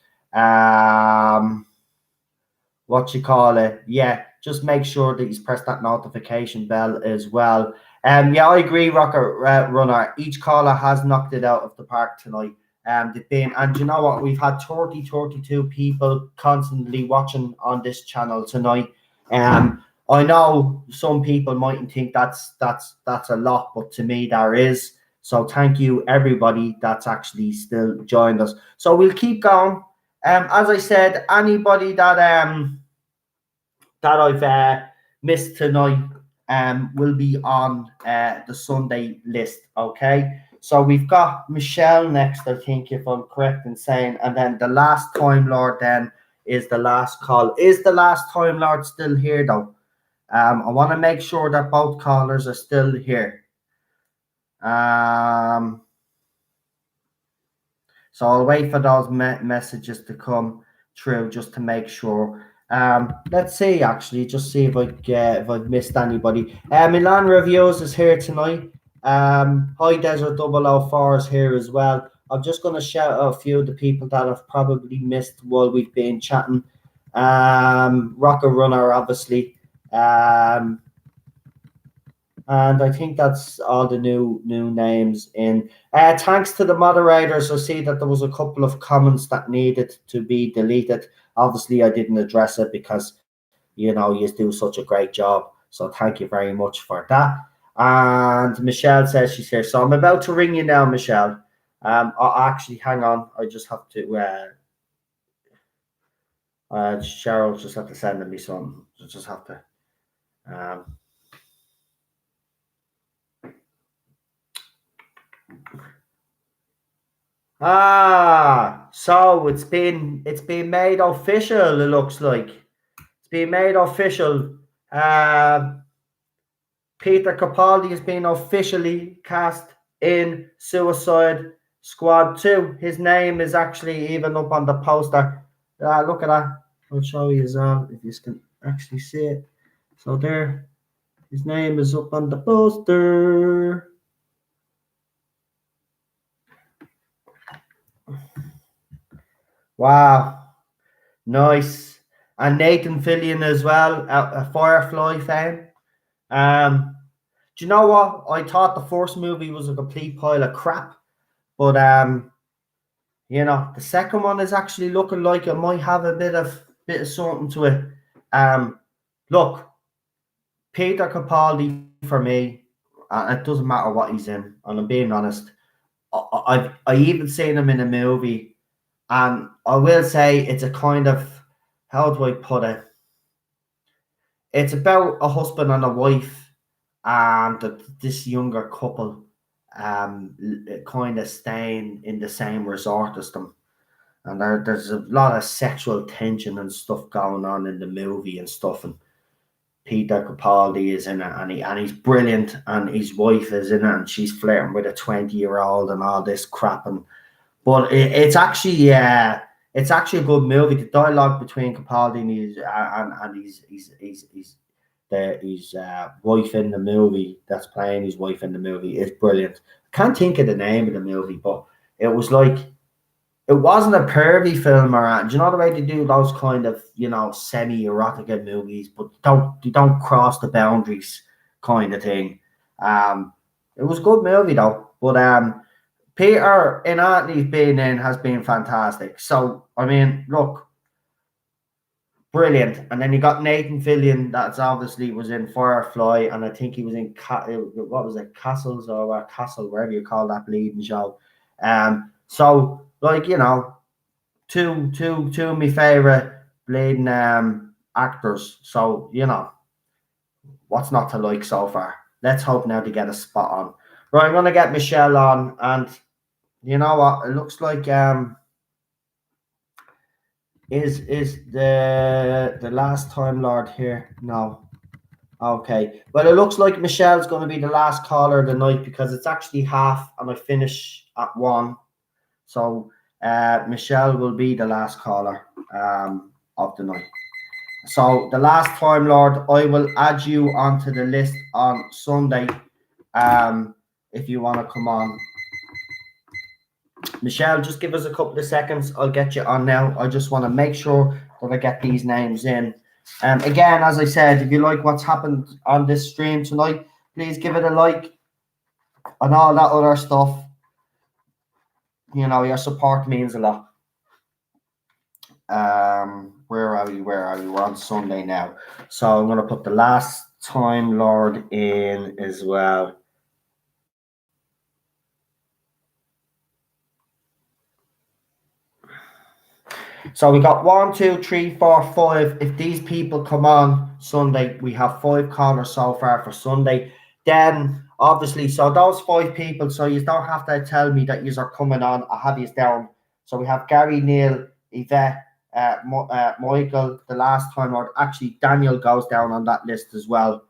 Yeah, just make sure that you press that notification bell as well. Yeah, I agree, Rocker Runner. Each caller has knocked it out of the park tonight. They've been, and you know what? We've had 32 people constantly watching on this channel tonight. I know some people mightn't think that's a lot, but to me there is. So thank you everybody that's actually still joined us. So we'll keep going. As I said, anybody that I've missed tonight will be on the Sunday list. Okay, so we've got Michelle next, I think, if I'm correct in saying, and then the Last Time Lord then is the last call. Is the Last Time Lord still here though? I want to make sure that both callers are still here. So I'll wait for those messages to come through just to make sure. Let's see, actually, just see if I've missed anybody. Milan Reviews is here tonight. High Desert 004 is here as well. I'm just going to shout out a few of the people that I've probably missed while we've been chatting. Rocker Runner, obviously. And I think that's all the new names in. Thanks to the moderators. I see that there was a couple of comments that needed to be deleted. Obviously, I didn't address it because, you know, you do such a great job. So thank you very much for that. And Michelle says she's here. So I'm about to ring you now, Michelle. I'll actually, hang on. I just have to... Cheryl just have to send me something. Just have to... so it's been made official, it looks like. It's been made official. Peter Capaldi has been officially cast in Suicide Squad 2. His name is actually even up on the poster. Look at that. I'll show you as well if you can actually see it. So there, his name is up on the poster. Wow, nice. And Nathan Fillion as well, a Firefly fan. Do you know what? I thought the first movie was a complete pile of crap, but you know, the second one is actually looking like it might have a bit of something to it. Look, Peter Capaldi for me, it doesn't matter what he's in, and I'm being honest. I even seen him in a movie. And I will say it's a kind of, how do I put it? It's about a husband and a wife and this younger couple kind of staying in the same resort as them. And there's a lot of sexual tension and stuff going on in the movie and stuff. And Peter Capaldi is in it, and he's brilliant, and his wife is in it, and she's flirting with a 20-year-old and all this crap. But it's actually a good movie. The dialogue between Capaldi and his wife in the movie, that's playing his wife in the movie, is brilliant. I can't think of the name of the movie, but it was like, it wasn't a pervy film or do you know the way they do those kind of, semi-erotic movies, but they don't cross the boundaries kind of thing. It was a good movie though, but Peter in Anthony's being in has been fantastic. So I mean, look, brilliant. And then you got Nathan Fillion, that's obviously was in Firefly, and I think he was in what was it, Castles or Castle, wherever you call that bleeding show. So like, two of my favorite bleeding actors. So what's not to like so far? Let's hope now to get a spot on. Right, I'm gonna get Michelle on, and you know what? It looks like is the last time Lord here? No. Okay. Well, it looks like Michelle's going to be the last caller of the night because it's actually half and I finish at 1. So Michelle will be the last caller of the night. So the last time Lord, I will add you onto the list on Sunday if you want to come on. Michelle, just give us a couple of seconds. I'll get you on now. I just want to make sure that I get these names in. Again, as I said, if you like what's happened on this stream tonight, please give it a like and all that other stuff. Your support means a lot. Where are we? We're on Sunday now. So I'm going to put the last time Lord in as well. So we got 1, 2, 3, 4, 5. If these people come on Sunday, we have 5 callers so far for Sunday. Then obviously, so those 5 people, so you don't have to tell me that you are coming on. I have you down. So we have Gary, Neil, Yvette, Michael, the last time, or actually Daniel goes down on that list as well.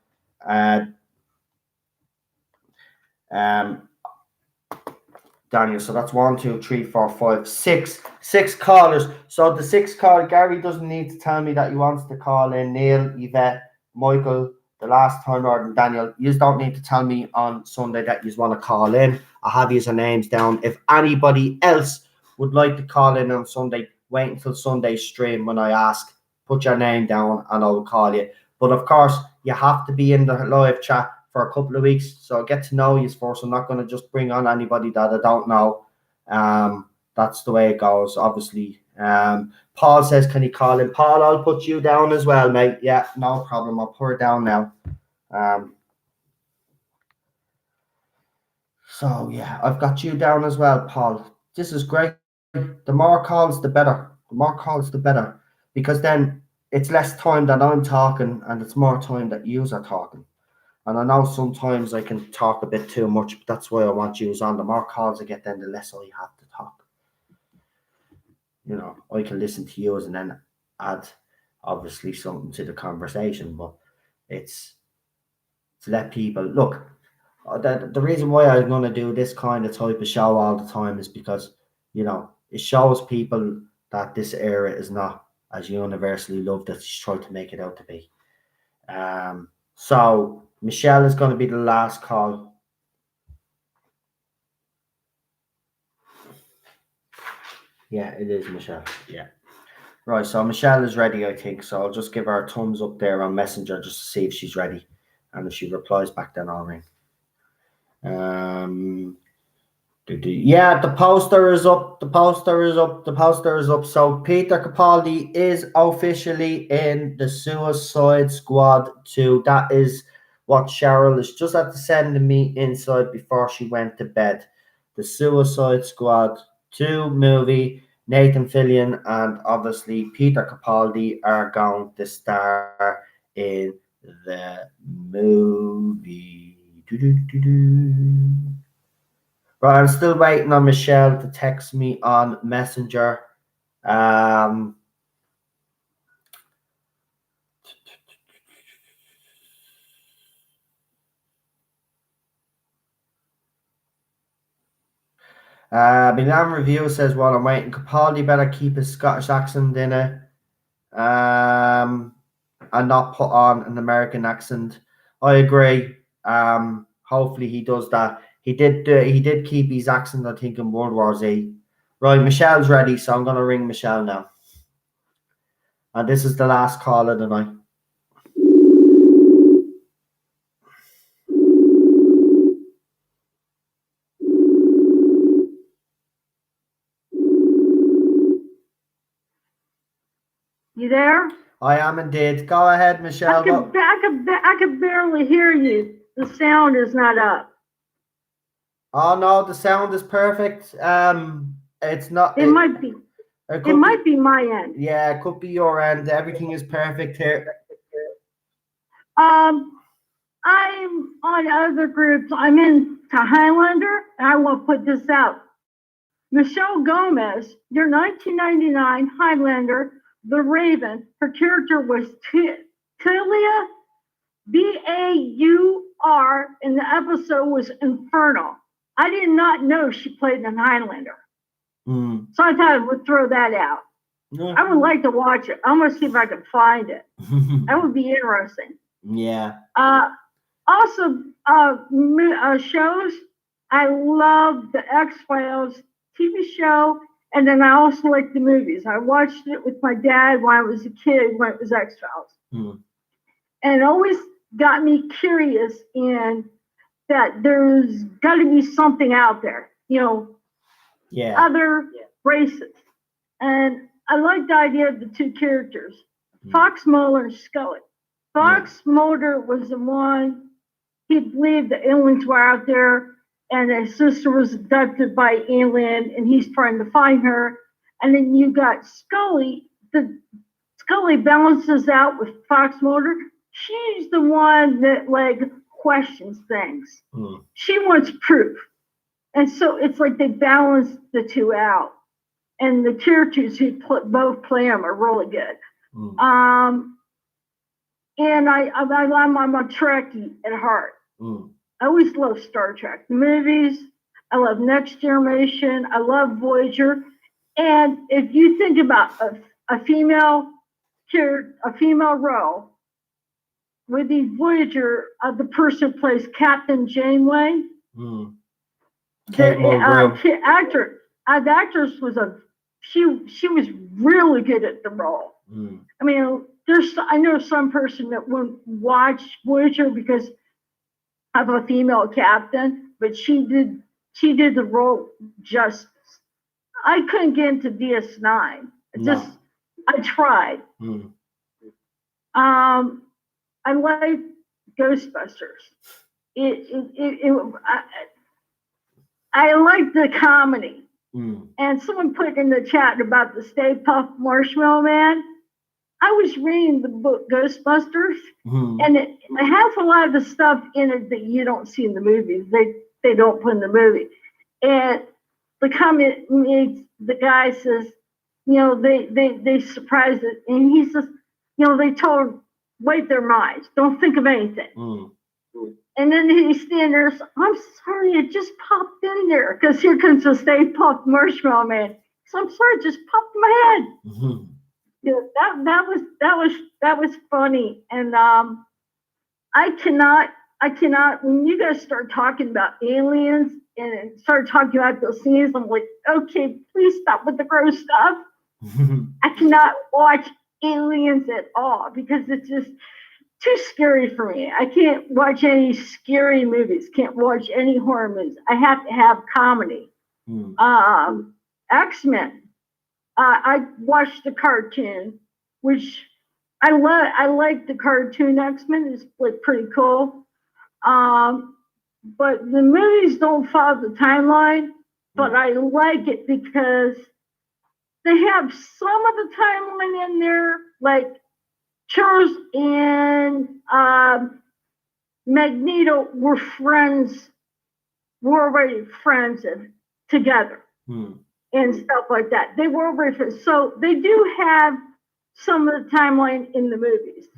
Daniel, so that's 1, 2, 3, 4, 5, 6 callers. So the 6th call, Gary doesn't need to tell me that he wants to call in. Neil, Yvette, Michael, the last time, or Daniel, you don't need to tell me on Sunday that you want to call in. I have your names down. If anybody else would like to call in on Sunday, wait until Sunday's stream when I ask. Put your name down and I will call you. But of course, you have to be in the live chat for a couple of weeks, so I'll get to know you first. I'm not going to just bring on anybody that I don't know. That's the way it goes, obviously. Paul says, can you call in? Paul, I'll put you down as well, mate. Yeah, no problem. I'll put her down now. So, yeah, I've got you down as well, Paul. This is great. The more calls, the better. The more calls, the better. Because then it's less time that I'm talking and it's more time that yous are talking. And I know sometimes I can talk a bit too much, but that's why I want you on. The more calls I get, then the less I have to talk. I can listen to you and then add, obviously, something to the conversation. But it's to let people look. The reason why I'm going to do this kind of type of show all the time is because, it shows people that this era is not as universally loved as you try to make it out to be. So Michelle is going to be the last call. Yeah, it is Michelle. Yeah. Right, so Michelle is ready, I think. So I'll just give her a thumbs up there on Messenger just to see if she's ready. And if she replies back, then I'll ring. Yeah, the poster is up. The poster is up. So Peter Capaldi is officially in the Suicide Squad 2. That is what Cheryl is just had to send me inside before she went to bed. The Suicide Squad 2 movie. Nathan Fillion and obviously Peter Capaldi are going to star in the movie. Right, I'm still waiting on Michelle to text me on Messenger. Milan Review says, while I'm waiting, Capaldi better keep his Scottish accent in it, and not put on an American accent. I agree. Hopefully he does that. He did keep his accent, I think, in World War Z. Right, Michelle's ready, so I'm gonna ring Michelle now. And this is the last call of the night. You there? I am indeed. Go ahead, Michelle. I could barely hear you. The sound is not up. Oh no, the sound is perfect. It's not. It might be. It might be my end. Yeah, it could be your end. Everything is perfect here. I'm on other groups. I'm into Highlander, and I will put this out. Michelle Gomez, your 1999 Highlander, The Raven. Her character was Talia Baur, and the episode was Infernal. I did not know she played in Highlander. So I thought I would throw that out. I would like to watch it. I'm going to see if I can find it. That would be interesting. Yeah. Also, shows. I love the X-Files TV show, and then I also like the movies. I watched it with my dad when I was a kid when it was X-Files. And it always got me curious in that there's got to be something out there, other races. And I like the idea of the two characters, Fox Mulder and Scully. Fox Mulder was the one, he believed the aliens were out there and his sister was abducted by alien and he's trying to find her. And then you got Scully. Scully balances out with Fox Mulder. She's the one that questions things. She wants proof. And so it's like they balance the two out. And the characters who both play them are really good. And I'm a Trekkie at heart. I always love Star Trek, the movies. I love Next Generation. I love Voyager. And if you think about a female role with the Voyager, the person who plays Captain Janeway, the actress was she was really good at the role. I mean, I know some person that wouldn't watch Voyager because of a female captain, but she did the role justice. I couldn't get into DS9. I tried. I like Ghostbusters. I like the comedy. And someone put in the chat about the Stay Puft Marshmallow Man. I was reading the book Ghostbusters, and it has a lot of the stuff in it that you don't see in the movies. They don't put in the movie. And the comment, the guy says, they surprised it, and he says, they told them, wait their minds, don't think of anything. And then he's standing there, so, I'm sorry, it just popped in there, because here comes the Stay Puft Marshmallow Man. So I'm sorry, it just popped in my head. That was funny, and I cannot. When you guys start talking about aliens and start talking about those scenes, I'm like, okay, please stop with the gross stuff. I cannot watch aliens at all because it's just too scary for me. I can't watch any scary movies. Can't watch any horror movies. I have to have comedy. X-Men. I watched the cartoon, which I love. I like the cartoon X-Men. It's pretty cool. But the movies don't follow the timeline. But I like it because they have some of the timeline in there, like Charles and Magneto were friends. Were already friends together. And stuff like that. They were referenced. So they do have some of the timeline in the movies.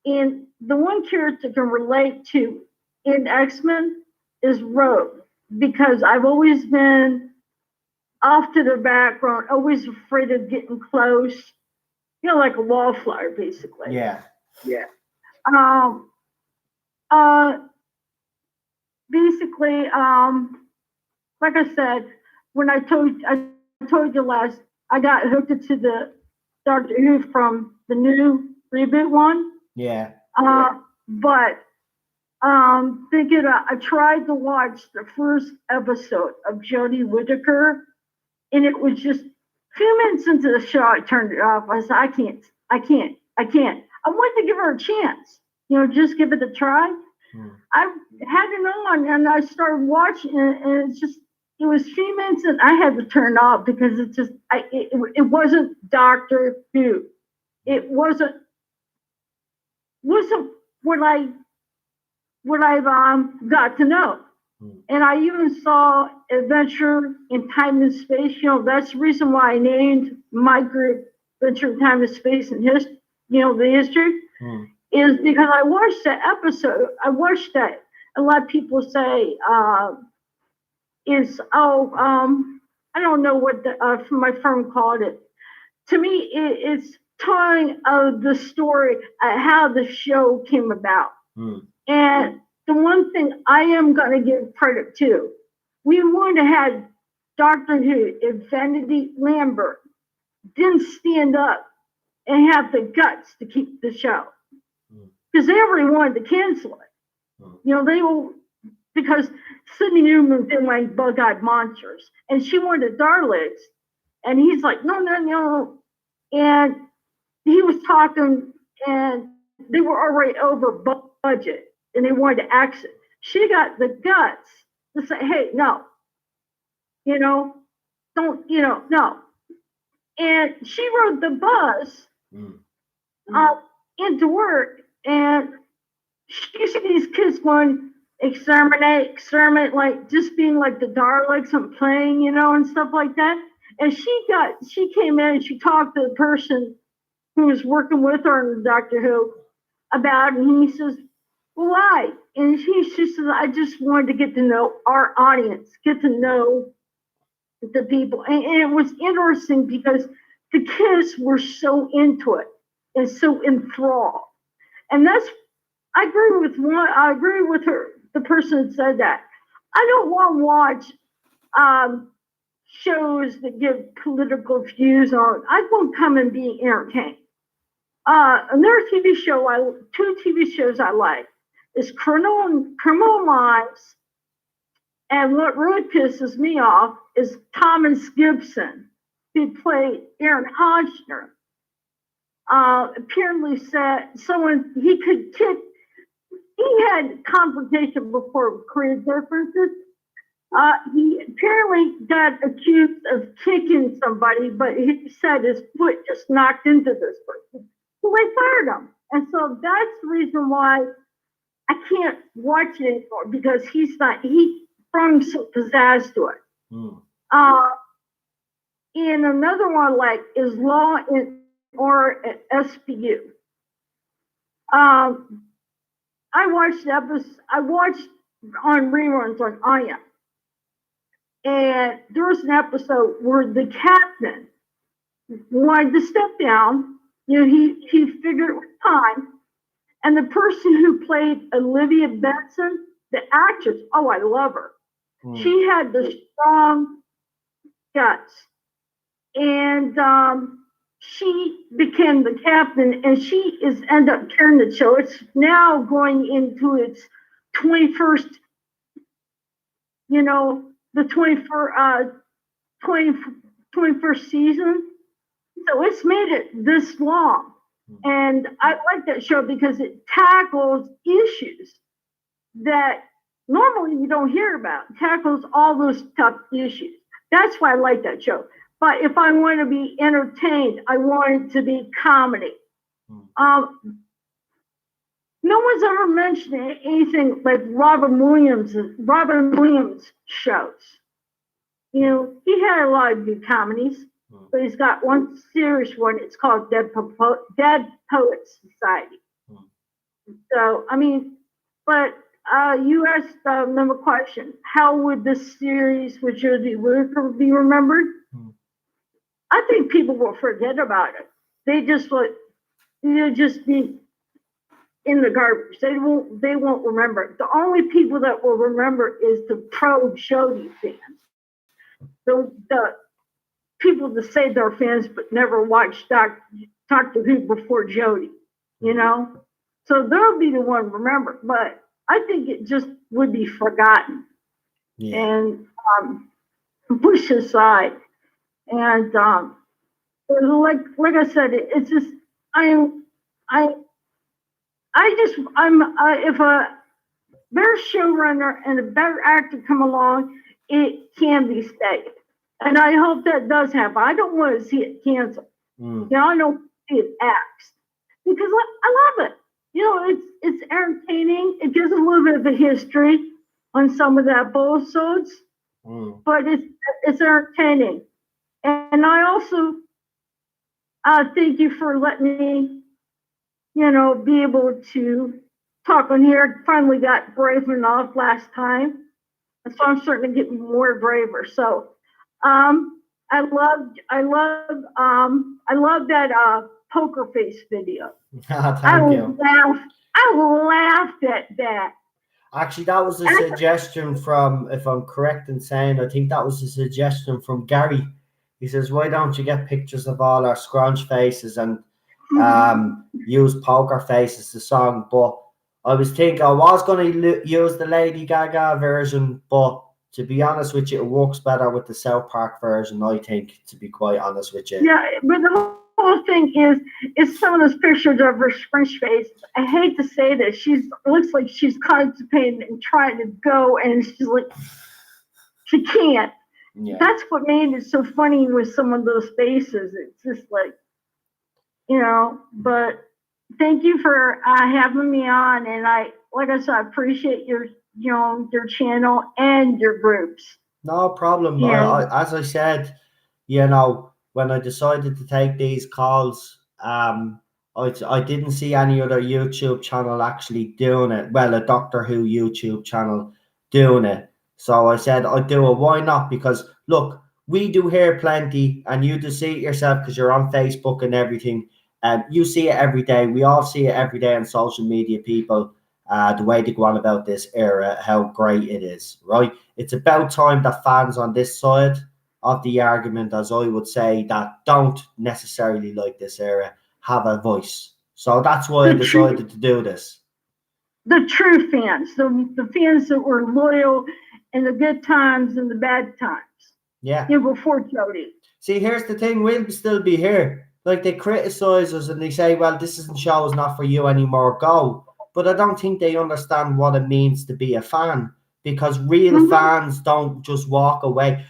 And the one character can relate to in X-Men is Rogue, because I've always been off to the background, always afraid of getting close. You know, like a wallflower, basically. Yeah. Uh, basically, like I said, when I told you last, I got hooked into the Doctor Who from the new reboot one. Yeah. But thinking I tried to watch the first episode of Jodie Whittaker, and it was just a few minutes into the show, I turned it off. I said, I can't. I wanted to give her a chance, just give it a try. I had it on and I started watching it, and it was 3 minutes and I had to turn it off because it wasn't Doctor Who. It wasn't what I've got to know. And I even saw Adventure in Time and Space. That's the reason why I named my group Adventure in Time and Space and the history. Is because I watched that episode. I watched that. A lot of people say I don't know what my firm called it. To me, it's telling of the story, how the show came about. And the one thing I am going to give credit to, we would have had Doctor Who if Vanity Lambert didn't stand up and have the guts to keep the show. Because they already wanted to cancel it. Because Sydney Newman didn't like bug-eyed monsters, and she wanted Daleks, and he's like, no. And he was talking, and they were already over budget, and they wanted to exit. She got the guts to say, hey, no. Don't, no. And she rode the bus into work, and you see these kids going, exterminate, like just being like the Daleks and playing, and stuff like that. And she came in and she talked to the person who was working with her in Doctor Who about it, and he says, well, why? And she says, I just wanted to get to know our audience, get to know the people. And it was interesting because the kids were so into it and so enthralled. And I agree with her, the person that said that. I don't want to watch shows that give political views on. I won't come and be entertained. Another two TV shows I like is Criminal Minds, and what really pisses me off is Thomas Gibson, who played Aaron Hodgner. Apparently said he had confrontation before career differences. He apparently got accused of kicking somebody, but he said his foot just knocked into this person. So they fired him. And so that's the reason why I can't watch it anymore, because he brings some pizzazz to it. And another one like is Law and Order at SPU. I watched on reruns on Aya. And there was an episode where the captain wanted to step down. He figured it was time. And the person who played Olivia Benson, the actress, I love her. She had the strong guts. And she became the captain, and she ended up carrying the show. It's now going into its 21st, the 21st season. So it's made it this long. And I like that show because it tackles issues that normally you don't hear about. It tackles all those tough issues. That's why I like that show. But if I want to be entertained, I want it to be comedy. No one's ever mentioned anything like Robin Williams shows. He had a lot of good comedies, but he's got one serious one. It's called Dead Poets Society. So, but you asked them a question. How would this series with Jodie Whittaker be remembered? I think people will forget about it. They just would, just be in the garbage. They won't remember it. The only people that will remember is the pro Jodie fans. The people that say they're fans but never watched Doctor Who before Jodie, So they'll be the one to remember. But I think it just would be forgotten and pushed aside. And like I said, it's just if a better showrunner and a better actor come along, it can be saved. And I hope that does happen. I don't want to see it canceled. I don't see it axed because I love it. It's entertaining. It gives a little bit of a history on some of the episodes, but it's entertaining. And I also thank you for letting me, be able to talk on here. I finally got brave enough last time, and so I'm starting to get more braver. So, I love that poker face video. Thank you. I laughed at that. Actually, that was a suggestion from, if I'm correct in saying, I think that was a suggestion from Gary. He says, why don't you get pictures of all our scrunch faces and use poker faces, the song? But I was thinking I was going to use the Lady Gaga version, but to be honest with you, it works better with the South Park version, I think, to be quite honest with you. Yeah, but the whole thing is some of those pictures of her scrunch face. I hate to say this, looks like she's constipated and trying to go, and she's like, she can't. Yeah. That's what made it so funny with some of those faces. It's just like, but thank you for having me on. And like I said, I appreciate your channel and your groups. No problem. Yeah. As I said, when I decided to take these calls, I didn't see any other YouTube channel actually doing it. Well, a Doctor Who YouTube channel doing it. So I said, I'd do it. Why not? Because look, we do hear plenty, and you do see it yourself because you're on Facebook and everything. You see it every day. We all see it every day on social media, people, the way they go on about this era, how great it is, right? It's about time that fans on this side of the argument, as I would say, that don't necessarily like this era, have a voice. So that's why I decided to do this. The true fans, the fans that were loyal in the good times and the bad times. Yeah. Before Jodie. See, here's the thing, we'll still be here. Like, they criticize us and they say, well, this show is not for you anymore, go. But I don't think they understand what it means to be a fan, because real fans don't just walk away.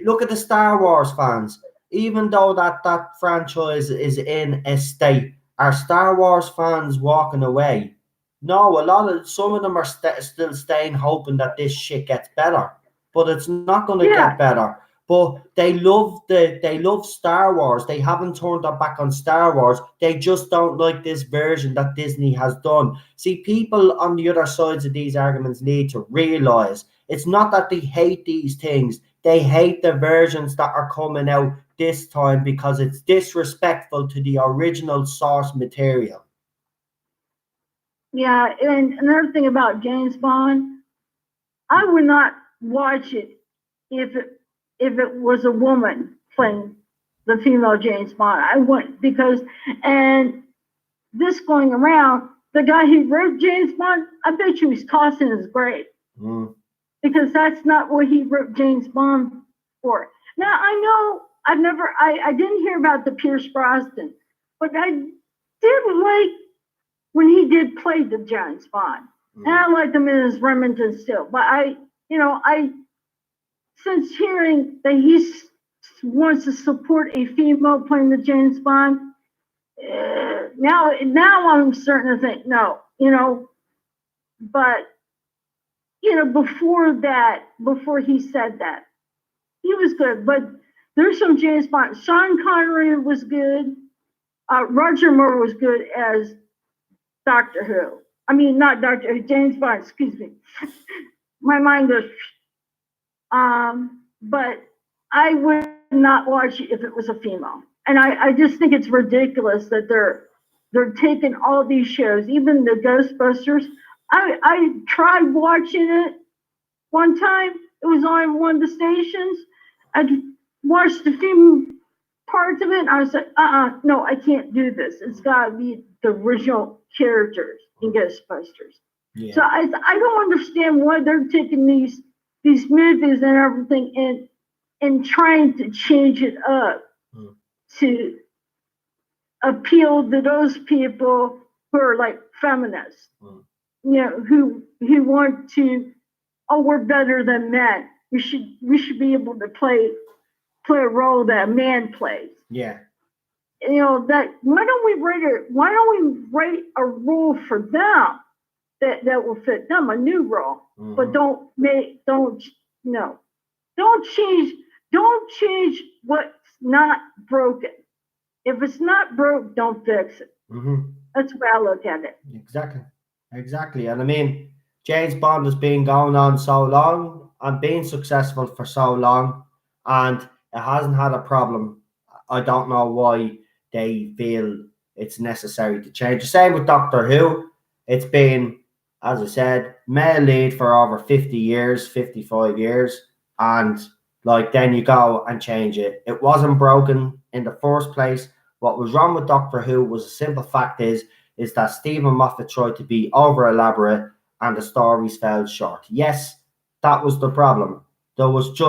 Look at the Star Wars fans. Even though that franchise is in a state, are Star Wars fans walking away? No, some of them are still staying, hoping that this shit gets better, but it's not going to get better. But they love Star Wars. They haven't turned their back on Star Wars. They just don't like this version that Disney has done. See, people on the other sides of these arguments need to realize it's not that they hate these things. They hate the versions that are coming out this time because it's disrespectful to the original source material. Yeah, and another thing about James Bond, I would not watch it if it was a woman playing the female James Bond. I wouldn't, because, and this going around, the guy who wrote James Bond, I bet you he's tossing his grave. Because that's not what he wrote James Bond for. Now, I know I didn't hear about the Pierce Brosnan, but I did like when he did play the James Bond. And I liked him in his Remington still. But since hearing that he wants to support a female playing the James Bond, now I'm starting to think, no, but, before he said that, he was good. But there's some James Bond. Sean Connery was good. Roger Moore was good as Doctor Who. I mean, not Dr. James Bond, excuse me. My mind goes, but I would not watch it if it was a female. And I just think it's ridiculous that they're taking all these shows, even the Ghostbusters. I tried watching it one time. It was on one of the stations. I watched a few parts of it, and I was like, no, I can't do this. It's got to be the original characters in Ghostbusters. Yeah. So I don't understand why they're taking these movies and everything and trying to change it up to appeal to those people who are like feminists, who want to, oh, we're better than men. We should be able to play a role that a man plays. Yeah. That why don't we write a role for them that will fit them, a new role, but don't change what's not broken. If it's not broke, don't fix it. That's the way I look at it. Exactly. And I mean, James Bond has been going on so long and been successful for so long, and it hasn't had a problem. I don't know why they feel it's necessary to change. The same with Doctor Who. It's been, as I said, male lead for over 50 years, 55 years, and then you go and change it. It wasn't broken in the first place. What was wrong with Doctor Who was a simple fact is that Stephen Moffat tried to be over elaborate and the stories fell short. Yes, that was the problem. There was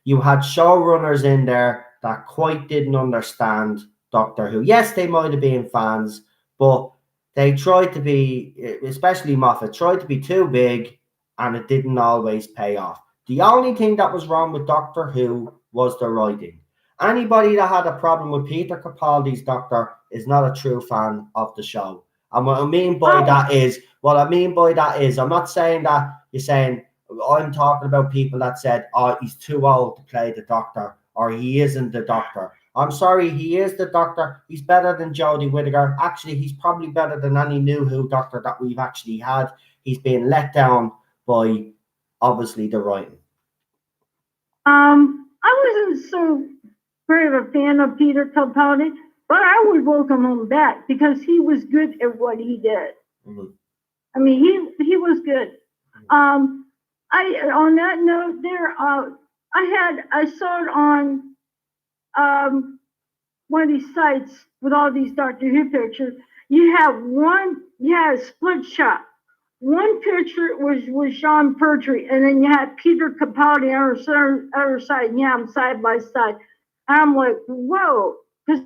you had showrunners in there that quite didn't understand Doctor Who. Yes, they might have been fans, but they tried to be, especially Moffat, tried to be too big, and it didn't always pay off. The only thing that was wrong with Doctor Who was the writing. Anybody that had a problem with Peter Capaldi's Doctor is not a true fan of the show. And what I mean by that is, I'm not saying that you're saying, I'm talking about people that said, oh, he's too old to play the Doctor, or he isn't the Doctor. I'm sorry, he is the Doctor. He's better than Jodie Whittaker. Actually, he's probably better than any new Who Doctor that we've actually had. He's been let down by, obviously, the writing. I wasn't so great of a fan of Peter Capaldi, but I would welcome him back because he was good at what he did. I mean, he was good. On that note, there, I saw it on one of these sites with all these Doctor Who pictures. You had a split shot. One picture was Sean Pertwee, and then you had Peter Capaldi on the other side, and you have them side by side. And I'm like, whoa, because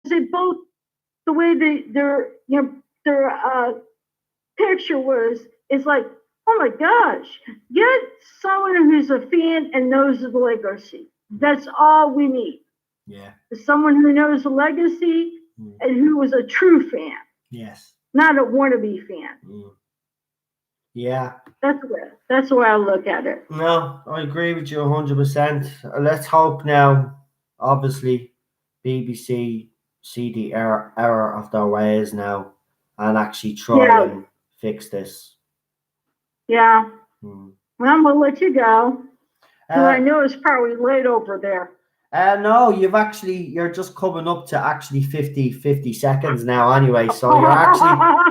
they both, the way their picture was, it's like, oh my gosh, get someone who's a fan and knows the legacy. That's all we need. Yeah. Someone who knows the legacy and who was a true fan. Yes. Not a wannabe fan. Yeah. That's the way I look at it. No, I agree with you 100%. Let's hope now, obviously, BBC see the error of their ways now and actually try and fix this. Yeah. Well, I'm going to let you go. I know it's probably late over there. No, you're just coming up to actually 50 seconds now anyway. So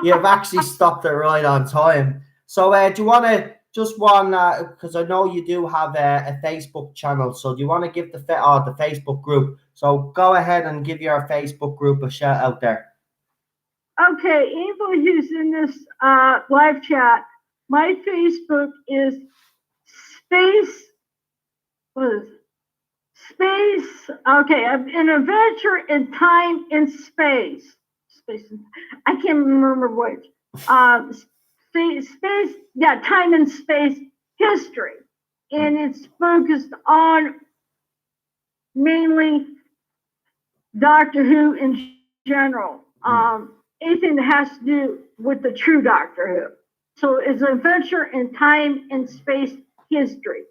you've actually stopped it right on time. So do you want to because I know you do have a Facebook channel. So do you want to give the Facebook group? So go ahead and give your Facebook group a shout out there. Okay, anybody who's in this live chat, my Facebook is an adventure in time and space. I can't remember which. Time and space history. And it's focused on mainly Doctor Who in general. Anything that has to do with the true Doctor Who. So it's an adventure in time and space history.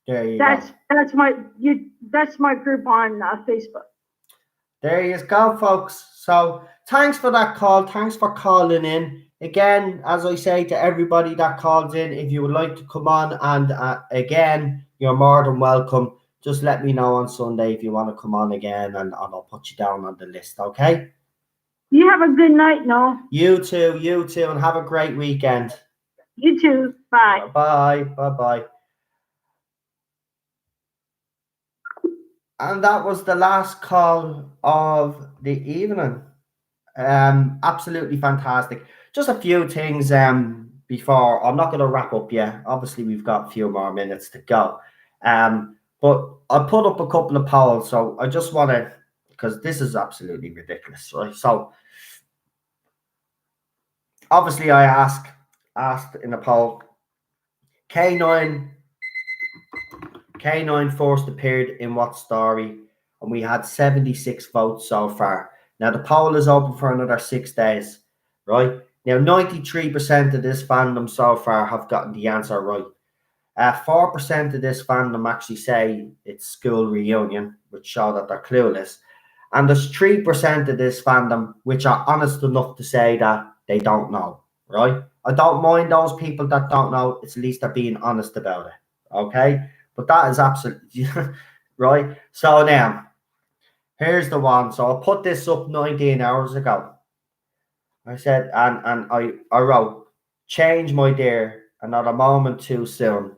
There you go. That's my group on Facebook. There you go, folks. So thanks for that call. Thanks for calling in. again, as I say to everybody that calls in, if you would like to come on, and again, you're more than welcome. Just let me know on Sunday if you want to come on again, and I'll put you down on the list, okay? You have a good night, Noel. You too, and have a great weekend. You too. Bye. Bye. And that was the last call of the evening. Absolutely fantastic. Just a few things before I'm not going to wrap up yet. Obviously, we've got a few more minutes to go. But I put up a couple of polls, so I just want to, because this is absolutely ridiculous, right? So obviously, I asked in a poll, K9 first appeared in what story? And we had 76 votes so far. Now the poll is open for another 6 days, right? Now 93% of this fandom so far have gotten the answer right. 4% of this fandom actually say it's school reunion, which show that they're clueless. And there's 3% of this fandom which are honest enough to say that they don't know, right? I don't mind those people that don't know. It's at least they're being honest about it, okay? But that is absolutely right. So now, here's the one. So I put this up 19 hours ago. I said, and I wrote, change, my dear, and not a moment too soon.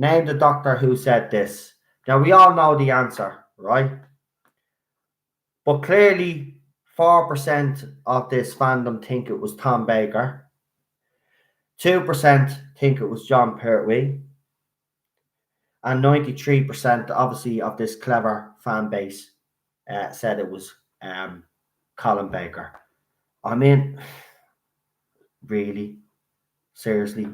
Name the doctor who said this. Now, we all know the answer, right? But clearly, 4% of this fandom think it was Tom Baker. 2% think it was John Pertwee. And 93% obviously of this clever fan base said it was Colin Baker. I mean, really? Seriously?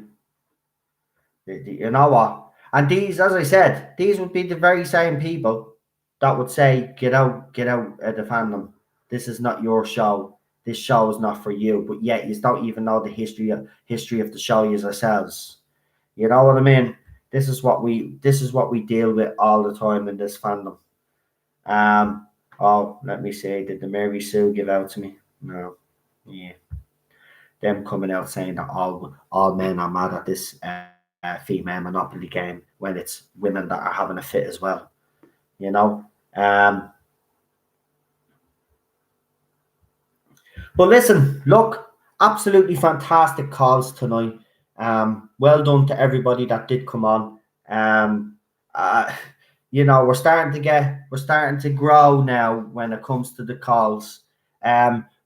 You know what? And these, as I said, these would be the very same people that would say, get out of the fandom. This is not your show. This show is not for you. But yet you don't even know the history of the show yourselves. You know what I mean? This is what we deal with all the time in this fandom. Oh, let me see. Did the Mary Sue give out to me? No. Yeah. Them coming out saying that all men are mad at this female Monopoly game when it's women that are having a fit as well. You know? But listen, look, absolutely fantastic calls tonight. Well done to everybody that did come on. You know, we're starting to grow now when it comes to the calls.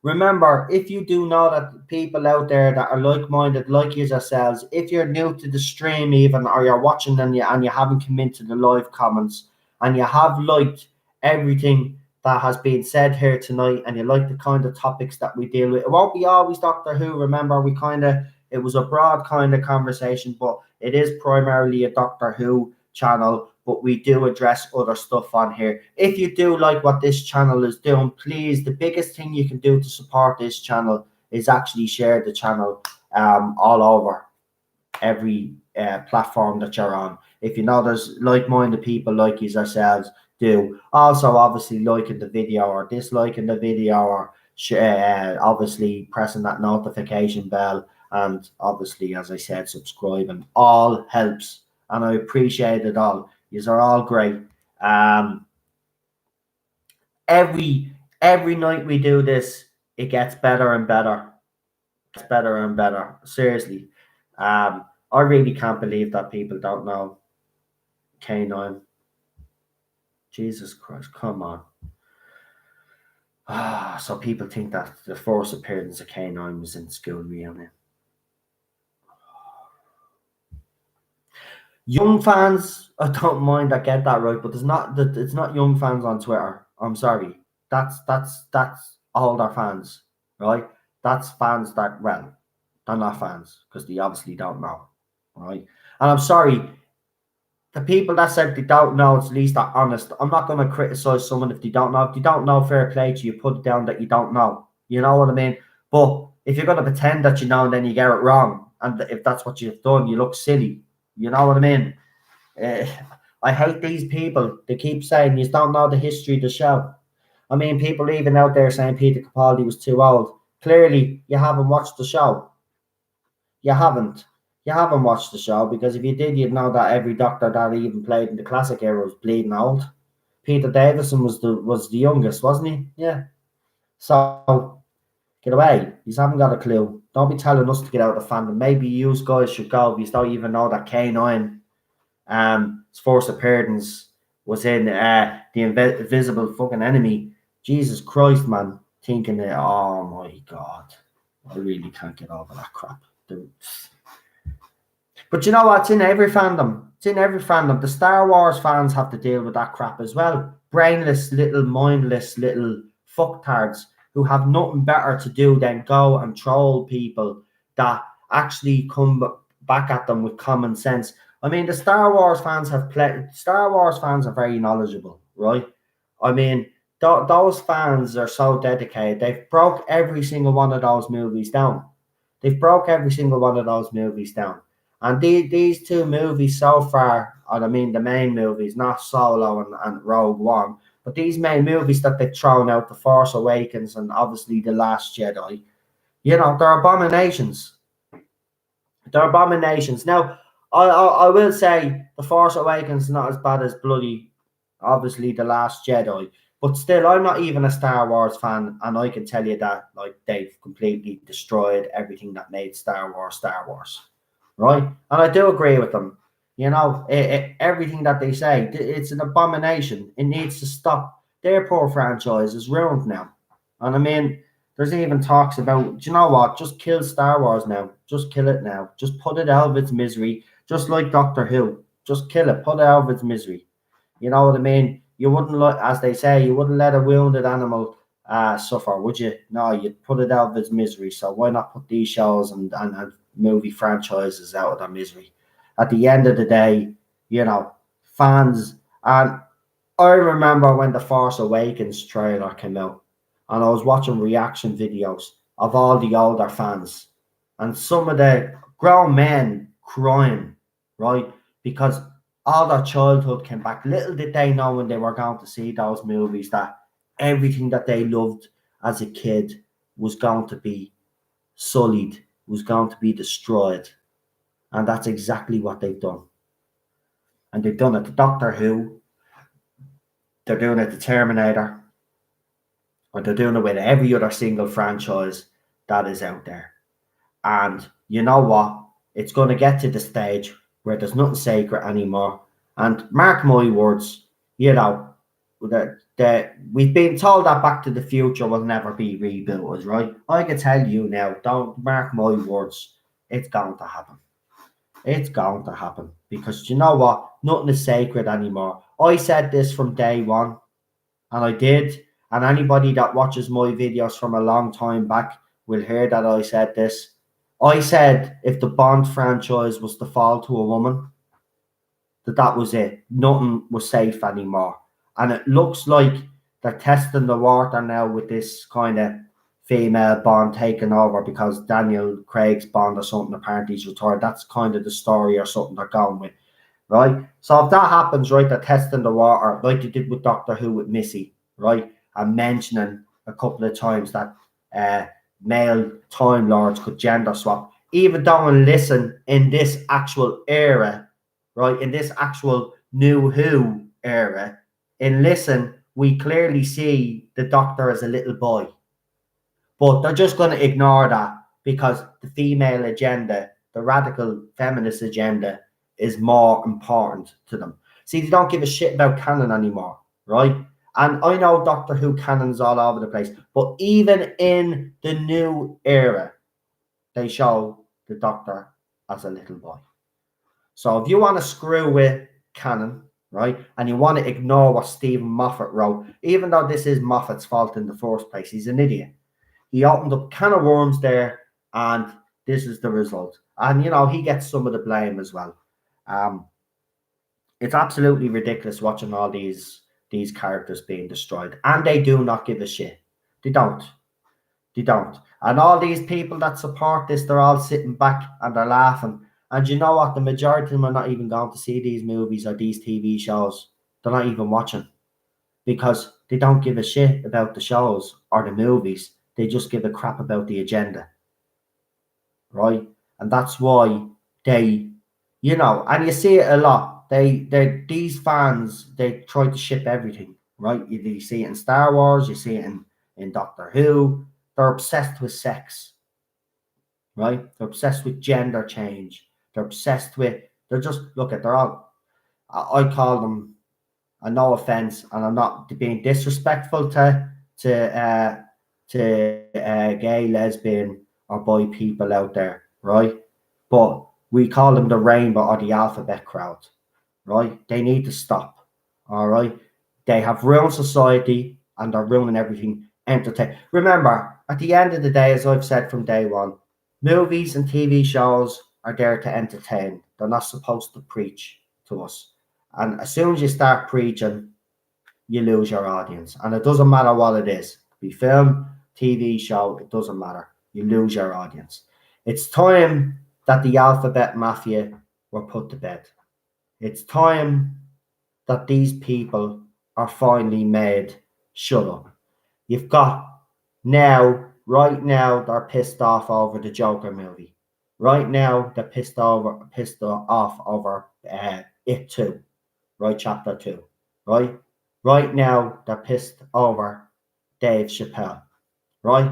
Remember, if you do know that people out there that are like-minded, like yourselves, if you're new to the stream even, or you're watching and you haven't come into the live comments, and you have liked everything that has been said here tonight, and you like the kind of topics that we deal with, it won't be always Doctor Who. Remember, it was a broad kind of conversation, but it is primarily a Doctor Who channel, but we do address other stuff on here. If you do like what this channel is doing, please, the biggest thing you can do to support this channel is actually share the channel all over every platform that you're on. If you know there's like-minded people like yourselves, do. Also, obviously, liking the video or disliking the video, or obviously pressing that notification bell, and obviously, as I said, subscribing. All helps, and I appreciate it all. Yous are all great. Every night we do this, it gets better and better. It's better and better. Seriously. I really can't believe that people don't know K9. Jesus Christ, come on. So people think that the first appearance of K9 was in school reunion. Young fans, I don't mind, I get that, right, but it's not young fans on Twitter. I'm sorry. That's older fans, right? That's fans that, well, they're not fans because they obviously don't know, right? And I'm sorry, the people that said they don't know, at least are honest. I'm not going to criticize someone if they don't know. If they don't know, fair play to you, put it down that you don't know. You know what I mean? But if you're going to pretend that you know and then you get it wrong, and if that's what you've done, you look silly. You know what I mean? I hate these people. They keep saying you don't know the history of the show. I mean, people even out there saying Peter Capaldi was too old. Clearly, you haven't watched the show. You haven't. You haven't watched the show, because if you did, you'd know that every Doctor that even played in the classic era was bleeding old. Peter Davison was the youngest, wasn't he? Yeah. So get away. You haven't got a clue. Don't be telling us to get out of the fandom. Maybe you guys should go if you don't even know that K9, his first appearance was in the Invisible fucking Enemy. Jesus Christ, man. Thinking that, oh my God, I really can't get over that crap. But you know what? It's in every fandom. It's in every fandom. The Star Wars fans have to deal with that crap as well. Brainless, little, mindless, little fucktards who have nothing better to do than go and troll people that actually come back at them with common sense. I mean, the Star Wars fans Star Wars fans are very knowledgeable, right? I mean, those fans are so dedicated. They've broke every single one of those movies down. They've broke every single one of those movies down. And these two movies so far, and I mean the main movies, not Solo and Rogue One, but these main movies that they've thrown out, The Force Awakens and obviously The Last Jedi, you know, they're abominations. They're abominations. Now, I will say The Force Awakens is not as bad as bloody, obviously, The Last Jedi. But still, I'm not even a Star Wars fan, and I can tell you that, like, they've completely destroyed everything that made Star Wars, right? And I do agree with them. You know, everything that they say, it's an abomination. It needs to stop. Their poor franchise is ruined now. And I mean, there's even talks about, do you know what? Just kill Star Wars now. Just kill it now. Just put it out of its misery. Just like Doctor Who. Just kill it. Put it out of its misery. You know what I mean? You wouldn't let, as they say, you wouldn't let a wounded animal suffer, would you? No, you'd put it out of its misery. So why not put these shows and movie franchises out of their misery? At the end of the day, you know, fans, and I remember when The Force Awakens trailer came out, and I was watching reaction videos of all the older fans, and some of the grown men crying, right? Because all their childhood came back. Little did they know when they were going to see those movies that everything that they loved as a kid was going to be sullied, was going to be destroyed. And that's exactly what they've done. And they've done it to Doctor Who. They're doing it to Terminator. Or they're doing it with every other single franchise that is out there. And you know what? It's going to get to the stage where there's nothing sacred anymore. And mark my words, you know, that we've been told that Back to the Future will never be rebuilt, right? I can tell you now, don't mark my words, it's going to happen. It's going to happen. Because you know what? Nothing is sacred anymore. I said this from day one, and I did. And anybody that watches my videos from a long time back will hear that I said this. I said if the Bond franchise was to fall to a woman, that was it. Nothing was safe anymore. And it looks like they're testing the water now with this kind of female Bond taking over, because Daniel Craig's Bond or something apparently he's retired. That's kind of the story or something they're going with, right? So if that happens, right, they're testing the water like they did with Doctor Who with Missy, right? And mentioning a couple of times that male Time Lords could gender swap. Even though and listen, in this actual era, right, in this actual New Who era, in Listen, we clearly see the Doctor as a little boy. But they're just going to ignore that because the female agenda, the radical feminist agenda, is more important to them. See, they don't give a shit about canon anymore, right? And I know Doctor Who canon's all over the place, but even in the new era, they show the Doctor as a little boy. So if you want to screw with canon, right, and you want to ignore what Stephen Moffat wrote, even though this is Moffat's fault in the first place, he's an idiot. He opened up a can of worms there, and this is the result. And, you know, he gets some of the blame as well. It's absolutely ridiculous watching all these characters being destroyed. And they do not give a shit. They don't. They don't. And all these people that support this, they're all sitting back and they're laughing. And you know what? The majority of them are not even going to see these movies or these TV shows. They're not even watching. Because they don't give a shit about the shows or the movies. They just give a crap about the agenda. Right? and that's why they, you know, and you see it a lot. These fans, they try to ship everything, right? You see it in Star Wars, you see it in Doctor Who. They're obsessed with sex, right? They're obsessed with gender change. They're obsessed with. They're just look at. They're all. I call them. And no offense, and I'm not being disrespectful to gay, lesbian, or bi people out there, right? But we call them the rainbow or the alphabet crowd, right? They need to stop, all right? They have ruined society and they're ruining everything. Entertain. Remember, at the end of the day, as I've said from day one, movies and TV shows are there to entertain. They're not supposed to preach to us. And as soon as you start preaching, you lose your audience. And it doesn't matter what it is. Be film, TV show, it doesn't matter. You lose your audience. It's time that the alphabet mafia were put to bed. It's time that these people are finally made shut up. You've got right now, they're pissed off over the Joker movie. Right now, they're pissed off over It Too. Right, chapter 2, right? Right now, they're pissed over Dave Chappelle, right?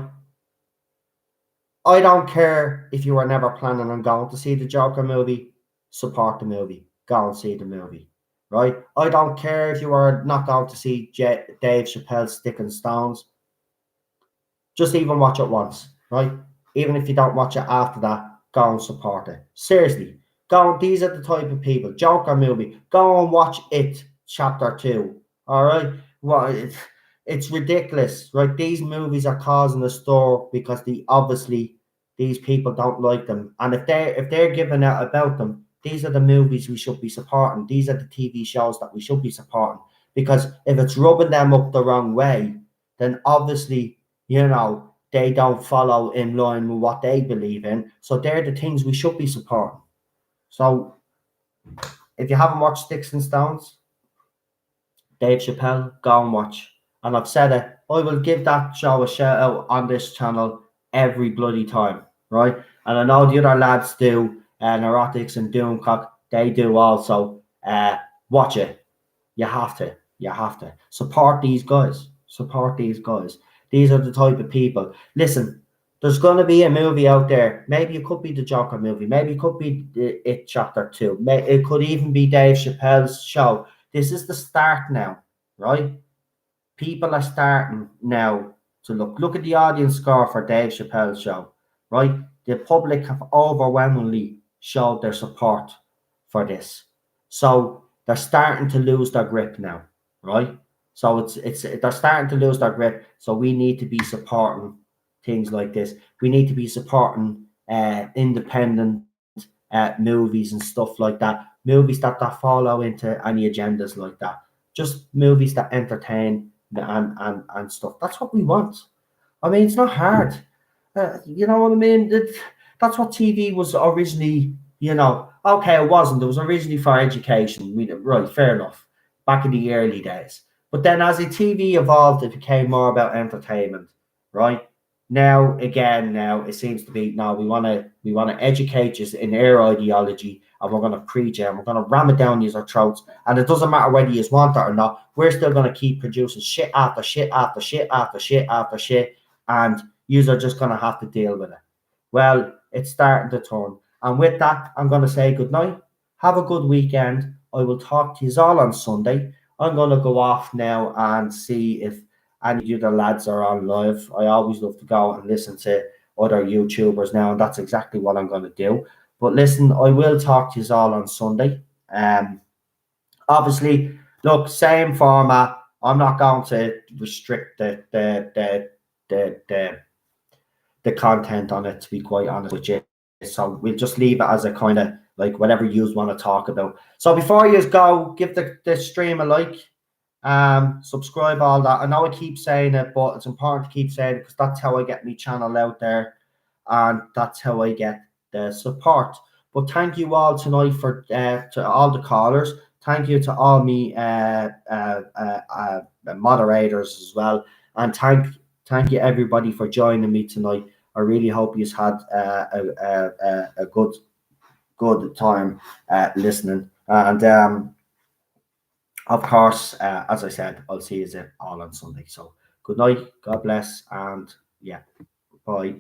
I don't care if you were never planning on going to see the Joker movie, support the movie, go and see the movie, right? I don't care if you were not going to see Dave Chappelle's Stick and Stones, just even watch it once, right? Even if you don't watch it after that, go and support it. Seriously. Go, these are the type of people. Joker movie. Go and watch It Chapter 2. All right. Well, it's ridiculous, right? These movies are causing a stir because these people don't like them. And if they're giving out about them, these are the movies we should be supporting. These are the TV shows that we should be supporting. Because if it's rubbing them up the wrong way, then obviously, you know, they don't follow in line with what they believe in. So they're the things we should be supporting. So, if you haven't watched Sticks and Stones, Dave Chappelle, go and watch. And I've said it, I will give that show a shout out on this channel every bloody time, right? And I know the other lads do, Neurotics and Doomcock, they do also. Watch it. You have to. You have to. Support these guys. Support these guys. These are the type of people. Listen, there's going to be a movie out there. Maybe it could be the Joker movie. Maybe it could be It Chapter 2. It could even be Dave Chappelle's show. This is the start now, right? People are starting now to look at the audience score for Dave Chappelle's show, right? The public have overwhelmingly showed their support for this. So they're starting to lose their grip now, right? So they're starting to lose their grip. So we need to be supporting things like this. We need to be supporting independent movies and stuff like that. Movies that follow into any agendas like that. Just movies that entertain and stuff. That's what we want. I mean, it's not hard. You know what I mean? That's what TV was originally, you know. Okay, it wasn't. It was originally for education. Right, fair enough. Back in the early days. But then as the TV evolved, it became more about entertainment, right? Now it seems to be we want to educate you in our ideology, and we're going to preach it, and we're going to ram it down your throats, and it doesn't matter whether you want it or not. We're still going to keep producing shit after shit after shit after shit after shit, and you are just going to have to deal with it. Well, it's starting to turn, and with that, I'm going to say good night. Have a good weekend. I will talk to you all on Sunday. I'm going to go off now and see if any of the lads are on live. I always love to go and listen to other YouTubers now, and that's exactly what I'm going to do. But listen, I will talk to you all on Sunday. Obviously, look, same format. I'm not going to restrict the content on it, to be quite honest with you. So we'll just leave it as a kind of like whatever you want to talk about. So before you go, give the stream a like. Subscribe, all that. I know I keep saying it, but it's important to keep saying it because that's how I get my channel out there, and that's how I get the support. But thank you all tonight for to all the callers. Thank you to all me moderators as well, and thank you everybody for joining me tonight. I really hope you've had a good time listening. And of course, as I said, I'll see you all on Sunday. So good night, God bless, and yeah, bye.